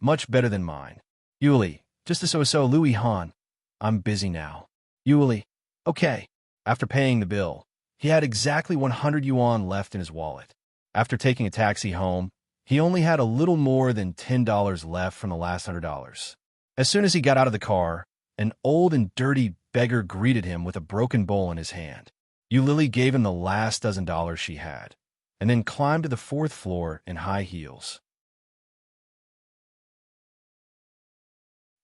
Much better than mine." "Yuli, just a so-so Louis Han. I'm busy now." "Yuli, okay." After paying the bill, he had exactly 100 yuan left in his wallet. After taking a taxi home, he only had a little more than $10 left from the last $100. As soon as he got out of the car, an old and dirty beggar greeted him with a broken bowl in his hand. Yu Lily gave him the last $1 she had, and then climbed to the 4th floor in high heels.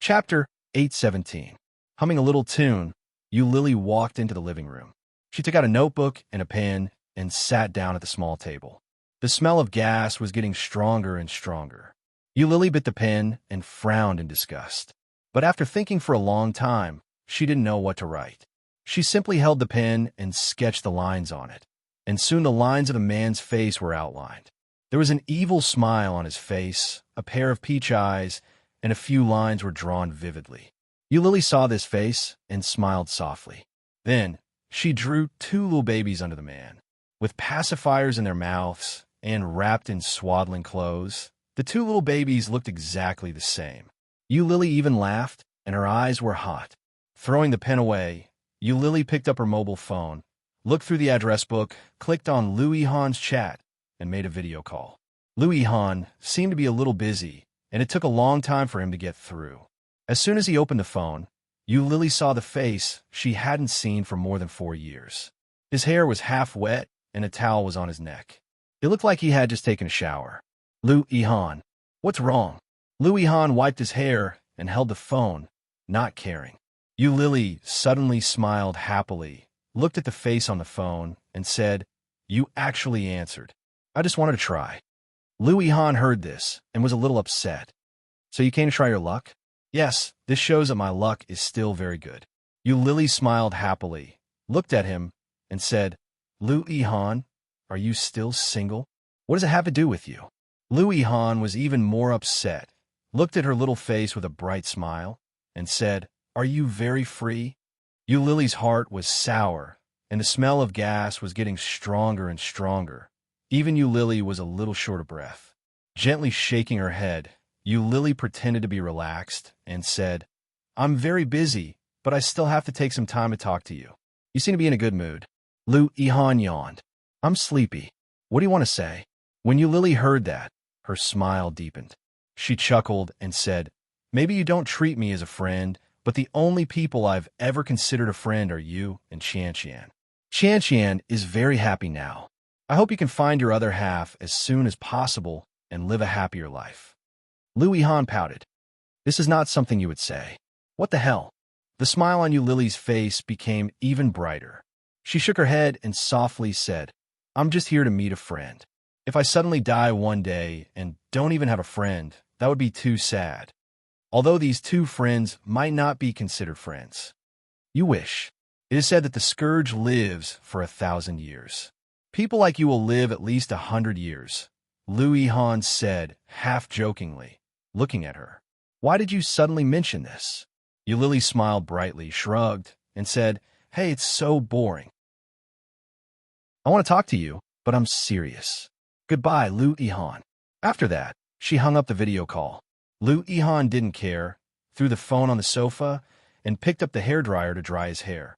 Chapter 817. Humming a little tune, Yu Lily walked into the living room. She took out a notebook and a pen and sat down at the small table. The smell of gas was getting stronger and stronger. Yu Lily bit the pen and frowned in disgust. But after thinking for a long time, she didn't know what to write. She simply held the pen and sketched the lines on it, and soon the lines of the man's face were outlined. There was an evil smile on his face, a pair of peach eyes, and a few lines were drawn vividly. Yu Lily saw this face and smiled softly. Then, she drew 2 little babies under the man. With pacifiers in their mouths and wrapped in swaddling clothes, the 2 little babies looked exactly the same. Yu Lily even laughed, and her eyes were hot. Throwing the pen away, Yu Lily picked up her mobile phone, looked through the address book, clicked on Louis Han's chat, and made a video call. Louis Han seemed to be a little busy, and it took a long time for him to get through. As soon as he opened the phone, Yu Lily saw the face she hadn't seen for more than 4 years. His hair was half wet, and a towel was on his neck. It looked like he had just taken a shower. "Louis Han, what's wrong?" Louis Han wiped his hair and held the phone, not caring. Yu Lily suddenly smiled happily, looked at the face on the phone, and said, "You actually answered. I just wanted to try." Louis Han heard this and was a little upset. "So you came to try your luck?" "Yes, this shows that my luck is still very good." Yu Lily smiled happily, looked at him, and said, "Louis Han, are you still single? What does it have to do with you?" Louis Han was even more upset, looked at her little face with a bright smile, and said, "Are you very free?" Lily's heart was sour, and the smell of gas was getting stronger and stronger. Even Lily was a little short of breath. Gently shaking her head, Lily pretended to be relaxed and said, "I'm very busy, but I still have to take some time to talk to you. You seem to be in a good mood." Han yawned. "I'm sleepy. What do you want to say?" When Lily heard that, her smile deepened. She chuckled and said, "Maybe you don't treat me as a friend, but the only people I've ever considered a friend are you and Qian. Qian is very happy now. I hope you can find your other half as soon as possible and live a happier life." Han pouted. "This is not something you would say." "What the hell?" The smile on Lily's face became even brighter. She shook her head and softly said, "I'm just here to meet a friend. If I suddenly die one day and don't even have a friend, that would be too sad. Although these two friends might not be considered friends. You wish. It is said that the scourge lives for 1,000 years. People like you will live at least 100 years, Han said, half-jokingly, looking at her. "Why did you suddenly mention this?" Lily smiled brightly, shrugged, and said, "Hey, it's so boring. I want to talk to you, but I'm serious. Goodbye, Han." After that, she hung up the video call. Han didn't care, threw the phone on the sofa, and picked up the hairdryer to dry his hair.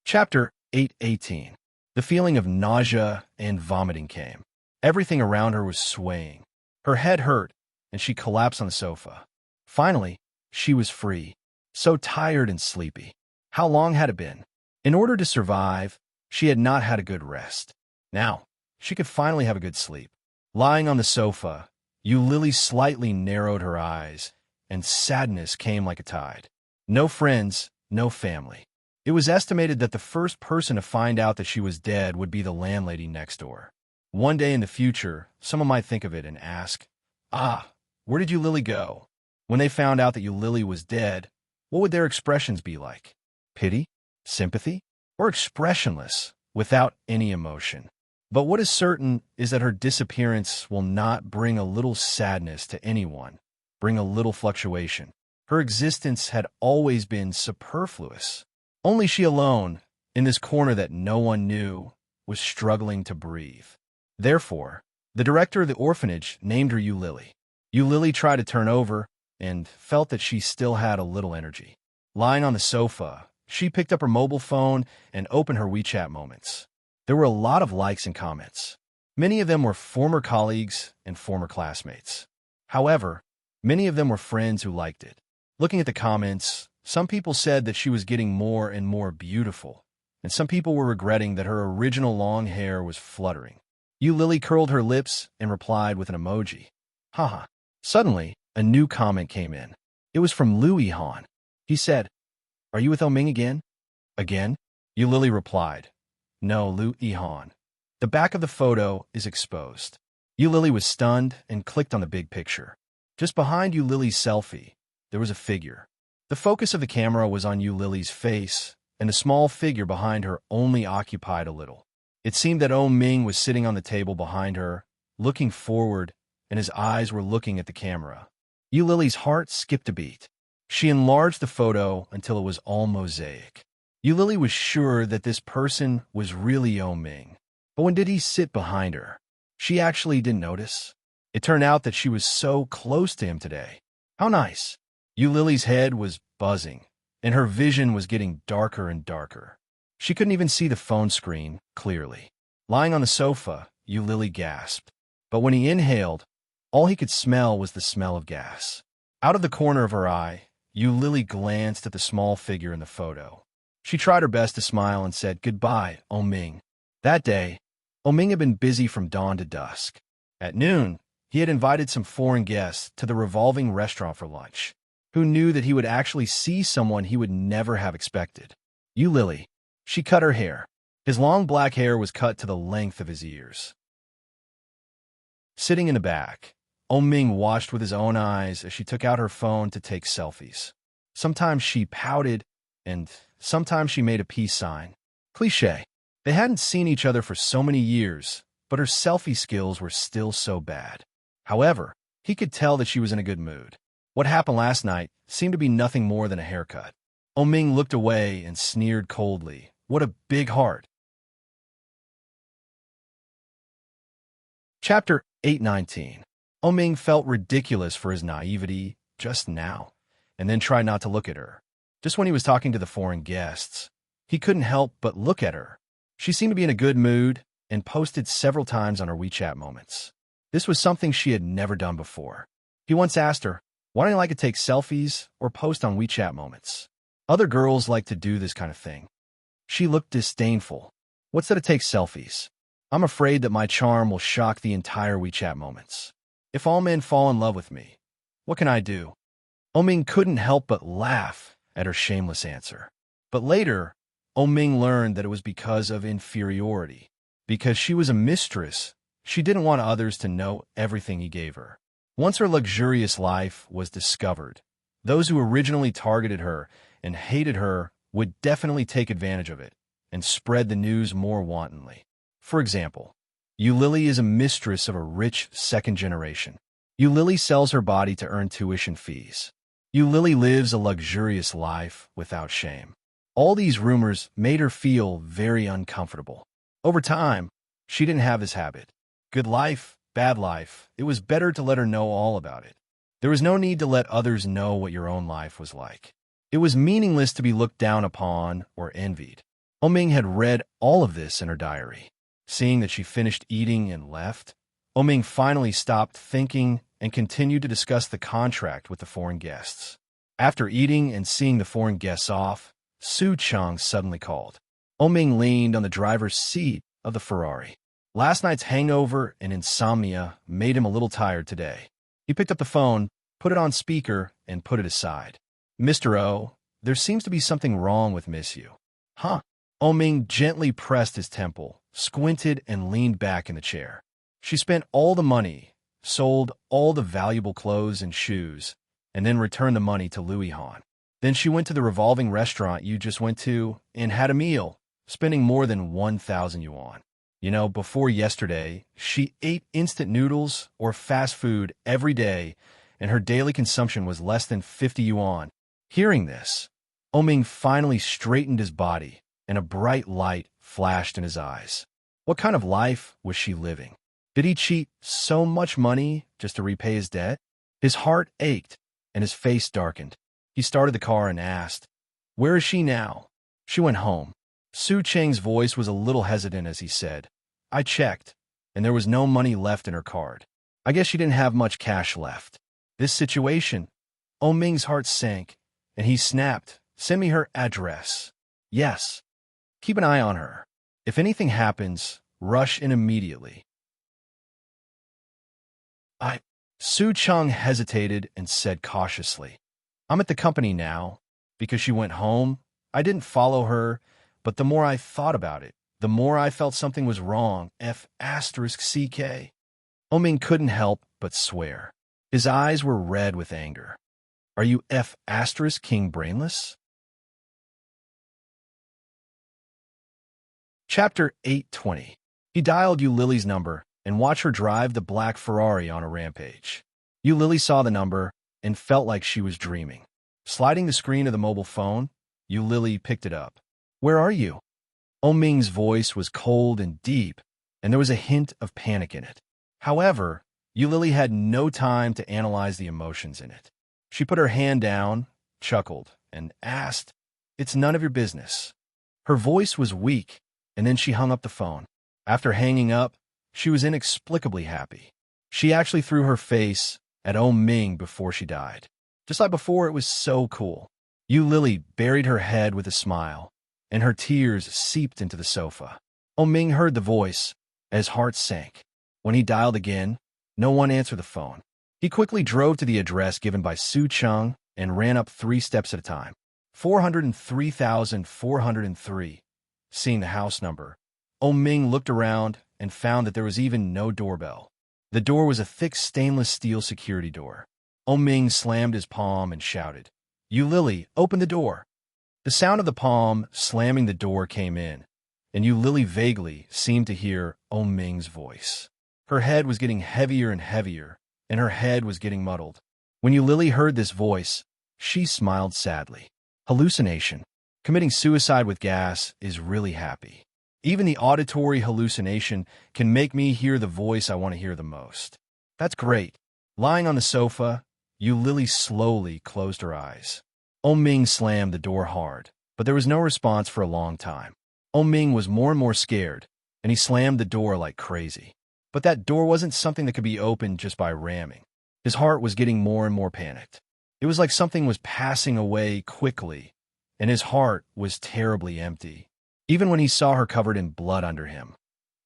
Chapter 8:18. The feeling of nausea and vomiting came. Everything around her was swaying. Her head hurt, and she collapsed on the sofa. Finally, she was free, so tired and sleepy. How long had it been? In order to survive, she had not had a good rest. Now, she could finally have a good sleep. Lying on the sofa, Lily slightly narrowed her eyes, and sadness came like a tide. No friends, no family. It was estimated that the first person to find out that she was dead would be the landlady next door. One day in the future, someone might think of it and ask, where did Lily go? When they found out that Lily was dead, what would their expressions be like? Pity? Sympathy? Or expressionless, without any emotion? But what is certain is that her disappearance will not bring a little sadness to anyone, bring a little fluctuation. Her existence had always been superfluous. Only she alone, in this corner that no one knew, was struggling to breathe. Therefore, the director of the orphanage named her Lily. Lily tried to turn over and felt that she still had a little energy. Lying on the sofa, she picked up her mobile phone and opened her WeChat moments. There were a lot of likes and comments. Many of them were former colleagues and former classmates. However, many of them were friends who liked it. Looking at the comments, some people said that she was getting more and more beautiful, and some people were regretting that her original long hair was fluttering. Lily curled her lips and replied with an emoji. Haha. Suddenly, a new comment came in. It was from Han. He said, "Are you with Ming again?" "Again?" Lily replied. "No, Han. The back of the photo is exposed." Lily was stunned and clicked on the big picture. Just behind Lily's selfie, there was a figure. The focus of the camera was on Lily's face, and the small figure behind her only occupied a little. It seemed that Ming was sitting on the table behind her, looking forward, and his eyes were looking at the camera. Lily's heart skipped a beat. She enlarged the photo until it was all mosaic. Lily was sure that this person was really Ming. But when did he sit behind her? She actually didn't notice. It turned out that she was so close to him today. How nice. Lily's head was buzzing, and her vision was getting darker and darker. She couldn't even see the phone screen clearly. Lying on the sofa, Lily gasped. But when he inhaled, all he could smell was the smell of gas. Out of the corner of her eye, Lily glanced at the small figure in the photo. She tried her best to smile and said, "Goodbye, Ming." That day, Ming had been busy from dawn to dusk. At noon, he had invited some foreign guests to the revolving restaurant for lunch. Who knew that he would actually see someone he would never have expected? Lily. She cut her hair. His long black hair was cut to the length of his ears. Sitting in the back, Ming watched with his own eyes as she took out her phone to take selfies. Sometimes she pouted, and sometimes she made a peace sign. Cliché. They hadn't seen each other for so many years, but her selfie skills were still so bad. However, he could tell that she was in a good mood. What happened last night seemed to be nothing more than a haircut. Ming looked away and sneered coldly. What a big heart. Chapter 819. Ming felt ridiculous for his naivety just now, and then tried not to look at her. Just when he was talking to the foreign guests, he couldn't help but look at her. She seemed to be in a good mood and posted several times on her WeChat moments. This was something she had never done before. He once asked her, "Why don't you like to take selfies or post on WeChat moments? Other girls like to do this kind of thing." She looked disdainful. "What's that to take selfies? I'm afraid that my charm will shock the entire WeChat moments. If all men fall in love with me, what can I do?" Ming couldn't help but laugh at her shameless answer. But later, Ming learned that it was because of inferiority. Because she was a mistress, she didn't want others to know everything he gave her. Once her luxurious life was discovered, those who originally targeted her and hated her would definitely take advantage of it and spread the news more wantonly. For example, Eulily is a mistress of a rich second generation. Eulily sells her body to earn tuition fees. Eulily lives a luxurious life without shame. All these rumors made her feel very uncomfortable. Over time, she didn't have this habit. Good life, bad life, it was better to let her know all about it. There was no need to let others know what your own life was like. It was meaningless to be looked down upon or envied. Ming had read all of this in her diary. Seeing that she finished eating and left, Ming finally stopped thinking and continued to discuss the contract with the foreign guests. After eating and seeing the foreign guests off, Su Chang suddenly called. Ming leaned on the driver's seat of the Ferrari. Last night's hangover and insomnia made him a little tired today. He picked up the phone, put it on speaker, and put it aside. "Mr. O, there seems to be something wrong with Miss You." "Huh?" Ming gently pressed his temple, squinted, and leaned back in the chair. "She spent all the money, sold all the valuable clothes and shoes, and then returned the money to Louis Han. Then she went to the revolving restaurant you just went to and had a meal, spending more than 1,000 yuan. You know, before yesterday, she ate instant noodles or fast food every day, and her daily consumption was less than 50 yuan. Hearing this, Ming finally straightened his body, and a bright light flashed in his eyes. What kind of life was she living? Did he cheat so much money just to repay his debt? His heart ached, and his face darkened. He started the car and asked, "Where is she now?" "She went home." Su Cheng's voice was a little hesitant as he said, "I checked, and there was no money left in her card. I guess she didn't have much cash left." This situation, Ming's heart sank, and he snapped, "Send me her address." "Yes. Keep an eye on her. If anything happens, rush in immediately." Su Cheng hesitated and said cautiously, "I'm at the company now. Because she went home, I didn't follow her, but the more I thought about it, the more I felt something was wrong. F***CK. Ming couldn't help but swear. His eyes were red with anger. "Are you King Brainless?" Chapter 820. He dialed Eulily's number and watched her drive the black Ferrari on a rampage. Eulily saw the number and felt like she was dreaming. Sliding the screen of the mobile phone, Eulily picked it up. "Where are you?" Ming's voice was cold and deep, and there was a hint of panic in it. However, Eulily had no time to analyze the emotions in it. She put her hand down, chuckled, and asked, "It's none of your business." Her voice was weak, and then she hung up the phone. After hanging up, she was inexplicably happy. She actually threw her face at Ming before she died. Just like before, it was so cool. Eulily buried her head with a smile, and her tears seeped into the sofa. Ming heard the voice, and his heart sank. When he dialed again, no one answered the phone. He quickly drove to the address given by Su Cheng and ran up 3 steps at a time. 403,403. Seeing the house number, Ming looked around and found that there was even no doorbell. The door was a thick stainless steel security door. Ming slammed his palm and shouted, "Eulily, open the door." The sound of the palm slamming the door came in, and Yu Lily vaguely seemed to hear Oh Ming's voice. Her head was getting heavier and heavier, and her head was getting muddled. When Yu Lily heard this voice, she smiled sadly. Hallucination. Committing suicide with gas is really happy. Even the auditory hallucination can make me hear the voice I want to hear the most. That's great. Lying on the sofa, Yu Lily slowly closed her eyes. Oh Ming slammed the door hard, but there was no response for a long time. Oh Ming was more and more scared, and he slammed the door like crazy. But that door wasn't something that could be opened just by ramming. His heart was getting more and more panicked. It was like something was passing away quickly, and his heart was terribly empty. Even when he saw her covered in blood under him,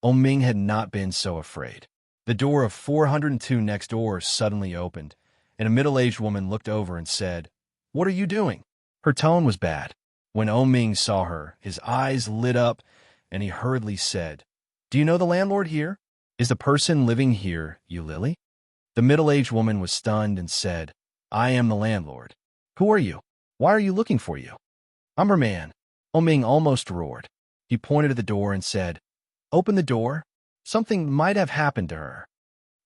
Oh Ming had not been so afraid. The door of 402 next door suddenly opened, and a middle-aged woman looked over and said, "What are you doing?" Her tone was bad. When Oh Ming saw her, his eyes lit up, and he hurriedly said, "Do you know the landlord here? Is the person living here Yu Lily?" The middle-aged woman was stunned and said, "I am the landlord." "Who are you? Why are you looking for you?" "I'm her man." Oh Ming almost roared. He pointed at the door and said, "Open the door. Something might have happened to her."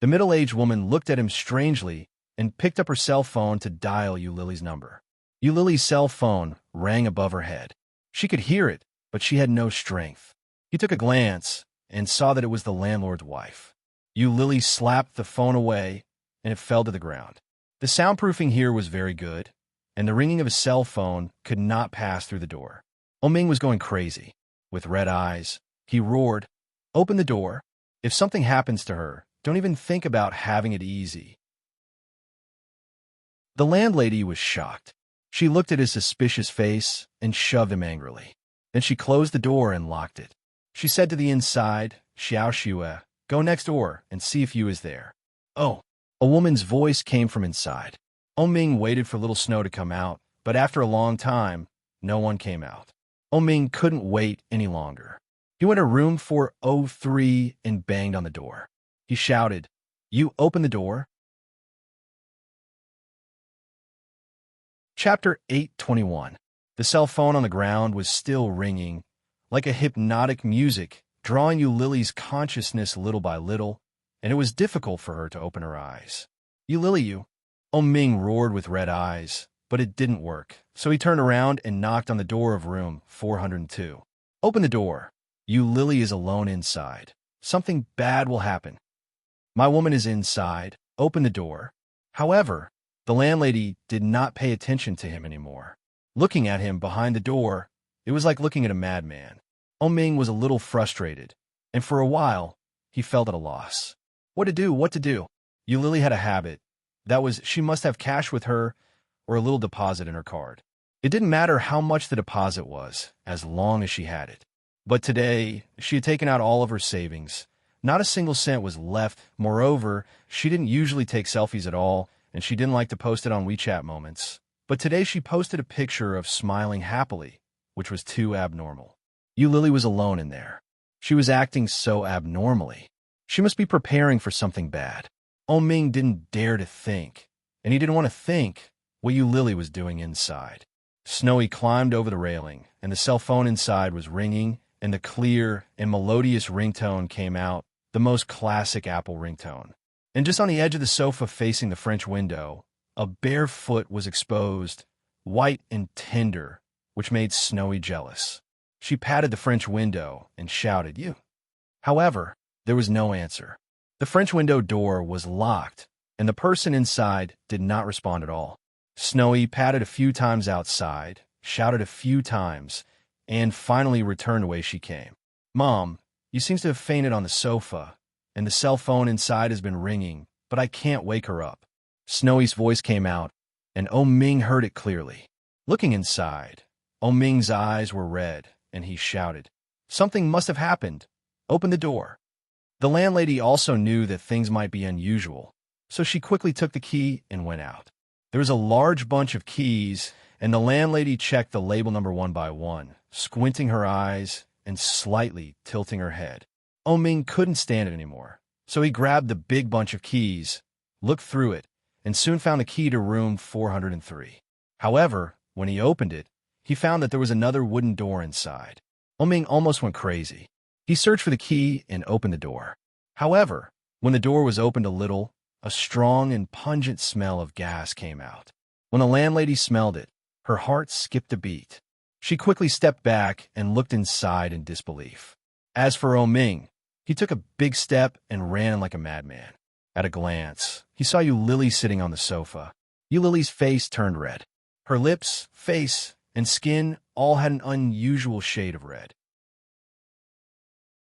The middle-aged woman looked at him strangely and picked up her cell phone to dial Yu Lily's number. Yu Lily's cell phone rang above her head. She could hear it, but she had no strength. He took a glance and saw that it was the landlord's wife. Yu Lily slapped the phone away, and it fell to the ground. The soundproofing here was very good, and the ringing of his cell phone could not pass through the door. Oh Ming was going crazy. With red eyes, he roared, "Open the door. If something happens to her, don't even think about having it easy." The landlady was shocked. She looked at his suspicious face and shoved him angrily. Then she closed the door and locked it. She said to the inside, "Xiao Xue, go next door and see if Yu is there." "Oh." A woman's voice came from inside. Oh Ming waited for little Snow to come out, but after a long time, no one came out. Oh Ming couldn't wait any longer. He went to room 403 and banged on the door. He shouted, "You open the door." Chapter 821. The cell phone on the ground was still ringing, like a hypnotic music, drawing Yu Lily's consciousness little by little, and it was difficult for her to open her eyes. "Yu Lily, you." Oh Ming roared with red eyes, but it didn't work, so he turned around and knocked on the door of room 402. "Open the door. Yu Lily is alone inside. Something bad will happen." "My woman is inside. Open the door." However, the landlady did not pay attention to him anymore. Looking at him behind the door, it was like looking at a madman. Oh Ming was a little frustrated, and for a while, he felt at a loss. What to do? What to do? Yu Lily had a habit. That was, she must have cash with her or a little deposit in her card. It didn't matter how much the deposit was, as long as she had it. But today, she had taken out all of her savings. Not a single cent was left. Moreover, she didn't usually take selfies at all, and she didn't like to post it on WeChat moments. But today she posted a picture of smiling happily, which was too abnormal. Yu Lily was alone in there. She was acting so abnormally. She must be preparing for something bad. Oh Ming didn't dare to think, and he didn't want to think what Yu Lily was doing inside. Snowy climbed over the railing, and the cell phone inside was ringing, and the clear and melodious ringtone came out, the most classic Apple ringtone. And just on the edge of the sofa facing the French window, a bare foot was exposed, white and tender, which made Snowy jealous. She patted the French window and shouted, "You." However, there was no answer. The French window door was locked, and the person inside did not respond at all. Snowy patted a few times outside, shouted a few times, and finally returned the way she came. "Mom, you seem to have fainted on the sofa, and the cell phone inside has been ringing, but I can't wake her up." Snowy's voice came out, and Oh Ming heard it clearly. Looking inside, Oh Ming's eyes were red, and he shouted, "Something must have happened. Open the door." The landlady also knew that things might be unusual, so she quickly took the key and went out. There was a large bunch of keys, and the landlady checked the label number one by one, squinting her eyes and slightly tilting her head. Oh Ming couldn't stand it anymore, so he grabbed the big bunch of keys, looked through it, and soon found the key to room 403. However, when he opened it, he found that there was another wooden door inside. Oming almost went crazy. He searched for the key and opened the door. However, when the door was opened a little, a strong and pungent smell of gas came out. When the landlady smelled it, her heart skipped a beat. She quickly stepped back and looked inside in disbelief. As for Oming, he took a big step and ran like a madman. At a glance, he saw Lily sitting on the sofa. Lily's face turned red. Her lips, face, and skin all had an unusual shade of red.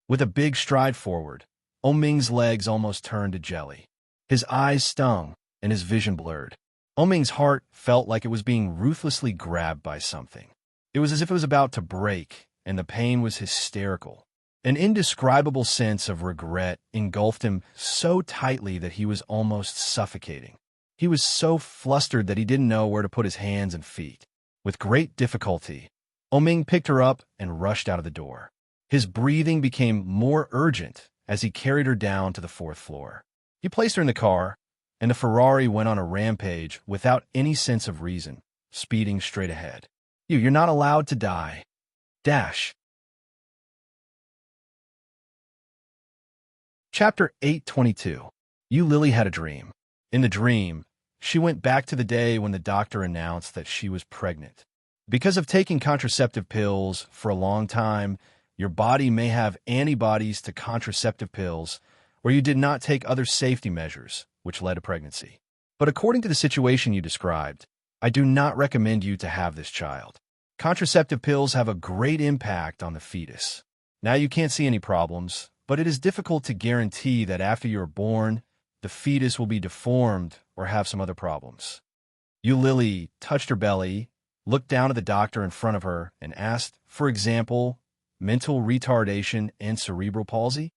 With a big stride forward, Oming's legs almost turned to jelly. His eyes stung, and his vision blurred. Oming's heart felt like it was being ruthlessly grabbed by something. It was as if it was about to break, and the pain was hysterical. An indescribable sense of regret engulfed him so tightly that he was almost suffocating. He was so flustered that he didn't know where to put his hands and feet. With great difficulty, Oming picked her up and rushed out of the door. His breathing became more urgent as he carried her down to the 4th floor. He placed her in the car, and the Ferrari went on a rampage without any sense of reason, speeding straight ahead. You're not allowed to die. Dash. Chapter 822. Lily had a dream. In the dream, she went back to the day when the doctor announced that she was pregnant. Because of taking contraceptive pills for a long time, your body may have antibodies to contraceptive pills, or you did not take other safety measures, which led to pregnancy. But according to the situation you described, I do not recommend you to have this child. Contraceptive pills have a great impact on the fetus. Now you can't see any problems, but it is difficult to guarantee that after you are born, the fetus will be deformed or have some other problems. Lily touched her belly, looked down at the doctor in front of her, and asked, for example, mental retardation and cerebral palsy?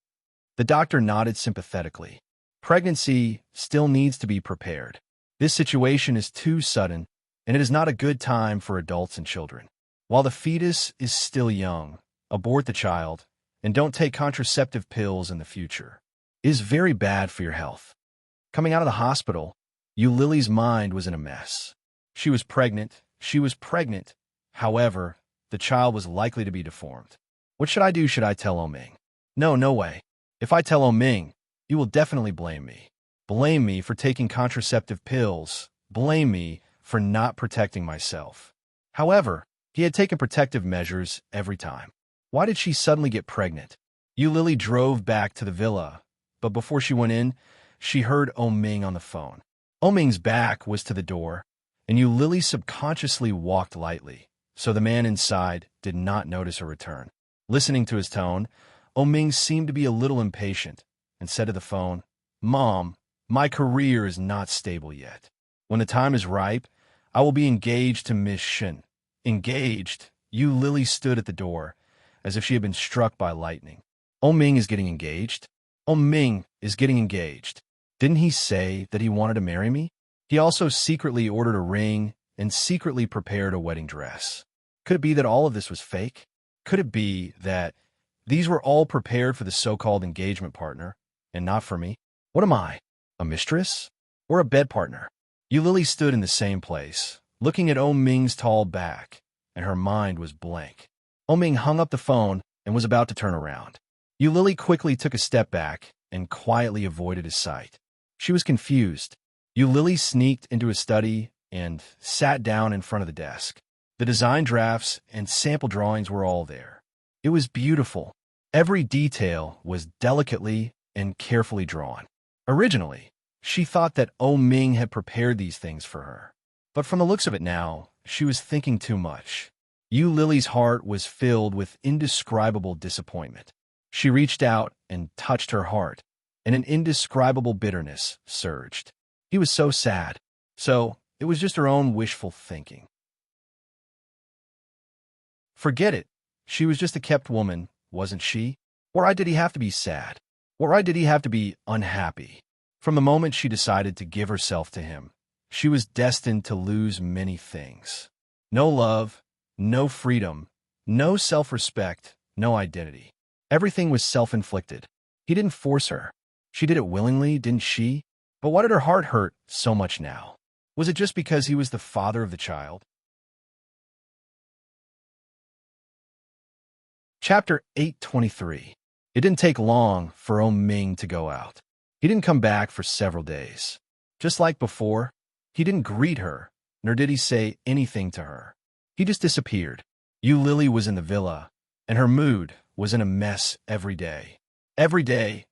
The doctor nodded sympathetically. Pregnancy still needs to be prepared. This situation is too sudden, and it is not a good time for adults and children. While the fetus is still young, abort the child, and don't take contraceptive pills in the future. It is very bad for your health. Coming out of the hospital, Lily's mind was in a mess. She was pregnant. However, the child was likely to be deformed. What should I do? Should I tell Oming? No way. If I tell Oming, you will definitely blame me. Blame me for taking contraceptive pills. Blame me for not protecting myself. However, he had taken protective measures every time. Why did she suddenly get pregnant? Lily drove back to the villa, but before she went in, she heard Oming on the phone. Oming's back was to the door, and Lily subconsciously walked lightly, so the man inside did not notice her return. Listening to his tone, Oming seemed to be a little impatient and said to the phone, "Mom, my career is not stable yet. When the time is ripe, I will be engaged to Miss Shin." Engaged? Lily stood at the door, as if she had been struck by lightning. Oming is getting engaged? Oming is getting engaged. Didn't he say that he wanted to marry me? He also secretly ordered a ring and secretly prepared a wedding dress. Could it be that all of this was fake? Could it be that these were all prepared for the so-called engagement partner, and not for me? What am I, a mistress? Or a bed partner? Lily stood in the same place, looking at Oming's tall back, and her mind was blank. Oming hung up the phone and was about to turn around. Lily quickly took a step back and quietly avoided his sight. She was confused. Lily sneaked into his study and sat down in front of the desk. The design drafts and sample drawings were all there. It was beautiful. Every detail was delicately and carefully drawn. Originally, she thought that Oming had prepared these things for her. But from the looks of it now, she was thinking too much. Lily's heart was filled with indescribable disappointment. She reached out and touched her heart, and an indescribable bitterness surged. He was so sad. So, it was just her own wishful thinking. Forget it. She was just a kept woman, wasn't she? Why did he have to be sad? Why did he have to be unhappy? From the moment she decided to give herself to him, she was destined to lose many things. No love, no freedom, no self-respect, no identity. Everything was self-inflicted. He didn't force her. She did it willingly, didn't she? But why did her heart hurt so much now? Was it just because he was the father of the child? Chapter 823. It didn't take long for Ming to go out. He didn't come back for several days. Just like before, he didn't greet her, nor did he say anything to her. He just disappeared. Lily was in the villa, and her mood was in a mess every day. Every day,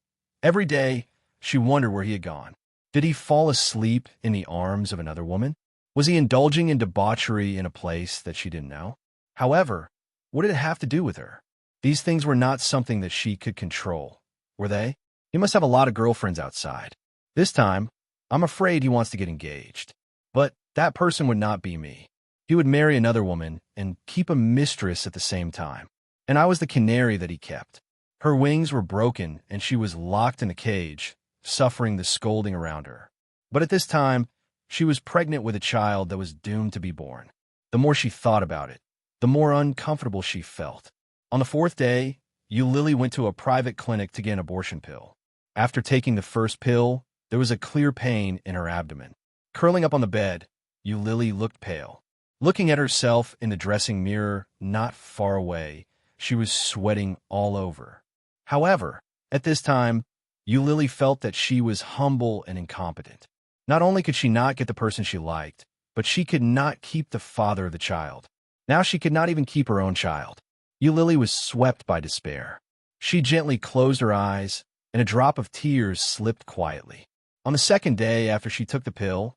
she wondered where he had gone. Did he fall asleep in the arms of another woman? Was he indulging in debauchery in a place that she didn't know? However, what did it have to do with her? These things were not something that she could control, were they? He must have a lot of girlfriends outside. This time, I'm afraid he wants to get engaged. But that person would not be me. He would marry another woman and keep a mistress at the same time. And I was the canary that he kept. Her wings were broken and she was locked in a cage, suffering the scolding around her. But at this time, she was pregnant with a child that was doomed to be born. The more she thought about it, the more uncomfortable she felt. On the fourth day, Lily went to a private clinic to get an abortion pill. After taking the first pill, there was a clear pain in her abdomen. Curling up on the bed, Lily looked pale. Looking at herself in the dressing mirror not far away, she was sweating all over. However, at this time, Lily felt that she was humble and incompetent. Not only could she not get the person she liked, but she could not keep the father of the child. Now she could not even keep her own child. Lily was swept by despair. She gently closed her eyes, and a drop of tears slipped quietly. On the second day after she took the pill,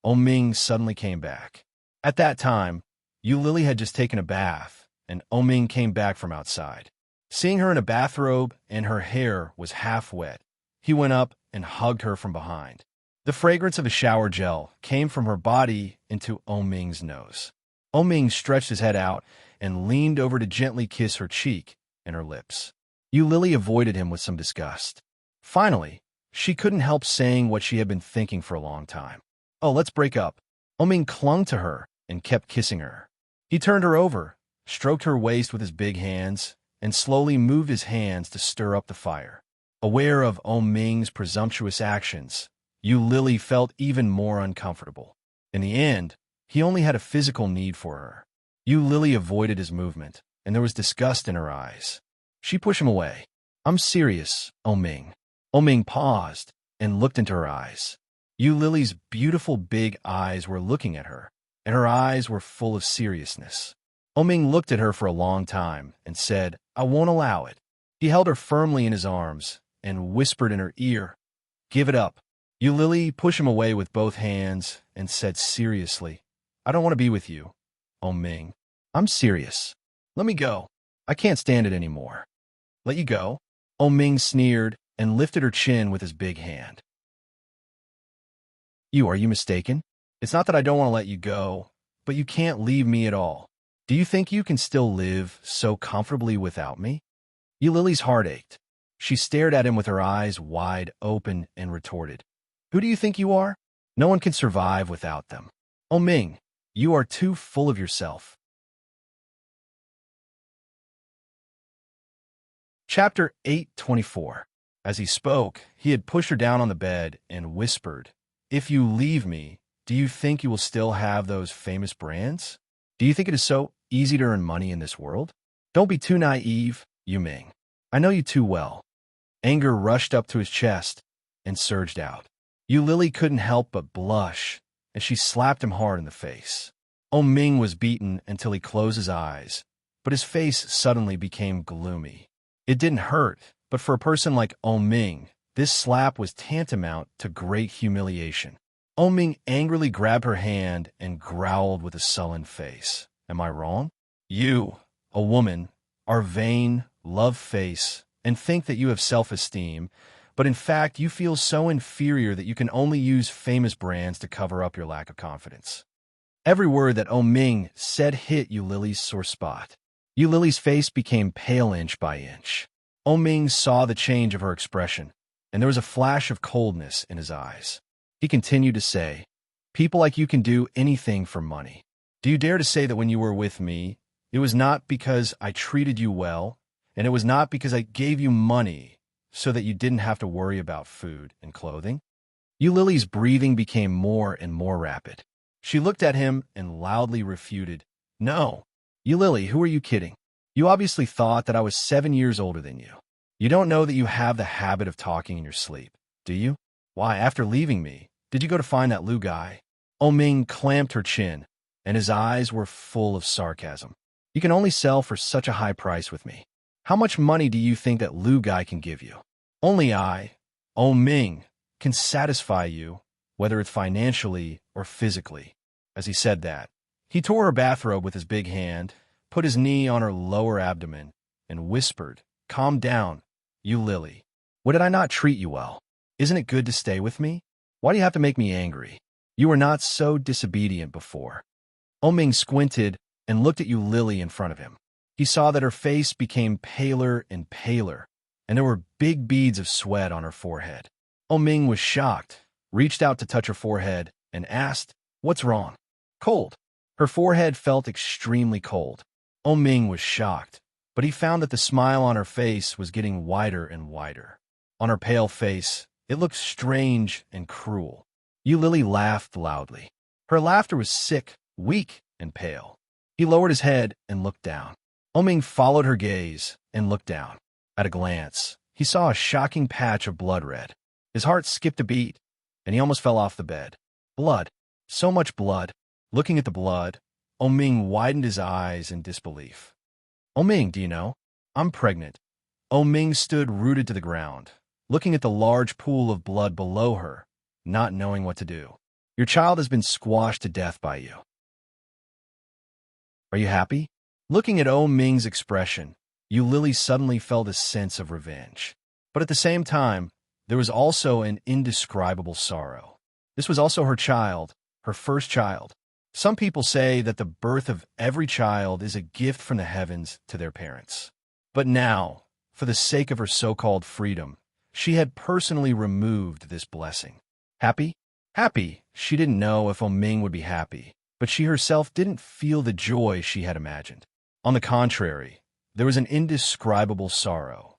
Ming suddenly came back. At that time, Lily had just taken a bath, and Ming came back from outside. Seeing her in a bathrobe and her hair was half wet, he went up and hugged her from behind. The fragrance of a shower gel came from her body into Ming's nose. Ming stretched his head out and leaned over to gently kiss her cheek and her lips. Lily avoided him with some disgust. Finally, she couldn't help saying what she had been thinking for a long time. "Oh, let's break up." Ming clung to her and kept kissing her. He turned her over, stroked her waist with his big hands, and slowly moved his hands to stir up the fire. Aware of Ming's presumptuous actions, Lily felt even more uncomfortable. In the end, he only had a physical need for her. Lily avoided his movement, and there was disgust in her eyes. She pushed him away. "I'm serious, Ming." Ming paused and looked into her eyes. Lily's beautiful big eyes were looking at her, and her eyes were full of seriousness. Ming looked at her for a long time and said, "I won't allow it." He held her firmly in his arms and whispered in her ear, "Give it up." Lily pushed him away with both hands and said seriously, "I don't want to be with you, Ming. I'm serious. Let me go. I can't stand it anymore." "Let you go?" Ming sneered and lifted her chin with his big hand. Are you mistaken? It's not that I don't want to let you go, but you can't leave me at all. Do you think you can still live so comfortably without me?" Lily's heart ached. She stared at him with her eyes wide open and retorted, "Who do you think you are? No one can survive without them. Ming, you are too full of yourself." Chapter 824. As he spoke, he had pushed her down on the bed and whispered, "If you leave me, do you think you will still have those famous brands? Do you think it is so easy to earn money in this world? Don't be too naive, Ming. I know you too well." Anger rushed up to his chest and surged out. Lily couldn't help but blush as she slapped him hard in the face. Ming was beaten until he closed his eyes, but his face suddenly became gloomy. It didn't hurt, but for a person like Ming, this slap was tantamount to great humiliation. Ming angrily grabbed her hand and growled with a sullen face. "Am I wrong? You, a woman, are vain, love-face, and think that you have self-esteem, but in fact you feel so inferior that you can only use famous brands to cover up your lack of confidence." Every word that Ming said hit Lily's sore spot. Lily's face became pale inch by inch. Ming saw the change of her expression, and there was a flash of coldness in his eyes. He continued to say, "People like you can do anything for money. Do you dare to say that when you were with me, it was not because I treated you well, and it was not because I gave you money so that you didn't have to worry about food and clothing?" Lily's breathing became more and more rapid. She looked at him and loudly refuted, "No. Lily, who are you kidding? You obviously thought that I was 7 years older than you. You don't know that you have the habit of talking in your sleep, do you? Why, after leaving me, did you go to find that Lu guy? Ming clamped her chin, and his eyes were full of sarcasm. You can only sell for such a high price with me. How much money do you think that Lu guy can give you? Only I, Ming, can satisfy you, whether it's financially or physically. As he said that, he tore her bathrobe with his big hand, put his knee on her lower abdomen, and whispered, "Calm down, you Lily. What did I not treat you well? Isn't it good to stay with me? Why do you have to make me angry? You were not so disobedient before." Ming squinted and looked at you Lily in front of him. He saw that her face became paler and paler, and there were big beads of sweat on her forehead. Ming was shocked, reached out to touch her forehead, and asked, "What's wrong?" "Cold." Her forehead felt extremely cold. Ming was shocked, but he found that the smile on her face was getting wider and wider. On her pale face, it looked strange and cruel. Yu Lily laughed loudly. Her laughter was sick, weak, and pale. He lowered his head and looked down. Ming followed her gaze and looked down. At a glance, he saw a shocking patch of blood red. His heart skipped a beat, and he almost fell off the bed. Blood. So much blood. Looking at the blood, Ming widened his eyes in disbelief. "Ming, do you know? I'm pregnant." Ming stood rooted to the ground, looking at the large pool of blood below her, not knowing what to do. "Your child has been squashed to death by you. Are you happy?" Looking at Ming's expression, Yu Lily suddenly felt a sense of revenge. But at the same time, there was also an indescribable sorrow. This was also her child, her first child. Some people say that the birth of every child is a gift from the heavens to their parents. But now, for the sake of her so-called freedom, she had personally removed this blessing. Happy? Happy. She didn't know if Ming would be happy, but she herself didn't feel the joy she had imagined. On the contrary, there was an indescribable sorrow.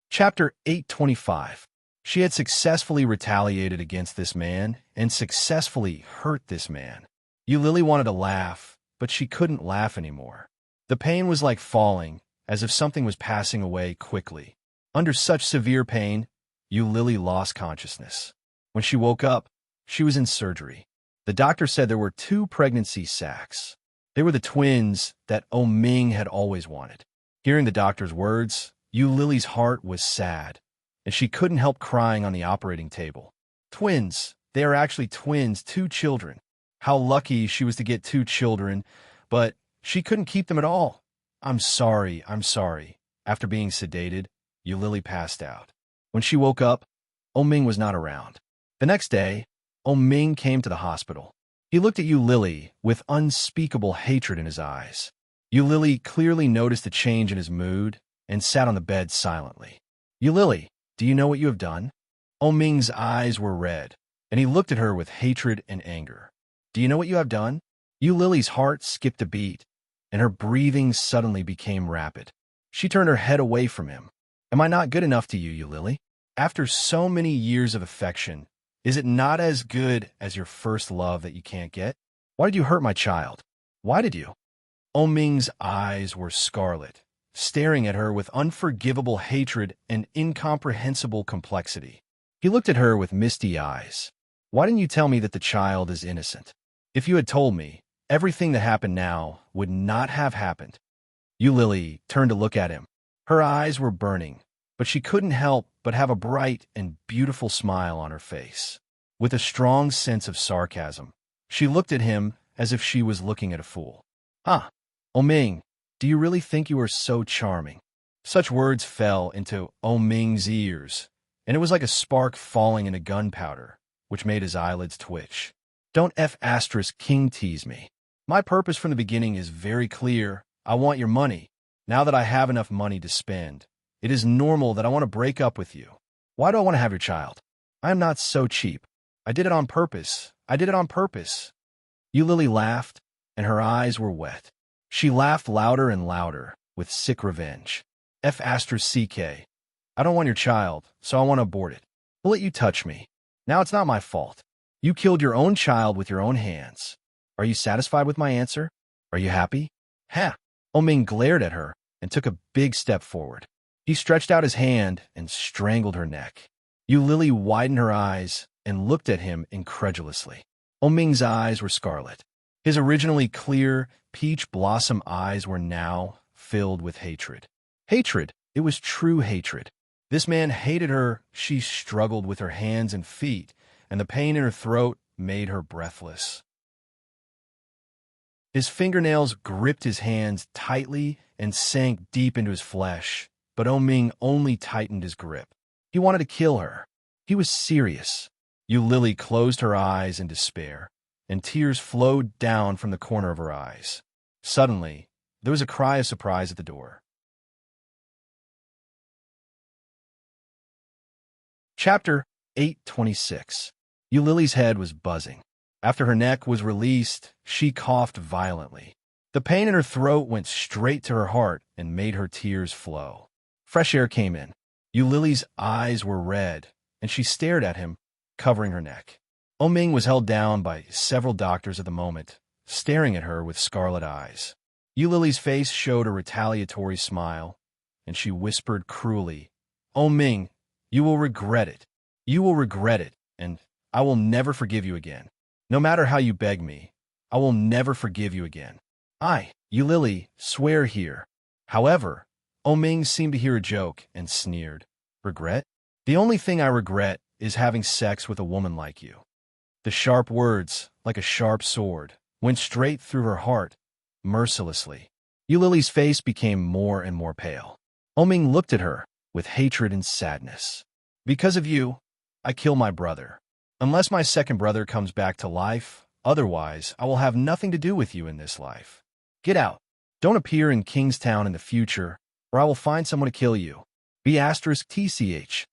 Chapter 825. She had successfully retaliated against this man and successfully hurt this man. Yu Lily wanted to laugh, but she couldn't laugh anymore. The pain was like falling, as if something was passing away quickly. Under such severe pain, Yu Lily lost consciousness. When she woke up, she was in surgery. The doctor said there were 2 pregnancy sacs. They were the twins that Ming had always wanted. Hearing the doctor's words, Yu Lily's heart was sad, and she couldn't help crying on the operating table. Twins. They are actually twins, 2 children. How lucky she was to get 2 children, but she couldn't keep them at all. I'm sorry. After being sedated, Yu Lily passed out. When she woke up, Ming was not around. The next day, Ming came to the hospital. He looked at Yu Lily with unspeakable hatred in his eyes. Yu Lily clearly noticed a change in his mood and sat on the bed silently. "Yu Lily, do you know what you have done?" Ming's eyes were red, and he looked at her with hatred and anger. "Do you know what you have done?" Yu Lily's heart skipped a beat, and her breathing suddenly became rapid. She turned her head away from him. "Am I not good enough to you, Yu Lily? After so many years of affection, is it not as good as your first love that you can't get? Why did you hurt my child? Why did you?" Ming's eyes were scarlet, staring at her with unforgivable hatred and incomprehensible complexity. He looked at her with misty eyes. "Why didn't you tell me that the child is innocent? If you had told me, everything that happened now would not have happened." Yu Lily turned to look at him. Her eyes were burning, but she couldn't help but have a bright and beautiful smile on her face. With a strong sense of sarcasm, she looked at him as if she was looking at a fool. "Huh, Ming, do you really think you are so charming?" Such words fell into Ming's ears, and it was like a spark falling into gunpowder, which made his eyelids twitch. "Don't King tease me. My purpose from the beginning is very clear. I want your money. Now that I have enough money to spend, it is normal that I want to break up with you. Why do I want to have your child? I am not so cheap. I did it on purpose. Yu Lily laughed, and her eyes were wet. She laughed louder and louder, with sick revenge. "CK. I don't want your child, so I want to abort it. I'll let you touch me. Now it's not my fault. You killed your own child with your own hands. Are you satisfied with my answer? Are you happy? Ha! Oming glared at her and took a big step forward. He stretched out his hand and strangled her neck. Lily widened her eyes and looked at him incredulously. Oming's eyes were scarlet. His originally clear, peach blossom eyes were now filled with hatred. Hatred. It was true hatred. This man hated her. She struggled with her hands and feet, and the pain in her throat made her breathless. His fingernails gripped his hands tightly and sank deep into his flesh, but Oming only tightened his grip. He wanted to kill her. He was serious. Lily closed her eyes in despair, and tears flowed down from the corner of her eyes. Suddenly, there was a cry of surprise at the door. Chapter 826. Lily's head was buzzing. After her neck was released, she coughed violently. The pain in her throat went straight to her heart and made her tears flow. Fresh air came in. Lily's eyes were red, and she stared at him, covering her neck. Oming was held down by several doctors at the moment, staring at her with scarlet eyes. Lily's face showed a retaliatory smile, and she whispered cruelly, "Oming, you will regret it. You will regret it, and I will never forgive you again. No matter how you beg me, I will never forgive you again. Lily, swear here." However, Oming seemed to hear a joke and sneered. "Regret? The only thing I regret is having sex with a woman like you." The sharp words, like a sharp sword, went straight through her heart, mercilessly. Lily's face became more and more pale. Oming looked at her with hatred and sadness. "Because of you, I kill my brother. Unless my second brother comes back to life, otherwise I will have nothing to do with you in this life. Get out. Don't appear in Kingstown in the future, or I will find someone to kill you. B*TCH.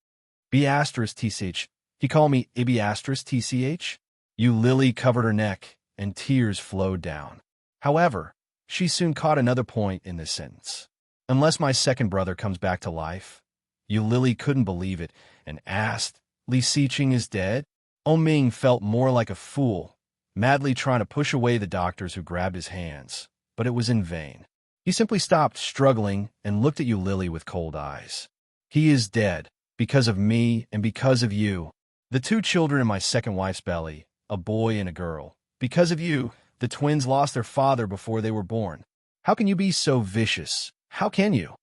B*TCH. He called me B*TCH? Lily covered her neck, and tears flowed down. However, she soon caught another point in this sentence. Unless my second brother comes back to life. Lily couldn't believe it and asked, "Li Siqing is dead?" Oming felt more like a fool, madly trying to push away the doctors who grabbed his hands, but it was in vain. He simply stopped struggling and looked at Lily with cold eyes. "He is dead, because of me and because of you. The two children in my second wife's belly, a boy and a girl. Because of you, the twins lost their father before they were born. How can you be so vicious? How can you?"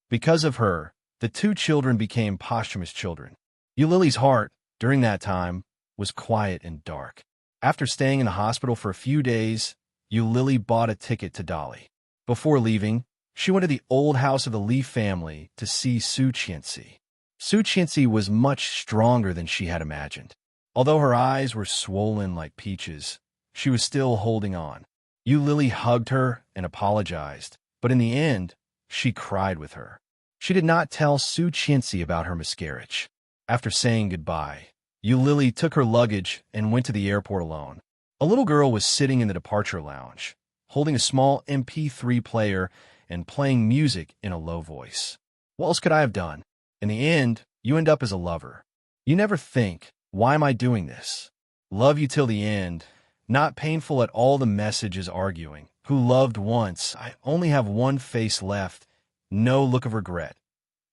Because of her, the two children became posthumous children. Lily's heart, during that time, was quiet and dark. After staying in the hospital for a few days, Lily bought a ticket to Dali. Before leaving, she went to the old house of the Li family to see Su Qianxi. Su Qianxi was much stronger than she had imagined. Although her eyes were swollen like peaches, she was still holding on. Lily hugged her and apologized, but in the end, she cried with her. She did not tell Su Qianxi about her miscarriage. After saying goodbye, Lily took her luggage and went to the airport alone. A little girl was sitting in the departure lounge, holding a small MP3 player and playing music in a low voice. What else could I have done? In the end, you end up as a lover. You never think, why am I doing this? Love you till the end, not painful at all. The message is arguing. Who loved once, I only have one face left, no look of regret.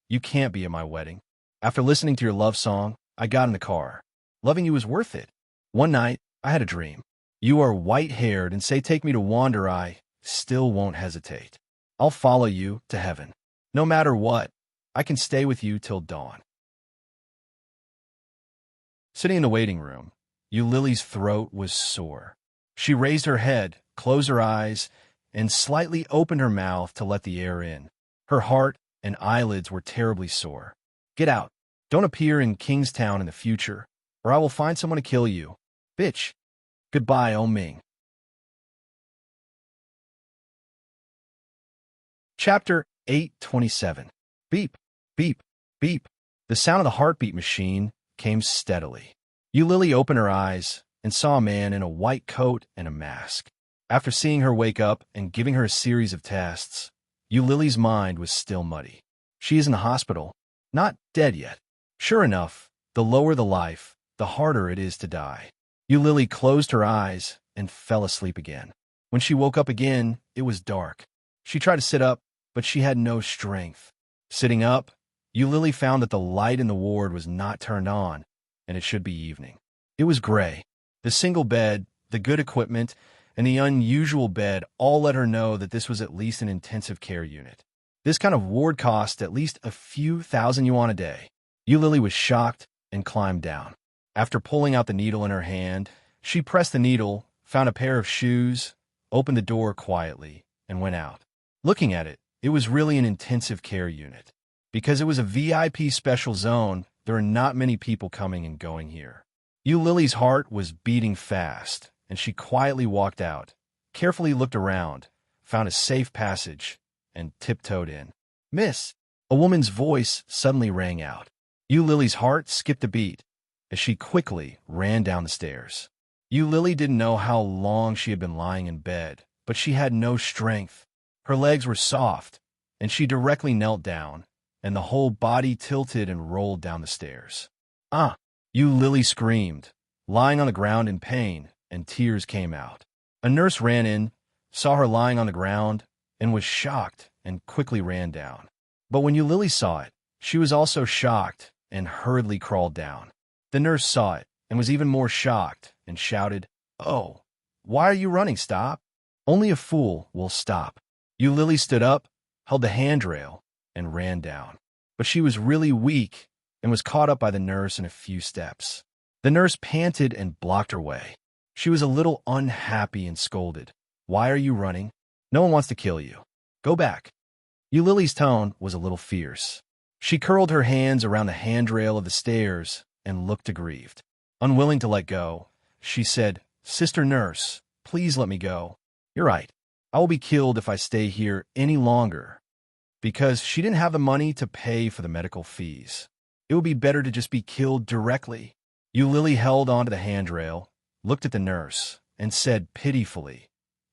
You can't be at my wedding. After listening to your love song, I got in the car. Loving you was worth it. One night, I had a dream. You are white-haired and say take me to wander. I still won't hesitate. I'll follow you to heaven. No matter what, I can stay with you till dawn. Sitting in the waiting room, Lily's throat was sore. She raised her head, closed her eyes, and slightly opened her mouth to let the air in. Her heart and eyelids were terribly sore. Get out. Don't appear in Kingstown in the future, or I will find someone to kill you. Bitch. Goodbye, Oming. Chapter 827. Beep, beep, beep. The sound of the heartbeat machine came steadily. Lily opened her eyes and saw a man in a white coat and a mask. After seeing her wake up and giving her a series of tests, Lily's mind was still muddy. She is in the hospital, not dead yet. Sure enough, the lower the life, the harder it is to die. Lily closed her eyes and fell asleep again. When she woke up again, it was dark. She tried to sit up, but she had no strength. Sitting up, Lily found that the light in the ward was not turned on, and it should be evening. It was gray. The single bed, the good equipment, and the unusual bed all let her know that this was at least an intensive care unit. This kind of ward cost at least a few thousand yuan a day. Lily was shocked and climbed down. After pulling out the needle in her hand, she pressed the needle, found a pair of shoes, opened the door quietly, and went out. Looking at it, it was really an intensive care unit. Because it was a VIP special zone, there are not many people coming and going here. Lily's heart was beating fast, and she quietly walked out, carefully looked around, found a safe passage, and tiptoed in. "Miss!" A woman's voice suddenly rang out. Lily's heart skipped a beat as she quickly ran down the stairs. Lily didn't know how long she had been lying in bed, but she had no strength. Her legs were soft, and she directly knelt down, and the whole body tilted and rolled down the stairs. "Ah!" Lily screamed, lying on the ground in pain, and tears came out. A nurse ran in, saw her lying on the ground, and was shocked and quickly ran down. But when Lily saw it, she was also shocked and hurriedly crawled down. The nurse saw it and was even more shocked and shouted, "Oh, why are you running? Stop! Only a fool will stop." Lily stood up, held the handrail, and ran down. But she was really weak and was caught up by the nurse in a few steps. The nurse panted and blocked her way. She was a little unhappy and scolded. "Why are you running? No one wants to kill you. Go back." Lily's tone was a little fierce. She curled her hands around the handrail of the stairs and looked aggrieved. Unwilling to let go, she said, "Sister nurse, please let me go. You're right. I will be killed if I stay here any longer." Because she didn't have the money to pay for the medical fees. It would be better to just be killed directly. Lily held onto the handrail, looked at the nurse, and said pitifully,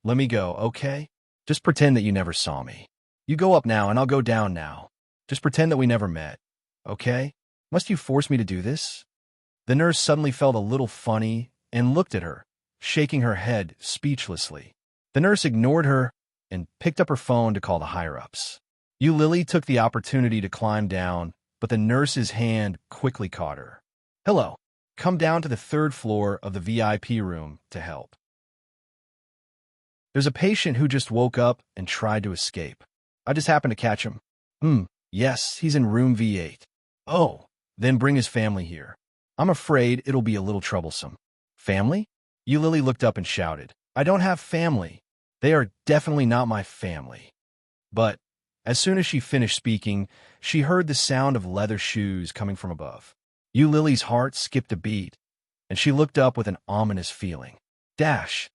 "Let me go, okay? Just pretend that you never saw me. You go up now and I'll go down now. Just pretend that we never met, okay? Must you force me to do this?" The nurse suddenly felt a little funny and looked at her, shaking her head speechlessly. The nurse ignored her and picked up her phone to call the higher-ups. Lily took the opportunity to climb down, but the nurse's hand quickly caught her. "Hello, come down to the 3rd floor of the VIP room to help. There's a patient who just woke up and tried to escape. I just happened to catch him." Yes, he's in room V8. "Oh, then bring his family here. I'm afraid it'll be a little troublesome." "Family?" Lily looked up and shouted, "I don't have family. They are definitely not my family." But as soon as she finished speaking, she heard the sound of leather shoes coming from above. Lily's heart skipped a beat, and she looked up with an ominous feeling. Dash.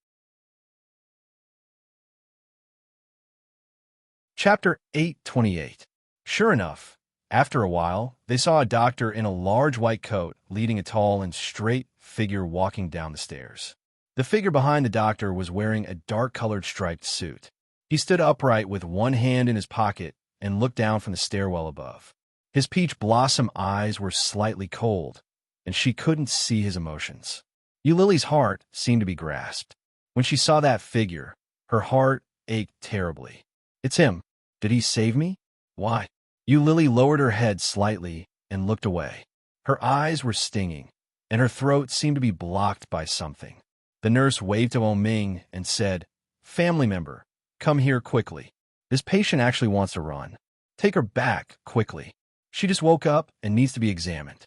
Chapter 828. Sure enough, after a while, they saw a doctor in a large white coat leading a tall and straight figure walking down the stairs. The figure behind the doctor was wearing a dark-colored striped suit. He stood upright with one hand in his pocket and looked down from the stairwell above. His peach blossom eyes were slightly cold, and she couldn't see his emotions. Lily's heart seemed to be grasped. When she saw that figure, her heart ached terribly. "It's him. Did he save me? Why?" Lily lowered her head slightly and looked away. Her eyes were stinging, and her throat seemed to be blocked by something. The nurse waved to Ming and said, "Family member, come here quickly. This patient actually wants to run. Take her back quickly. She just woke up and needs to be examined."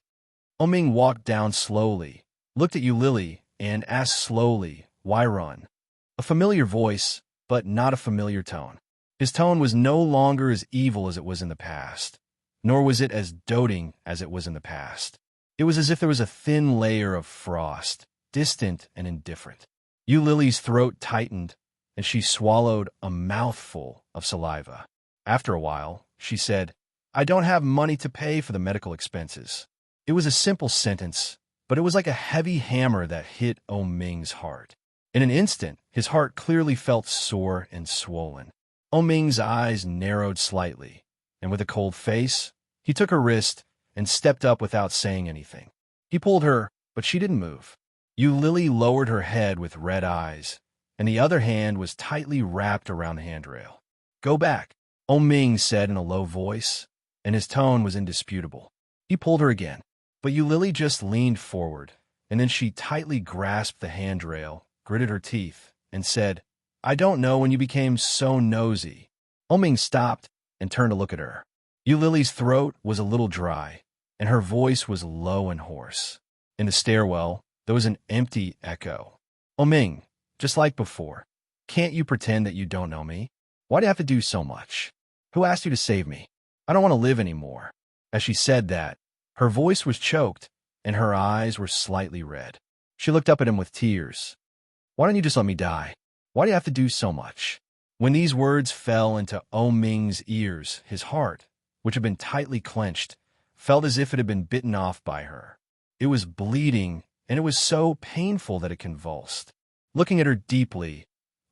Ming walked down slowly, looked at Lily, and asked slowly, "Why run?" A familiar voice, but not a familiar tone. His tone was no longer as evil as it was in the past, nor was it as doting as it was in the past. It was as if there was a thin layer of frost, distant and indifferent. Lily's throat tightened, and she swallowed a mouthful of saliva. After a while, she said, "I don't have money to pay for the medical expenses." It was a simple sentence, but it was like a heavy hammer that hit Ming's heart. In an instant, his heart clearly felt sore and swollen. Ming's eyes narrowed slightly, and with a cold face, he took her wrist and stepped up without saying anything. He pulled her, but she didn't move. Lily lowered her head with red eyes, and the other hand was tightly wrapped around the handrail. Go back, Ming said in a low voice, and his tone was indisputable. He pulled her again, but Lily just leaned forward, and then she tightly grasped the handrail, gritted her teeth, and said, I don't know when you became so nosy. Ming stopped and turned to look at her. Lily's throat was a little dry, and her voice was low and hoarse. In the stairwell, there was an empty echo. Ming, just like before, can't you pretend that you don't know me? Why do you have to do so much? Who asked you to save me? I don't want to live anymore. As she said that, her voice was choked, and her eyes were slightly red. She looked up at him with tears. Why don't you just let me die? Why do you have to do so much? When these words fell into Ming's ears, his heart, which had been tightly clenched, felt as if it had been bitten off by her. It was bleeding, and it was so painful that it convulsed. Looking at her deeply,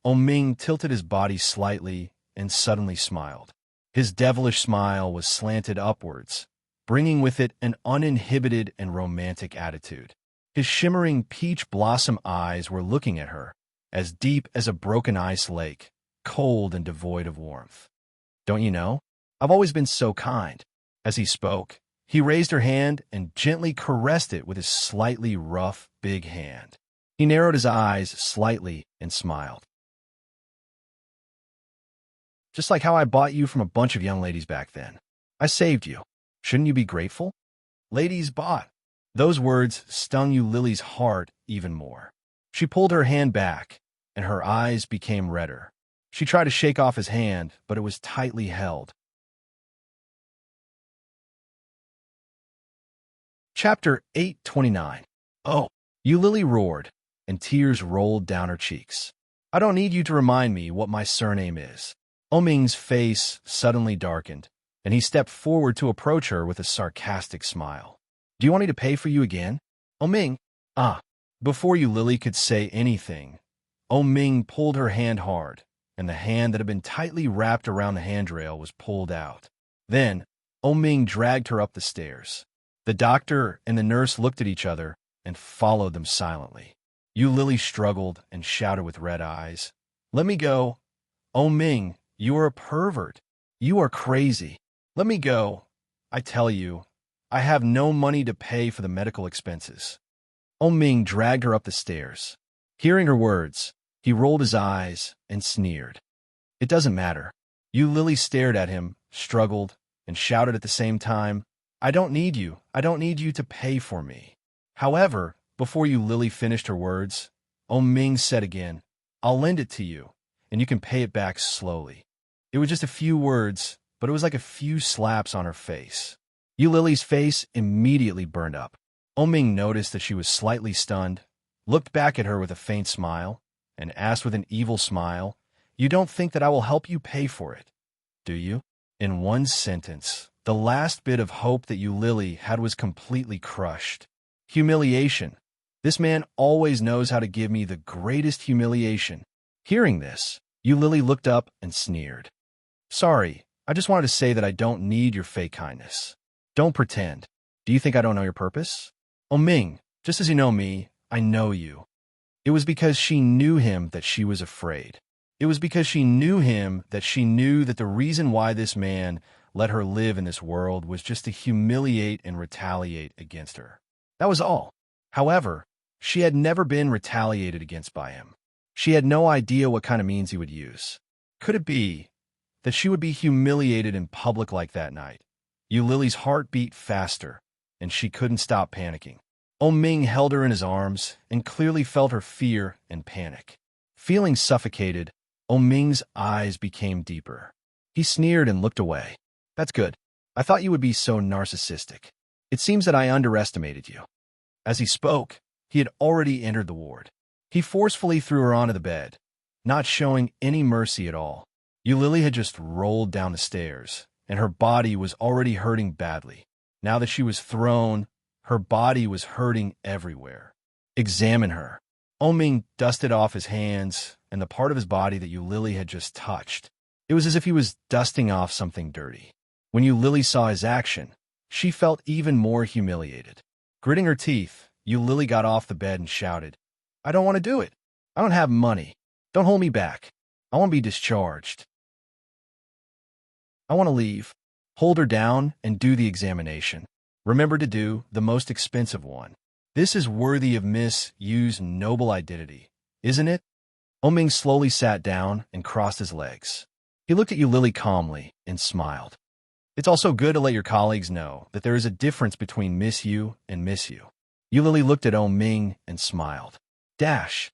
Ming tilted his body slightly and suddenly smiled. His devilish smile was slanted upwards, bringing with it an uninhibited and romantic attitude. His shimmering peach blossom eyes were looking at her, as deep as a broken ice lake, cold and devoid of warmth. Don't you know? I've always been so kind. As he spoke, he raised her hand and gently caressed it with his slightly rough, big hand. He narrowed his eyes slightly and smiled. Just like how I bought you from a bunch of young ladies back then. I saved you. Shouldn't you be grateful? Ladies bought. Those words stung Lily's heart even more. She pulled her hand back, and her eyes became redder. She tried to shake off his hand, but it was tightly held. Chapter 829. Oh, Lily roared, and tears rolled down her cheeks. I don't need you to remind me what my surname is. Ming's face suddenly darkened, and he stepped forward to approach her with a sarcastic smile. Do you want me to pay for you again? Ming. Before Lily could say anything, Ming pulled her hand hard, and the hand that had been tightly wrapped around the handrail was pulled out. Then, Ming dragged her up the stairs. The doctor and the nurse looked at each other and followed them silently. Lily struggled and shouted with red eyes, Let me go. Ming, you are a pervert. You are crazy. Let me go. I tell you, I have no money to pay for the medical expenses. Ming dragged her up the stairs. Hearing her words, he rolled his eyes and sneered. It doesn't matter. Lily stared at him, struggled, and shouted at the same time, I don't need you. I don't need you to pay for me. However, before Lily finished her words, Ming said again, I'll lend it to you, and you can pay it back slowly. It was just a few words, but it was like a few slaps on her face. Lily's face immediately burned up. Ming noticed that she was slightly stunned, looked back at her with a faint smile, and asked with an evil smile, You don't think that I will help you pay for it, do you? In one sentence, the last bit of hope that Lily had was completely crushed. Humiliation. This man always knows how to give me the greatest humiliation. Hearing this, Lily looked up and sneered. Sorry, I just wanted to say that I don't need your fake kindness. Don't pretend. Do you think I don't know your purpose? Ming, just as you know me, I know you. It was because she knew him that she was afraid. It was because she knew him that she knew that the reason why this man let her live in this world was just to humiliate and retaliate against her. That was all. However, she had never been retaliated against by him. She had no idea what kind of means he would use. Could it be that she would be humiliated in public like that night? Lily's heart beat faster, and she couldn't stop panicking. Ming held her in his arms and clearly felt her fear and panic. Feeling suffocated, Ming's eyes became deeper. He sneered and looked away. That's good. I thought you would be so narcissistic. It seems that I underestimated you. As he spoke, he had already entered the ward. He forcefully threw her onto the bed, not showing any mercy at all. Lily had just rolled down the stairs, and her body was already hurting badly. Now that she was thrown, her body was hurting everywhere. Examine her. Ming dusted off his hands and the part of his body that Lily had just touched. It was as if he was dusting off something dirty. When Lily saw his action, she felt even more humiliated. Gritting her teeth, Lily got off the bed and shouted, "I don't want to do it. I don't have money. Don't hold me back. I want to be discharged. I want to leave." Hold her down and do the examination. Remember to do the most expensive one. This is worthy of Miss Yu's noble identity, isn't it? Oming slowly sat down and crossed his legs. He looked at Lily calmly and smiled. It's also good to let your colleagues know that there is a difference between Miss Yu and Miss Yu. Lily looked at Oming and smiled. Dash.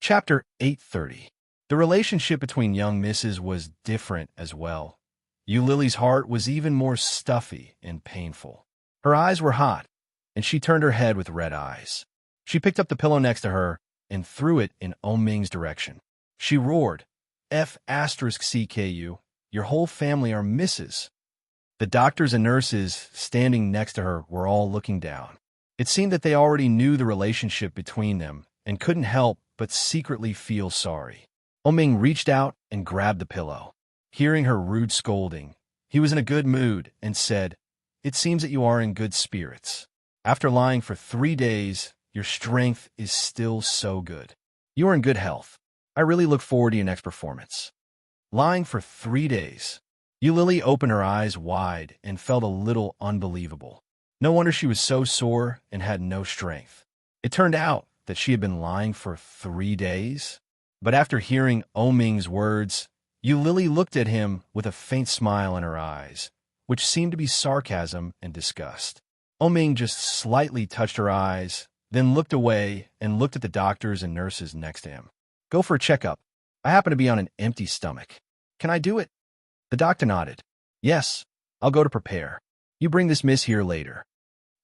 Chapter 830. The relationship between young Mrs. was different as well. Lily's heart was even more stuffy and painful. Her eyes were hot, and she turned her head with red eyes. She picked up the pillow next to her and threw it in Oming's direction. She roared, F***CKU, your whole family are Mrs. The doctors and nurses standing next to her were all looking down. It seemed that they already knew the relationship between them and couldn't help but secretly feel sorry. Oming reached out and grabbed the pillow. Hearing her rude scolding, he was in a good mood and said, "It seems that you are in good spirits. After lying for 3 days, your strength is still so good. You are in good health. I really look forward to your next performance." Lying for 3 days. Lily opened her eyes wide and felt a little unbelievable. No wonder she was so sore and had no strength. It turned out that she had been lying for 3 days. But after hearing Oming's words, Lily looked at him with a faint smile in her eyes, which seemed to be sarcasm and disgust. Oming just slightly touched her eyes, then looked away and looked at the doctors and nurses next to him. "Go for a checkup. I happen to be on an empty stomach. Can I do it?" The doctor nodded. "Yes, I'll go to prepare. You bring this miss here later."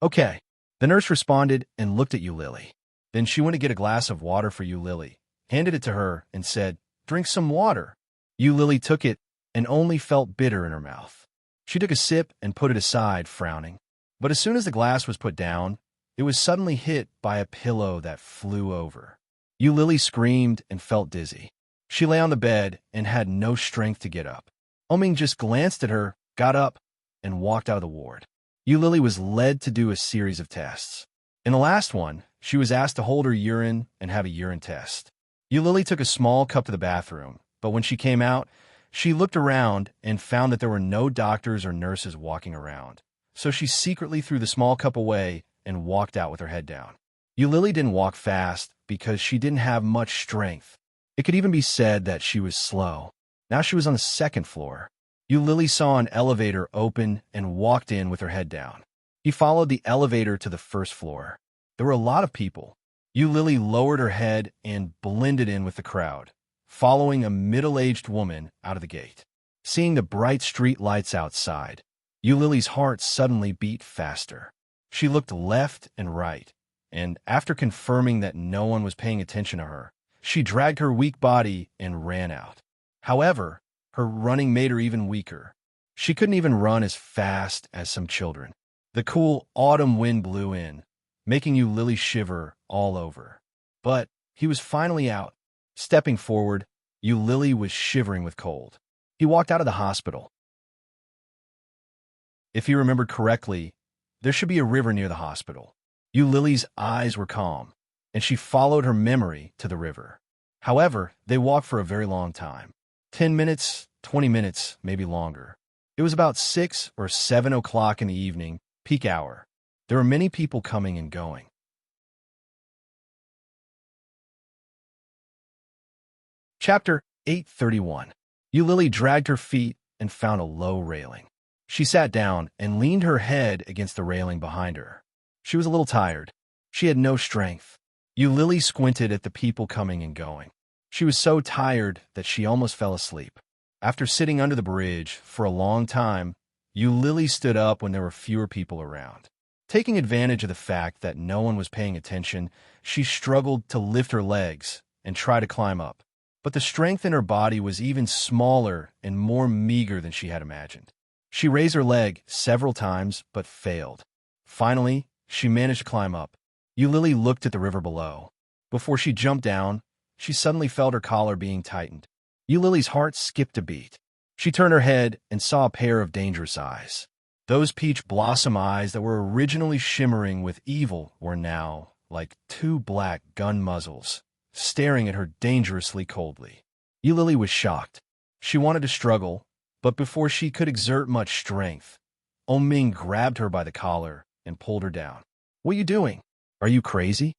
"Okay." The nurse responded and looked at Lily. Then she went to get a glass of water for Lily, handed it to her, and said, "Drink some water." Lily took it and only felt bitter in her mouth. She took a sip and put it aside, frowning. But as soon as the glass was put down, it was suddenly hit by a pillow that flew over. Lily screamed and felt dizzy. She lay on the bed and had no strength to get up. Oming just glanced at her, got up, and walked out of the ward. Lily was led to do a series of tests. In the last one, she was asked to hold her urine and have a urine test. Lily took a small cup to the bathroom, but when she came out, she looked around and found that there were no doctors or nurses walking around. So she secretly threw the small cup away and walked out with her head down. Lily didn't walk fast because she didn't have much strength. It could even be said that she was slow. Now she was on the second floor. Lily saw an elevator open and walked in with her head down. He followed the elevator to the first floor. There were a lot of people. Lily lowered her head and blended in with the crowd, following a middle-aged woman out of the gate. Seeing the bright street lights outside, Lily's heart suddenly beat faster. She looked left and right, and after confirming that no one was paying attention to her, she dragged her weak body and ran out. However, her running made her even weaker. She couldn't even run as fast as some children. The cool autumn wind blew in, making Lily shiver all over. But he was finally out. Stepping forward, Lily was shivering with cold. He walked out of the hospital. If he remembered correctly, there should be a river near the hospital. Lily's eyes were calm, and she followed her memory to the river. However, they walked for a very long time. 10 minutes, 20 minutes, maybe longer. It was about 6 or 7 o'clock in the evening, peak hour. There were many people coming and going. Chapter 831. Lily dragged her feet and found a low railing. She sat down and leaned her head against the railing behind her. She was a little tired. She had no strength. Lily squinted at the people coming and going. She was so tired that she almost fell asleep. After sitting under the bridge for a long time, Lily stood up when there were fewer people around. Taking advantage of the fact that no one was paying attention, she struggled to lift her legs and try to climb up. But the strength in her body was even smaller and more meager than she had imagined. She raised her leg several times, but failed. Finally, she managed to climb up. Lily looked at the river below. Before she jumped down, she suddenly felt her collar being tightened. Lily's heart skipped a beat. She turned her head and saw a pair of dangerous eyes. Those peach blossom eyes that were originally shimmering with evil were now like two black gun muzzles, staring at her dangerously coldly. Eulily was shocked. She wanted to struggle, but before she could exert much strength, Ming grabbed her by the collar and pulled her down. "What are you doing? Are you crazy?"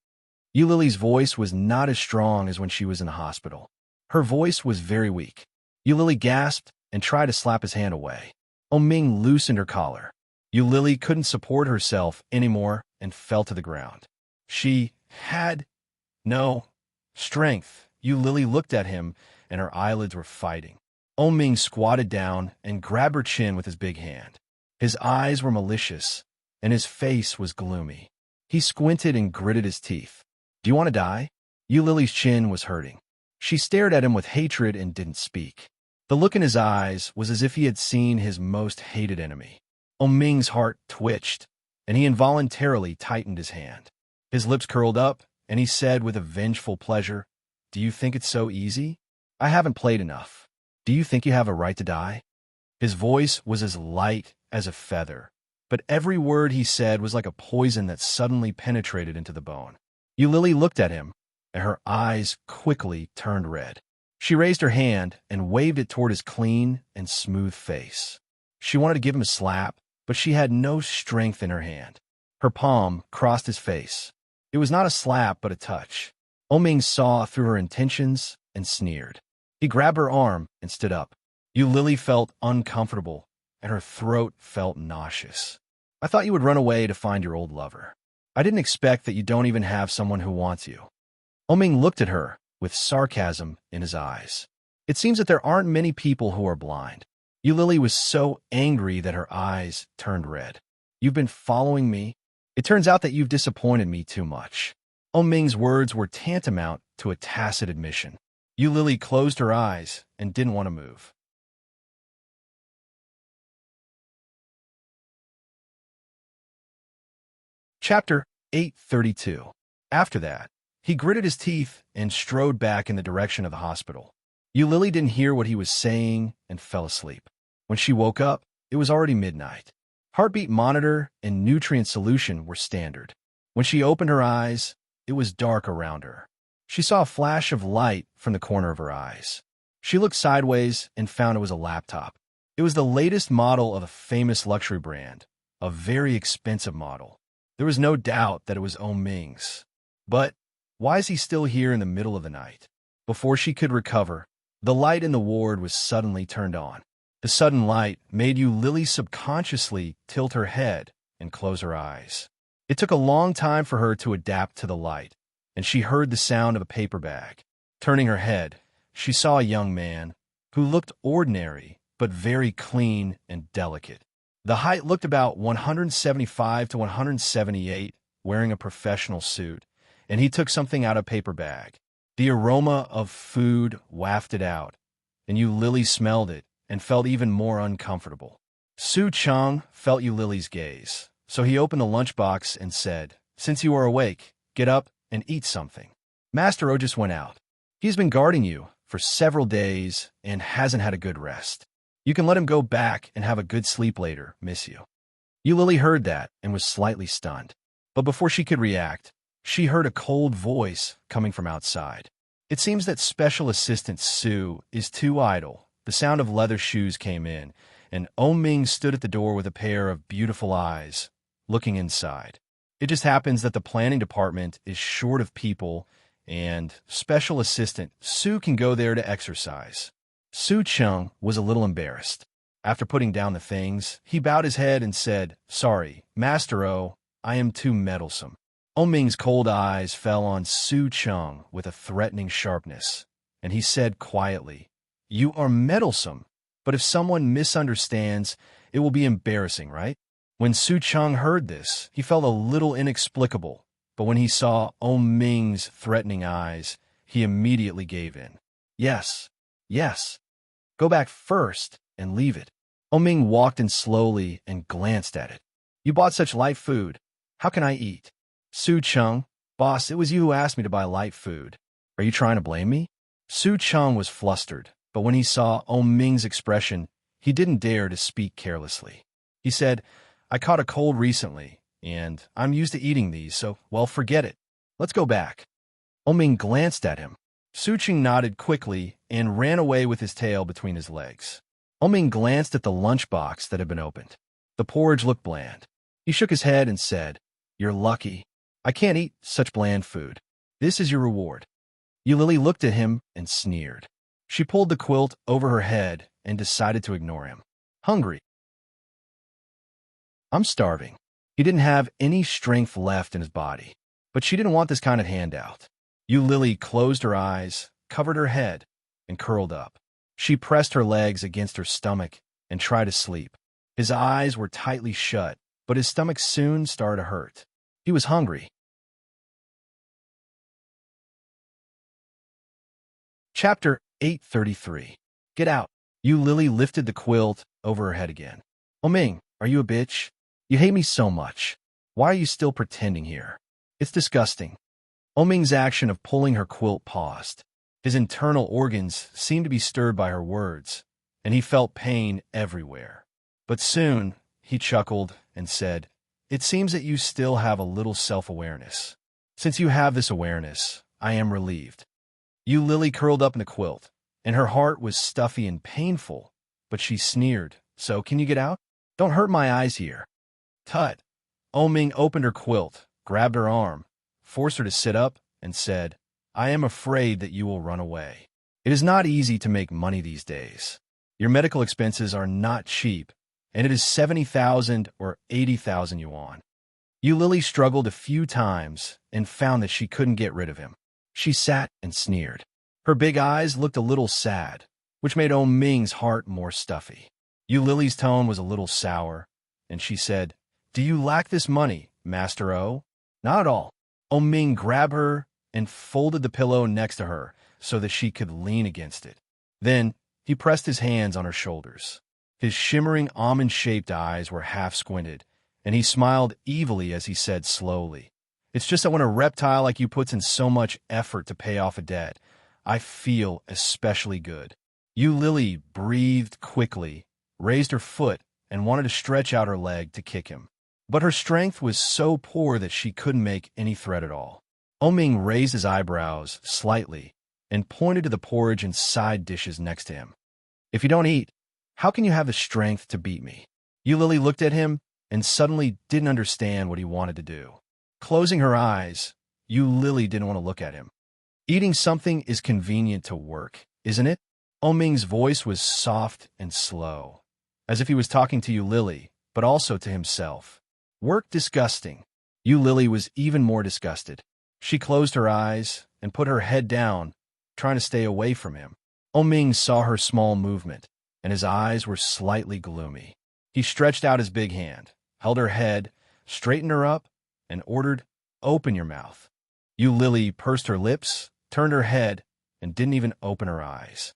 Eulily's voice was not as strong as when she was in the hospital. Her voice was very weak. Eulily gasped and tried to slap his hand away. Ming loosened her collar. Eulily couldn't support herself anymore and fell to the ground. She had no strength. Eulily looked at him, and her eyelids were fighting. Ming squatted down and grabbed her chin with his big hand. His eyes were malicious, and his face was gloomy. He squinted and gritted his teeth. "Do you want to die?" Eulily's chin was hurting. She stared at him with hatred and didn't speak. The look in his eyes was as if he had seen his most hated enemy. Ming's heart twitched, and he involuntarily tightened his hand. His lips curled up, and he said with a vengeful pleasure, "Do you think it's so easy? I haven't played enough. Do you think you have a right to die?" His voice was as light as a feather, but every word he said was like a poison that suddenly penetrated into the bone. Eulily looked at him, and her eyes quickly turned red. She raised her hand and waved it toward his clean and smooth face. She wanted to give him a slap, but she had no strength in her hand. Her palm crossed his face. It was not a slap, but a touch. Ming saw through her intentions and sneered. He grabbed her arm and stood up. Eulily felt uncomfortable, and her throat felt nauseous. "I thought you would run away to find your old lover. I didn't expect that you don't even have someone who wants you." Ming looked at her with sarcasm in his eyes. "It seems that there aren't many people who are blind." Eulily was so angry that her eyes turned red. "You've been following me? It turns out that you've disappointed me too much." Ming's words were tantamount to a tacit admission. Eulily closed her eyes and didn't want to move. Chapter 832. After that, he gritted his teeth and strode back in the direction of the hospital. Eulily didn't hear what he was saying and fell asleep. When she woke up, it was already midnight. Heartbeat monitor and nutrient solution were standard. When she opened her eyes, it was dark around her. She saw a flash of light from the corner of her eyes. She looked sideways and found it was a laptop. It was the latest model of a famous luxury brand, a very expensive model. There was no doubt that it was Ming's. But why is he still here in the middle of the night? Before she could recover, the light in the ward was suddenly turned on. The sudden light made Eulily subconsciously tilt her head and close her eyes. It took a long time for her to adapt to the light, and she heard the sound of a paper bag. Turning her head, she saw a young man who looked ordinary but very clean and delicate. The height looked about 175 to 178, wearing a professional suit, and he took something out of a paper bag. The aroma of food wafted out, and Eulily smelled it and felt even more uncomfortable. Su Cheng felt Eulily's gaze, so he opened the lunchbox and said, "Since you are awake, get up and eat something. Master O just went out. He's been guarding you for several days and hasn't had a good rest. You can let him go back and have a good sleep later, miss you." Eulily heard that and was slightly stunned. But before she could react, she heard a cold voice coming from outside. "It seems that Special Assistant Su is too idle." The sound of leather shoes came in, and Ming stood at the door with a pair of beautiful eyes, looking inside. "It just happens that the planning department is short of people, and Special Assistant Su can go there to exercise." Su Cheng was a little embarrassed. After putting down the things, he bowed his head and said, "Sorry, Master O, I am too meddlesome." Ming's cold eyes fell on Su Cheng with a threatening sharpness, and he said quietly, "You are meddlesome, but if someone misunderstands, it will be embarrassing, right?" When Su Cheng heard this, he felt a little inexplicable, but when he saw Ming's threatening eyes, he immediately gave in. Yes. Go back first and leave it." Ming walked in slowly and glanced at it. "You bought such light food. How can I eat?" Su Cheng, "Boss, it was you who asked me to buy light food. Are you trying to blame me?" Su Cheng was flustered, but when he saw Ming's expression, he didn't dare to speak carelessly. He said, I caught a cold recently, and I'm used to eating these, so, well, forget it. Let's go back. Oming glanced at him. Suching nodded quickly and ran away with his tail between his legs. Oming glanced at the lunchbox that had been opened. The porridge looked bland. He shook his head and said, You're lucky. I can't eat such bland food. This is your reward. Eulili looked at him and sneered. She pulled the quilt over her head and decided to ignore him. Hungry. I'm starving. He didn't have any strength left in his body, but she didn't want this kind of handout. Eulili closed her eyes, covered her head, and curled up. She pressed her legs against her stomach and tried to sleep. His eyes were tightly shut, but his stomach soon started to hurt. He was hungry. Chapter 833. Get out. Eulili lifted the quilt over her head again. Oming, are you a bitch? You hate me so much. Why are you still pretending here? It's disgusting. Oming's action of pulling her quilt paused. His internal organs seemed to be stirred by her words, and he felt pain everywhere. But soon, he chuckled and said, It seems that you still have a little self-awareness. Since you have this awareness, I am relieved. Eulili curled up in the quilt, and her heart was stuffy and painful, but she sneered, So, can you get out? Don't hurt my eyes here. Tut. Oming opened her quilt, grabbed her arm, forced her to sit up, and said, I am afraid that you will run away. It is not easy to make money these days. Your medical expenses are not cheap, and it is 70,000 or 80,000 yuan. Eulili struggled a few times and found that she couldn't get rid of him. She sat and sneered. Her big eyes looked a little sad, which made Oming's heart more stuffy. Eulili's tone was a little sour, and she said, Do you lack this money, Master O? Not at all. Oming grabbed her and folded the pillow next to her so that she could lean against it. Then he pressed his hands on her shoulders. His shimmering almond-shaped eyes were half squinted, and he smiled evilly as he said slowly, It's just that when a reptile like you puts in so much effort to pay off a debt, I feel especially good. Eulili breathed quickly, raised her foot, and wanted to stretch out her leg to kick him. But her strength was so poor that she couldn't make any threat at all. Oming raised his eyebrows slightly and pointed to the porridge and side dishes next to him. If you don't eat, how can you have the strength to beat me? Eulili looked at him and suddenly didn't understand what he wanted to do. Closing her eyes, Eulili didn't want to look at him. Eating something is convenient to work, isn't it? Oming's voice was soft and slow, as if he was talking to Eulili, but also to himself. Work disgusting. Eulili was even more disgusted. She closed her eyes and put her head down, trying to stay away from him. Oming saw her small movement, and his eyes were slightly gloomy. He stretched out his big hand, held her head, straightened her up, and ordered, Open your mouth. Eulili pursed her lips, turned her head, and didn't even open her eyes.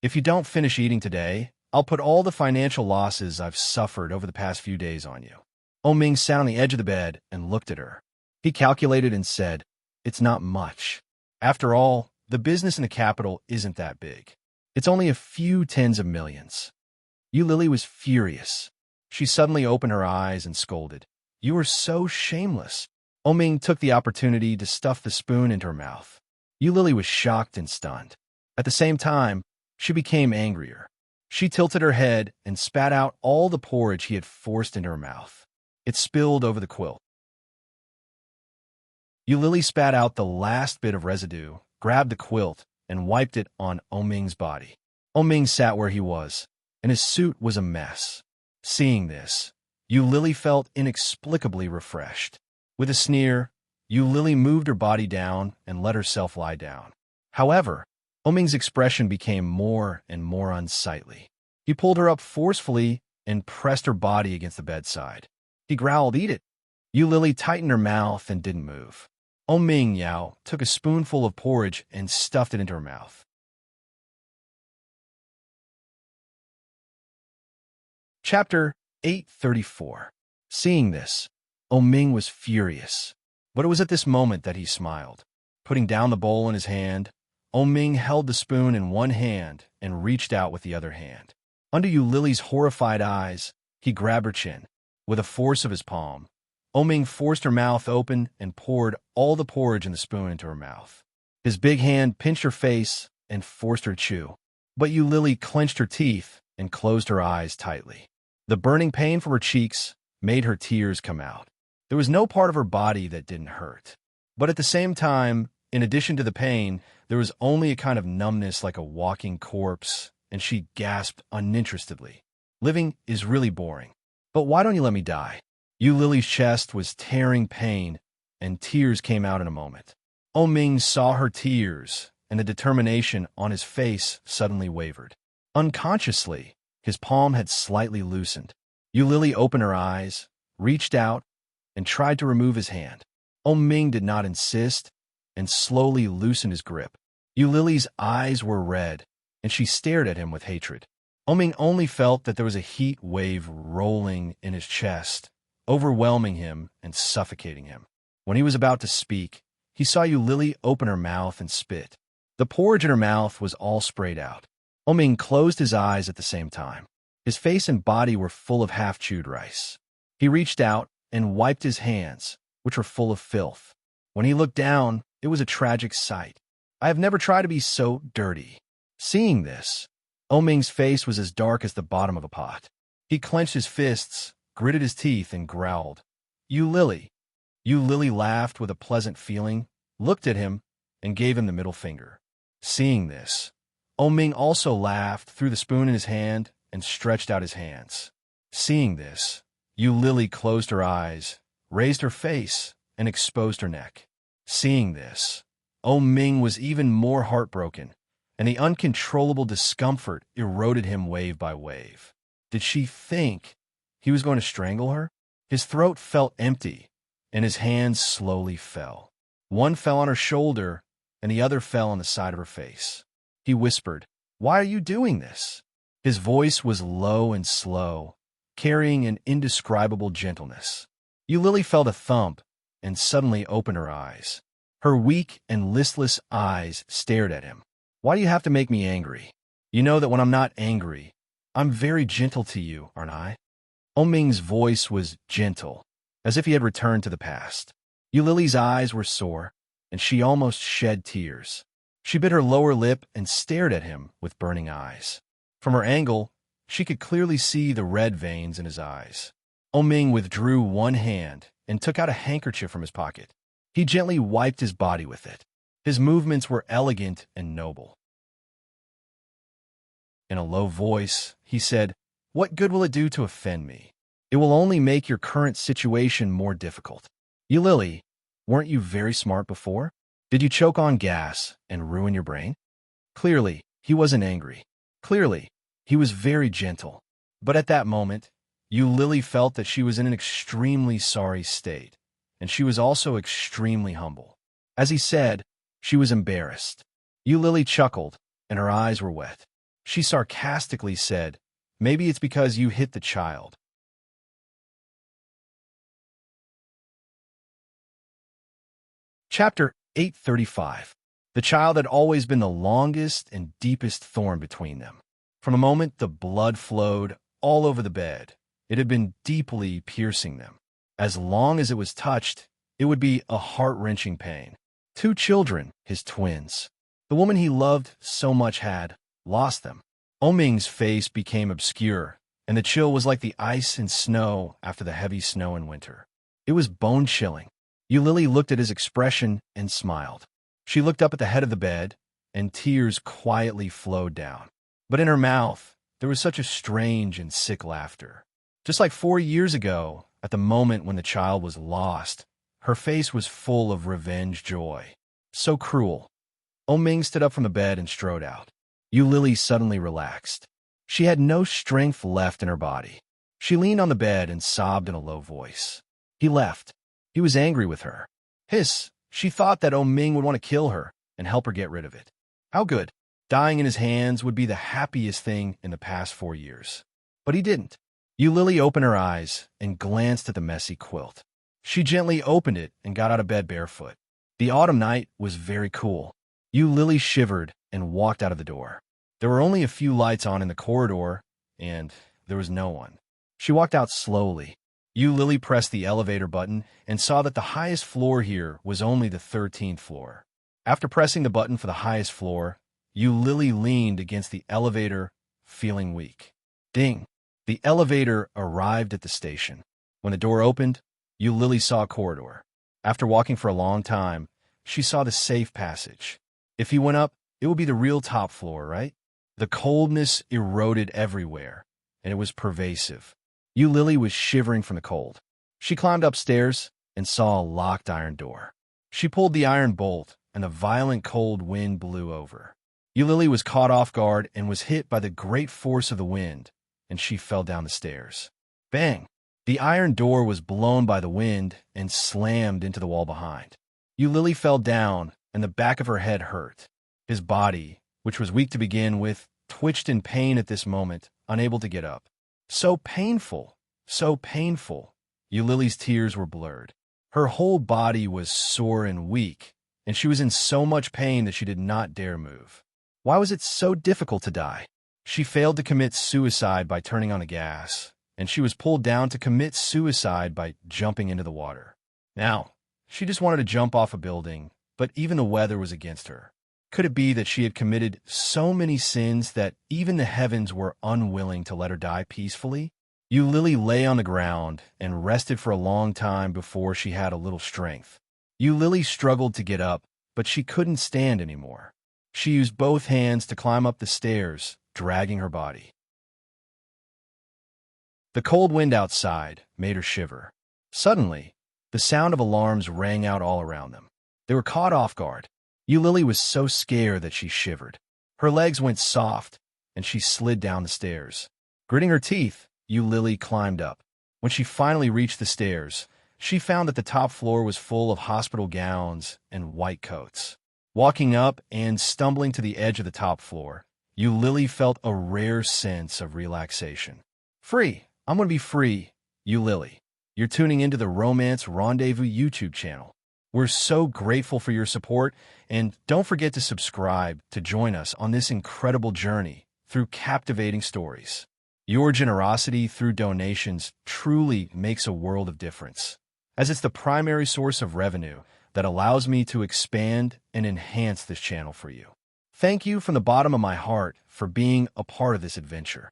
If you don't finish eating today, I'll put all the financial losses I've suffered over the past few days on you. Oming sat on the edge of the bed and looked at her. He calculated and said, It's not much. After all, the business in the capital isn't that big. It's only a few tens of millions. Eulili was furious. She suddenly opened her eyes and scolded, You are so shameless. Oming took the opportunity to stuff the spoon into her mouth. Eulili was shocked and stunned. At the same time, she became angrier. She tilted her head and spat out all the porridge he had forced into her mouth. It spilled over the quilt. Eulili spat out the last bit of residue, grabbed the quilt, and wiped it on Oming's body. Oming sat where he was, and his suit was a mess. Seeing this, Eulili felt inexplicably refreshed. With a sneer, Eulili moved her body down and let herself lie down. However, Oming's expression became more and more unsightly. He pulled her up forcefully and pressed her body against the bedside. He growled, Eat it. Eulili tightened her mouth and didn't move. Oming Yao took a spoonful of porridge and stuffed it into her mouth. Chapter 834. Seeing this, Oming was furious. But it was at this moment that he smiled. Putting down the bowl in his hand, Oming held the spoon in one hand and reached out with the other hand. Under Eulili's horrified eyes, he grabbed her chin. With a force of his palm, Oming forced her mouth open and poured all the porridge in the spoon into her mouth. His big hand pinched her face and forced her to chew. But Eulili clenched her teeth and closed her eyes tightly. The burning pain from her cheeks made her tears come out. There was no part of her body that didn't hurt. But at the same time, in addition to the pain, there was only a kind of numbness like a walking corpse, and she gasped uninterestedly. Living is really boring. But why don't you let me die? Eulili's chest was tearing pain, and tears came out in a moment. Oming saw her tears, and the determination on his face suddenly wavered. Unconsciously, his palm had slightly loosened. Eulili opened her eyes, reached out, and tried to remove his hand. Oming did not insist, and slowly loosened his grip. Eulili's eyes were red, and she stared at him with hatred. Oming only felt that there was a heat wave rolling in his chest, overwhelming him and suffocating him. When he was about to speak, he saw Eulili open her mouth and spit. The porridge in her mouth was all sprayed out. Oming closed his eyes at the same time. His face and body were full of half-chewed rice. He reached out and wiped his hands, which were full of filth. When he looked down, it was a tragic sight. I have never tried to be so dirty. Seeing this, Oming's face was as dark as the bottom of a pot. He clenched his fists, gritted his teeth, and growled, "Eulili." Eulili laughed with a pleasant feeling, looked at him, and gave him the middle finger. Seeing this, Oming also laughed, threw the spoon in his hand, and stretched out his hands. Seeing this, Eulili closed her eyes, raised her face, and exposed her neck. Seeing this, Oming was even more heartbroken, and the uncontrollable discomfort eroded him wave by wave. Did she think he was going to strangle her? His throat felt empty, and his hands slowly fell. One fell on her shoulder, and the other fell on the side of her face. He whispered, "Why are you doing this?" His voice was low and slow, carrying an indescribable gentleness. Eulili felt a thump and suddenly opened her eyes. Her weak and listless eyes stared at him. "Why do you have to make me angry? You know that when I'm not angry, I'm very gentle to you, aren't I?" Oming's voice was gentle, as if he had returned to the past. Eulili's eyes were sore, and she almost shed tears. She bit her lower lip and stared at him with burning eyes. From her angle, she could clearly see the red veins in his eyes. Oming withdrew one hand and took out a handkerchief from his pocket. He gently wiped his body with it. His movements were elegant and noble. In a low voice, he said, "What good will it do to offend me? It will only make your current situation more difficult. Eulili, weren't you very smart before? Did you choke on gas and ruin your brain?" Clearly, he wasn't angry. Clearly, he was very gentle. But at that moment, Eulili felt that she was in an extremely sorry state, and she was also extremely humble. As he said, she was embarrassed. Eulili chuckled, and her eyes were wet. She sarcastically said, "Maybe it's because you hit the child." Chapter 835. The child had always been the longest and deepest thorn between them. From the moment the blood flowed all over the bed, it had been deeply piercing them. As long as it was touched, it would be a heart-wrenching pain. 2 children, his twins. The woman he loved so much had lost them. Oming's face became obscure, and the chill was like the ice and snow after the heavy snow in winter. It was bone-chilling. Eulili looked at his expression and smiled. She looked up at the head of the bed, and tears quietly flowed down. But in her mouth, there was such a strange and sick laughter. Just like 4 years ago, at the moment when the child was lost, her face was full of revenge joy. So cruel. Oming stood up from the bed and strode out. Eulili suddenly relaxed. She had no strength left in her body. She leaned on the bed and sobbed in a low voice. He left. He was angry with her. She thought that Oming would want to kill her and help her get rid of it. How good. Dying in his hands would be the happiest thing in the past 4 years. But he didn't. Eulili opened her eyes and glanced at the messy quilt. She gently opened it and got out of bed barefoot. The autumn night was very cool. Eulili shivered and walked out of the door. There were only a few lights on in the corridor, and there was no one. She walked out slowly, Lily pressed the elevator button and saw that the highest floor here was only the 13th floor. After pressing the button for the highest floor, Lily leaned against the elevator, feeling weak. Ding! The elevator arrived at the station. When the door opened, Lily saw a corridor. After walking for a long time, she saw the safe passage. If he went up, it would be the real top floor, right? The coldness eroded everywhere, and it was pervasive. Lily was shivering from the cold. She climbed upstairs and saw a locked iron door. She pulled the iron bolt, and a violent cold wind blew over. Lily was caught off guard and was hit by the great force of the wind, and she fell down the stairs. Bang! The iron door was blown by the wind and slammed into the wall behind. Lily fell down, and the back of her head hurt. His body, which was weak to begin with, twitched in pain at this moment, unable to get up. So painful, so painful. Lily's tears were blurred. Her whole body was sore and weak, and she was in so much pain that she did not dare move. Why was it so difficult to die? She failed to commit suicide by turning on the gas, and she was pulled down to commit suicide by jumping into the water. Now, she just wanted to jump off a building, but even the weather was against her. Could it be that she had committed so many sins that even the heavens were unwilling to let her die peacefully? Lily lay on the ground and rested for a long time before she had a little strength. Lily struggled to get up, but she couldn't stand anymore. She used both hands to climb up the stairs, dragging her body. The cold wind outside made her shiver. Suddenly, the sound of alarms rang out all around them. They were caught off guard. Lily was so scared that she shivered. Her legs went soft, and she slid down the stairs. Gritting her teeth, Lily climbed up. When she finally reached the stairs, she found that the top floor was full of hospital gowns and white coats. Walking up and stumbling to the edge of the top floor, Lily felt a rare sense of relaxation. Free! I'm going to be free, Lily. You're tuning into the Romance Rendezvous YouTube channel. We're so grateful for your support, and don't forget to subscribe to join us on this incredible journey through captivating stories. Your generosity through donations truly makes a world of difference, as it's the primary source of revenue that allows me to expand and enhance this channel for you. Thank you from the bottom of my heart for being a part of this adventure.